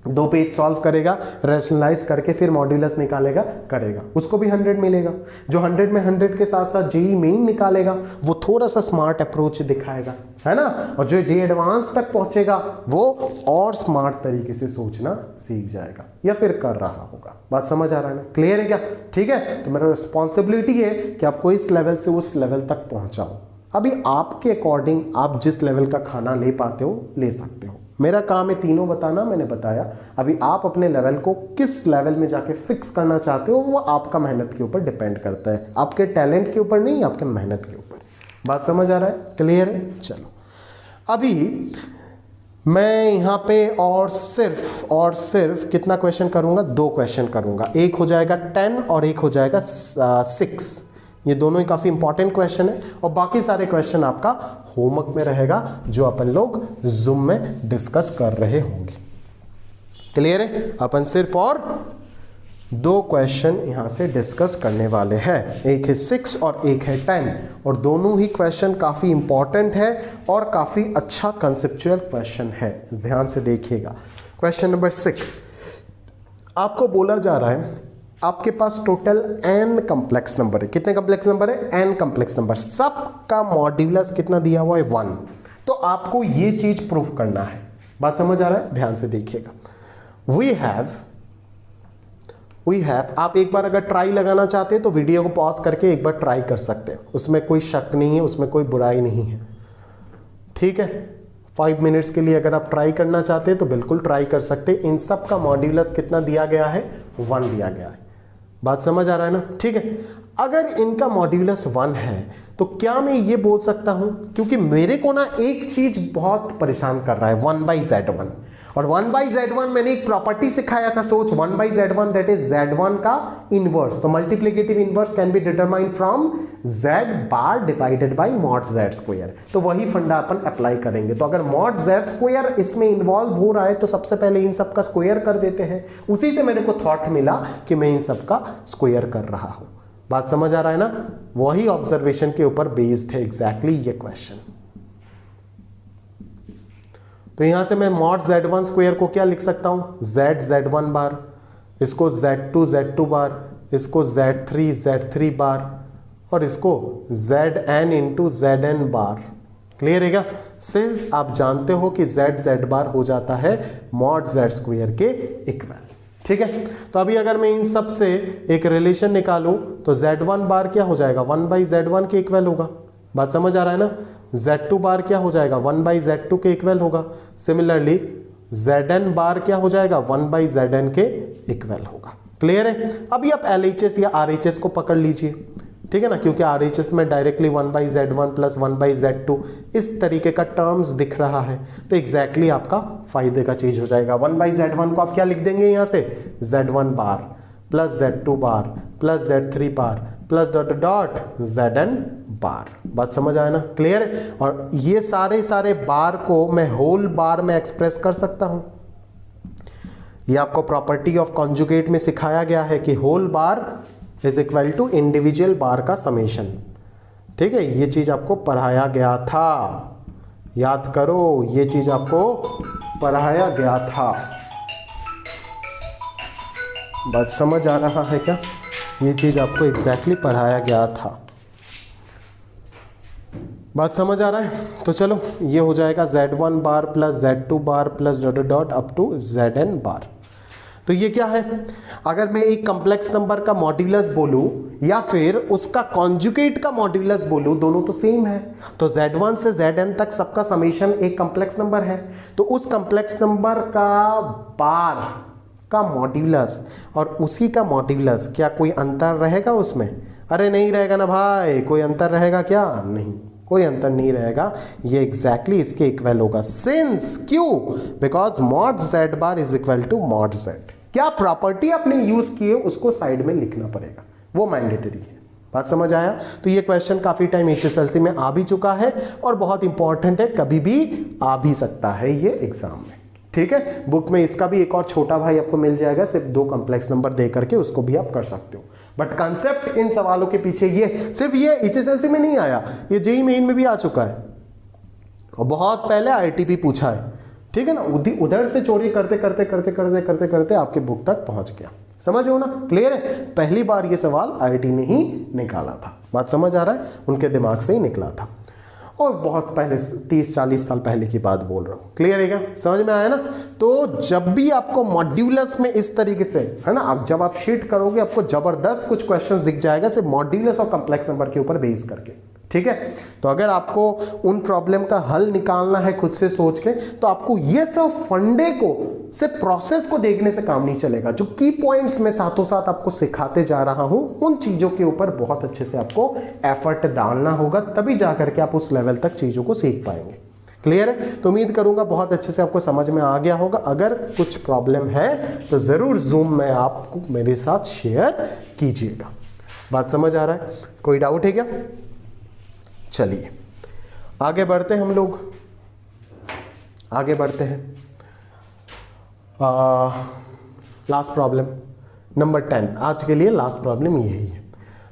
Speaker 2: 2 पेज सॉल्व करेगा, रैशनलाइज करके फिर मॉड्यूलस निकालेगा, करेगा, उसको भी 100 मिलेगा। जो 100 में 100 के साथ साथ जेई मेन निकालेगा वो थोड़ा सा स्मार्ट अप्रोच दिखाएगा, है ना, और जो जे एडवांस तक पहुंचेगा वो और स्मार्ट तरीके से सोचना सीख जाएगा या फिर कर रहा होगा। बात समझ आ रहा है ना, क्लियर है क्या, ठीक है। तो मेरा रिस्पॉन्सिबिलिटी है कि आपको इस लेवल से उस लेवल तक पहुंचाओ। अभी आपके अकॉर्डिंग आप जिस लेवल का खाना ले पाते हो ले सकते हो, मेरा काम है तीनों बताना, मैंने बताया। अभी आप अपने लेवल को किस लेवल में जाके फिक्स करना चाहते हो वो आपका मेहनत के ऊपर डिपेंड करता है, आपके टैलेंट के ऊपर नहीं, आपके मेहनत के ऊपर। बात समझ आ रहा है, क्लियर है। चलो अभी मैं यहाँ पे और सिर्फ कितना क्वेश्चन करूंगा, 2 क्वेश्चन करूंगा। एक हो जाएगा 10 और एक हो जाएगा 6। ये दोनों ही काफी इंपॉर्टेंट क्वेश्चन है और बाकी सारे क्वेश्चन आपका होमवर्क में रहेगा जो अपन लोग जूम में डिस्कस कर रहे होंगे। क्लियर है। अपन सिर्फ और 2 क्वेश्चन यहां से डिस्कस करने वाले हैं, एक है 6 और एक है 10, और दोनों ही क्वेश्चन काफी इंपॉर्टेंट है और काफी अच्छा कंसेप्चुअल क्वेश्चन है। ध्यान से देखिएगा। क्वेश्चन नंबर 6, आपको बोला जा रहा है आपके पास टोटल n कॉम्प्लेक्स नंबर है। कितने कॉम्प्लेक्स नंबर है, n कॉम्प्लेक्स नंबर, सबका मॉड्यूलस कितना दिया हुआ है, 1। तो आपको ये चीज प्रूफ करना है। बात समझ आ रहा है, ध्यान से देखिएगा। वी हैव आप एक बार अगर ट्राई लगाना चाहते हैं तो वीडियो को पॉज करके एक बार ट्राई कर सकते हैं, उसमें कोई शक नहीं है, उसमें कोई बुराई नहीं है, ठीक है। 5 मिनट्स के लिए अगर आप ट्राई करना चाहते हैं तो बिल्कुल ट्राई कर सकते हैं। इन सब का मॉड्यूलस कितना दिया गया है, 1 दिया गया है। बात समझ आ रहा है ना, ठीक है। अगर इनका मॉड्यूलस 1 है तो क्या मैं ये बोल सकता हूं, क्योंकि मेरे को ना एक चीज बहुत परेशान कर रहा है, 1/z1। और 1/z1 मैंने एक प्रॉपर्टी सिखाया था, सोच 1/z1 दैट इज z1 का इनवर्स। तो multiplicative inverse can be determined from z bar divided by mod z square. तो वही फंडा अपन अप्लाई करेंगे। तो अगर मॉड z स्क्वायर इसमें इन्वॉल्व हो रहा है तो सबसे पहले इन सब का स्क्वायर कर देते हैं। उसी से मेरे को थॉट मिला कि मैं इन सब का स्क्वायर कर रहा हूं। बात समझ आ रहा है ना, वही ऑब्जर्वेशन के ऊपर बेस्ड है एग्जैक्टली ये क्वेश्चन। तो यहां से मैं मॉड Z1 स्क्वायर को क्या लिख सकता हूं, Z1 बार, इसको Z2 बार, इसको Z3 बार, और इसको Zn इंटू Zn बार। क्लियर है क्या? सिंस आप जानते हो कि Z बार हो जाता है मॉड Z स्क्वायर के इक्वल। ठीक है, तो अभी अगर मैं इन सब से एक रिलेशन निकालूं तो Z1 बार क्या हो जाएगा, 1/Z1 के इक्वल होगा। बात समझ आ रहा है ना? Z2 बार क्या हो जाएगा, 1/Z2 के इक्वल होगा। सिमिलरली Zn बार क्या हो जाएगा, 1/Zn के इक्वल होगा। क्लियर है? अभी आप LHS या RHS को पकड़ लीजिए, ठीक है ना, क्योंकि RHS में डायरेक्टली 1/Z1 प्लस 1/Z2 इस तरीके का टर्म्स दिख रहा है, तो एग्जैक्टली आपका फायदे का चीज हो जाएगा। 1/Z1 को आप क्या लिख देंगे यहां से, Z1 bar plus Z2 bar plus Z3 बार प्लस डॉट डॉट Zn बार। बात समझ आया ना? क्लियर है? और ये सारे बार को मैं होल बार में एक्सप्रेस कर सकता हूं। ये आपको प्रॉपर्टी ऑफ कॉन्जुगेट में सिखाया गया है कि whole bar is equal to individual bar का समेशन। ठीक है, ये चीज आपको पढ़ाया गया था, याद करो, ये चीज आपको पढ़ाया गया था। बात समझ आ रहा है क्या? ये चीज आपको एग्जैक्टली पढ़ाया गया था। बात समझ आ रहा है? तो चलो, ये हो जाएगा Z1 bar plus Z2 bar plus dot dot up to Zn bar. तो ये क्या है, अगर मैं एक कॉम्प्लेक्स नंबर का मॉड्यूलस बोलूं या फिर उसका कॉन्जुगेट का मॉड्यूलस बोलूं, दोनों तो सेम है। तो Z1 से Zn तक सबका समेशन एक कॉम्प्लेक्स नंबर है, तो उस कॉम्प्लेक्स नंबर का बार का मॉड्यूलस और उसी का मॉड्यूलस, क्या कोई अंतर रहेगा उसमें? अरे नहीं रहेगा ना भाई, कोई अंतर रहेगा क्या? नहीं, कोई अंतर नहीं रहेगा। ये एग्जैक्टली इसके इक्वल होगा। सिंस, क्यों? Because mod Z bar is equal to mod Z। क्या प्रॉपर्टी आपने यूज की है उसको साइड में लिखना पड़ेगा, वो मैंडेटरी है। बात समझ आया? तो ये क्वेश्चन काफी टाइम HSLC में आ भी चुका है और बहुत इंपॉर्टेंट है, कभी भी आ भी सकता है ये एग्जाम में। ठीक है, बुक में इसका भी एक और छोटा भाई आपको मिल जाएगा, सिर्फ 2 कॉम्प्लेक्स नंबर दे करके, उसको भी आप कर सकते हो। बट कंसेप्ट इन सवालों के पीछे ये, सिर्फ ये HSLC में नहीं आया, ये JEE मेन में भी आ चुका है और बहुत पहले ITP पूछा है। ठीक है ना, उधर से चोरी करते करते करते करते करते करते आपके बुक तक पहुंच गया। समझ हो ना? क्लियर है? पहली बार ये सवाल IIT ने ही निकाला था। बात समझ आ रहा है? उनके दिमाग से ही निकला था और बहुत पहले, 30-40 साल पहले की बात बोल रहा हूँ। क्लियर है क्या? समझ में आया ना? तो जब भी आपको मॉड्यूलस में इस तरीके से, है ना, आप जब आप शीट करोगे आपको जबरदस्त कुछ क्वेश्चंस दिख जाएगा सिर्फ मॉड्यूलस और कॉम्प्लेक्स नंबर के ऊपर बेस करके। ठीक है, तो अगर आपको उन प्रॉब्लम का हल निकालना है खुद से सोच के, तो आपको ये सब फंडे को, सिर्फ प्रोसेस को देखने से काम नहीं चलेगा। जो की पॉइंट्स मैं साथों साथ आपको सिखाते जा रहा हूं, उन चीजों के ऊपर बहुत अच्छे से आपको एफर्ट डालना होगा, तभी जाकर के आप उस लेवल तक चीजों को सीख पाएंगे। क्लियर है? तो उम्मीद करूंगा बहुत अच्छे से आपको समझ में आ गया होगा। अगर कुछ प्रॉब्लम है तो जरूर जूम में आपको मेरे साथ शेयर कीजिएगा। बात समझ आ रहा है? कोई डाउट है क्या? चलिए आगे बढ़ते हैं, हम लोग आगे बढ़ते हैं। लास्ट प्रॉब्लम नंबर 10, आज के लिए लास्ट प्रॉब्लम यही है।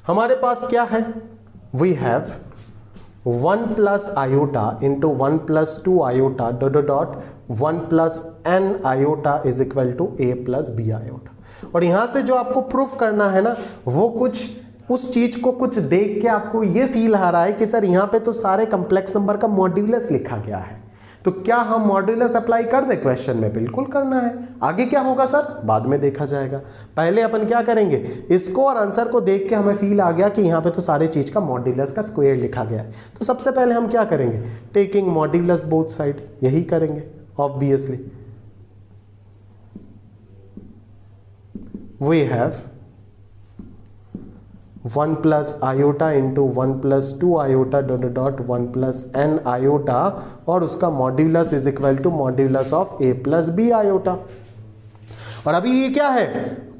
Speaker 2: हमारे पास क्या है, we have 1 plus iota into 1 plus 2 iota dot dot 1 plus n iota is equal to a plus b iota. और यहां से जो आपको प्रूफ करना है ना, वो कुछ उस चीज को कुछ देख के आपको ये फील आ रहा है कि सर यहाँ पे तो सारे कॉम्प्लेक्स नंबर का मॉड्यूलस लिखा गया है, तो क्या हम मॉड्यूलस अप्लाई कर दें क्वेश्चन में? बिल्कुल करना है। आगे क्या होगा सर, बाद में देखा जाएगा। पहले अपन क्या करेंगे, इसको और आंसर को देख के हमें फील आ गया कि यहाँ पे तो सारे चीज का मॉड्यूलस का स्क्वायर लिखा गया है, तो सबसे पहले हम क्या करेंगे, टेकिंग मॉड्यूलस बोथ साइड, यही करेंगे obviously. We have 1 plus iota into 1 plus 2 iota dot dot 1 plus n iota और उसका modulus is equal to modulus of a plus b iota. और अभी ये क्या है,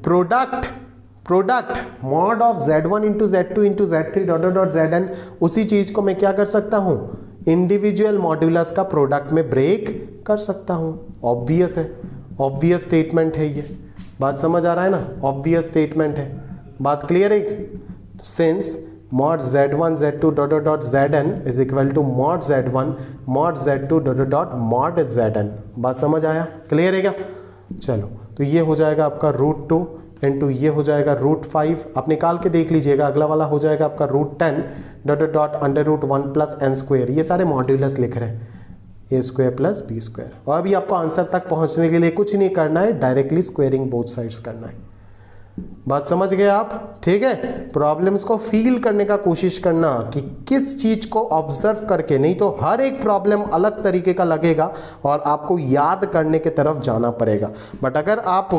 Speaker 2: product mod of z1 into z2 into z3 dot dot zn। उसी चीज को मैं क्या कर सकता हूं, इंडिविजुअल मॉड्यूलस का प्रोडक्ट में ब्रेक कर सकता हूं। ऑब्वियस है, ऑब्वियस स्टेटमेंट है ये। बात समझ आ रहा है ना, ऑब्वियस स्टेटमेंट है। बात क्लियर है? Since mod z1 z2 dot dot dot zn is equal to mod z1 mod z2 dot dot dot mod zn। बात समझ आया, क्लियर है क्या? चलो तो ये हो जाएगा आपका √2 इंटू ये हो जाएगा √5, आप निकाल के देख लीजिएगा। अगला वाला हो जाएगा आपका √10 dot dot dot √1 plus n square. ये सारे मॉड्यूलस लिख रहे हैं, a square plus b square. और अभी आपको आंसर तक पहुंचने के लिए कुछ नहीं करना है, डायरेक्टली स्क्वायरिंग बोथ साइड्स करना है। बात समझ गए आप? ठीक है, प्रॉब्लम्स को फील करने का कोशिश करना कि किस चीज को ऑब्जर्व करके, नहीं तो हर एक प्रॉब्लम अलग तरीके का लगेगा और आपको याद करने की तरफ जाना पड़ेगा। बट अगर आप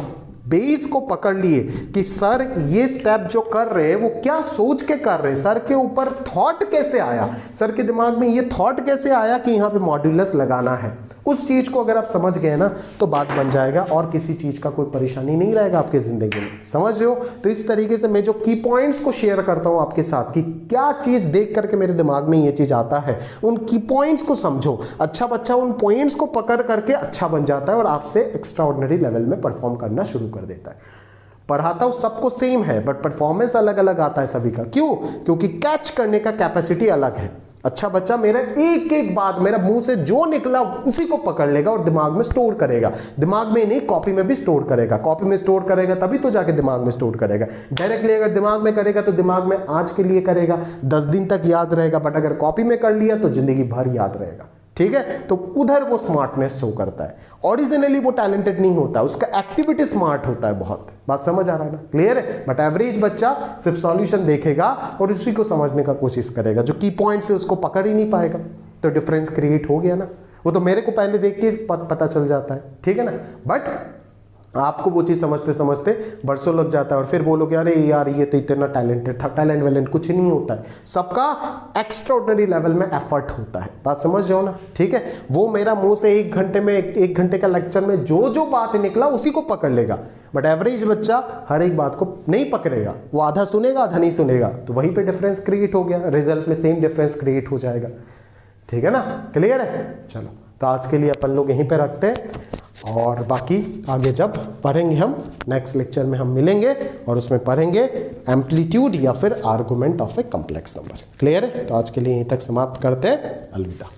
Speaker 2: बेस को पकड़ लिए कि सर ये स्टेप जो कर रहे हैं वो क्या सोच के कर रहे हैं, सर के ऊपर थॉट कैसे आया, सर के दिमाग में ये थॉट कैसे आया कि यहाँ पे मॉड्यूलस लगाना है, उस चीज को अगर आप समझ गए ना तो बात बन जाएगा और किसी चीज का कोई परेशानी नहीं रहेगा आपके जिंदगी में। समझ रहे हो? तो इस तरीके से मैं जो की पॉइंट्स को शेयर करता हूं आपके साथ कि क्या चीज देख करके मेरे दिमाग में ये चीज आता है, उन की पॉइंट्स को समझो। अच्छा बच्चा उन पॉइंट्स को पकड़ करके अच्छा बन जाता है और आपसे एक्स्ट्रा ऑर्डिनरी लेवल में परफॉर्म करना शुरू कर देता है। पढ़ाता हूं सबको सेम है बट परफॉर्मेंस अलग अलग आता है सभी का। क्यों? क्योंकि कैच करने का कैपेसिटी अलग है। अच्छा बच्चा मेरा एक एक बात, मेरा मुंह से जो निकला उसी को पकड़ लेगा और दिमाग में स्टोर करेगा। दिमाग में नहीं, कॉपी में भी स्टोर करेगा। कॉपी में स्टोर करेगा तभी तो जाके दिमाग में स्टोर करेगा। डायरेक्टली अगर दिमाग में करेगा तो दिमाग में आज के लिए करेगा, 10 दिन तक याद रहेगा। बट अगर कॉपी में कर लिया तो जिंदगी भर याद रहेगा। ठीक है, तो उधर वो स्मार्टनेस शो करता है। ओरिजिनली वो टैलेंटेड नहीं होता, उसका एक्टिविटी स्मार्ट होता है बहुत। बात समझ आ रहा है ना? क्लियर है? बट एवरेज बच्चा सिर्फ सॉल्यूशन देखेगा और उसी को समझने का कोशिश करेगा, जो की पॉइंट से उसको पकड़ ही नहीं पाएगा। तो डिफरेंस क्रिएट हो गया ना। वो तो मेरे को पहले देख के पता चल जाता है, ठीक है ना। बट आपको वो चीज़ समझते समझते बरसों लग जाता है और फिर बोलोगे अरे यार ये तो इतना टैलेंटेड था। टैलेंट वैलेंट कुछ नहीं होता है, सबका एक्स्ट्राऑर्डिनरी लेवल में एफर्ट होता है। बात समझ जाओ ना? ठीक है, वो मेरा मुंह से एक घंटे का लेक्चर में जो जो बात निकला उसी को पकड़ लेगा। बट एवरेज बच्चा हर एक बात को नहीं पकड़ेगा, वो आधा सुनेगा आधा नहीं सुनेगा। तो वहीं पे डिफरेंस क्रिएट हो गया, रिजल्ट में सेम डिफरेंस क्रिएट हो जाएगा। ठीक है ना? क्लियर है? चलो तो आज के लिए अपन लोग यहीं पे रखते हैं और बाकी आगे जब पढ़ेंगे हम नेक्स्ट लेक्चर में हम मिलेंगे और उसमें पढ़ेंगे एम्पलीट्यूड या फिर argument of a complex number. Clear है? तो आज के लिए यहीं तक समाप्त करते हैं। अलविदा।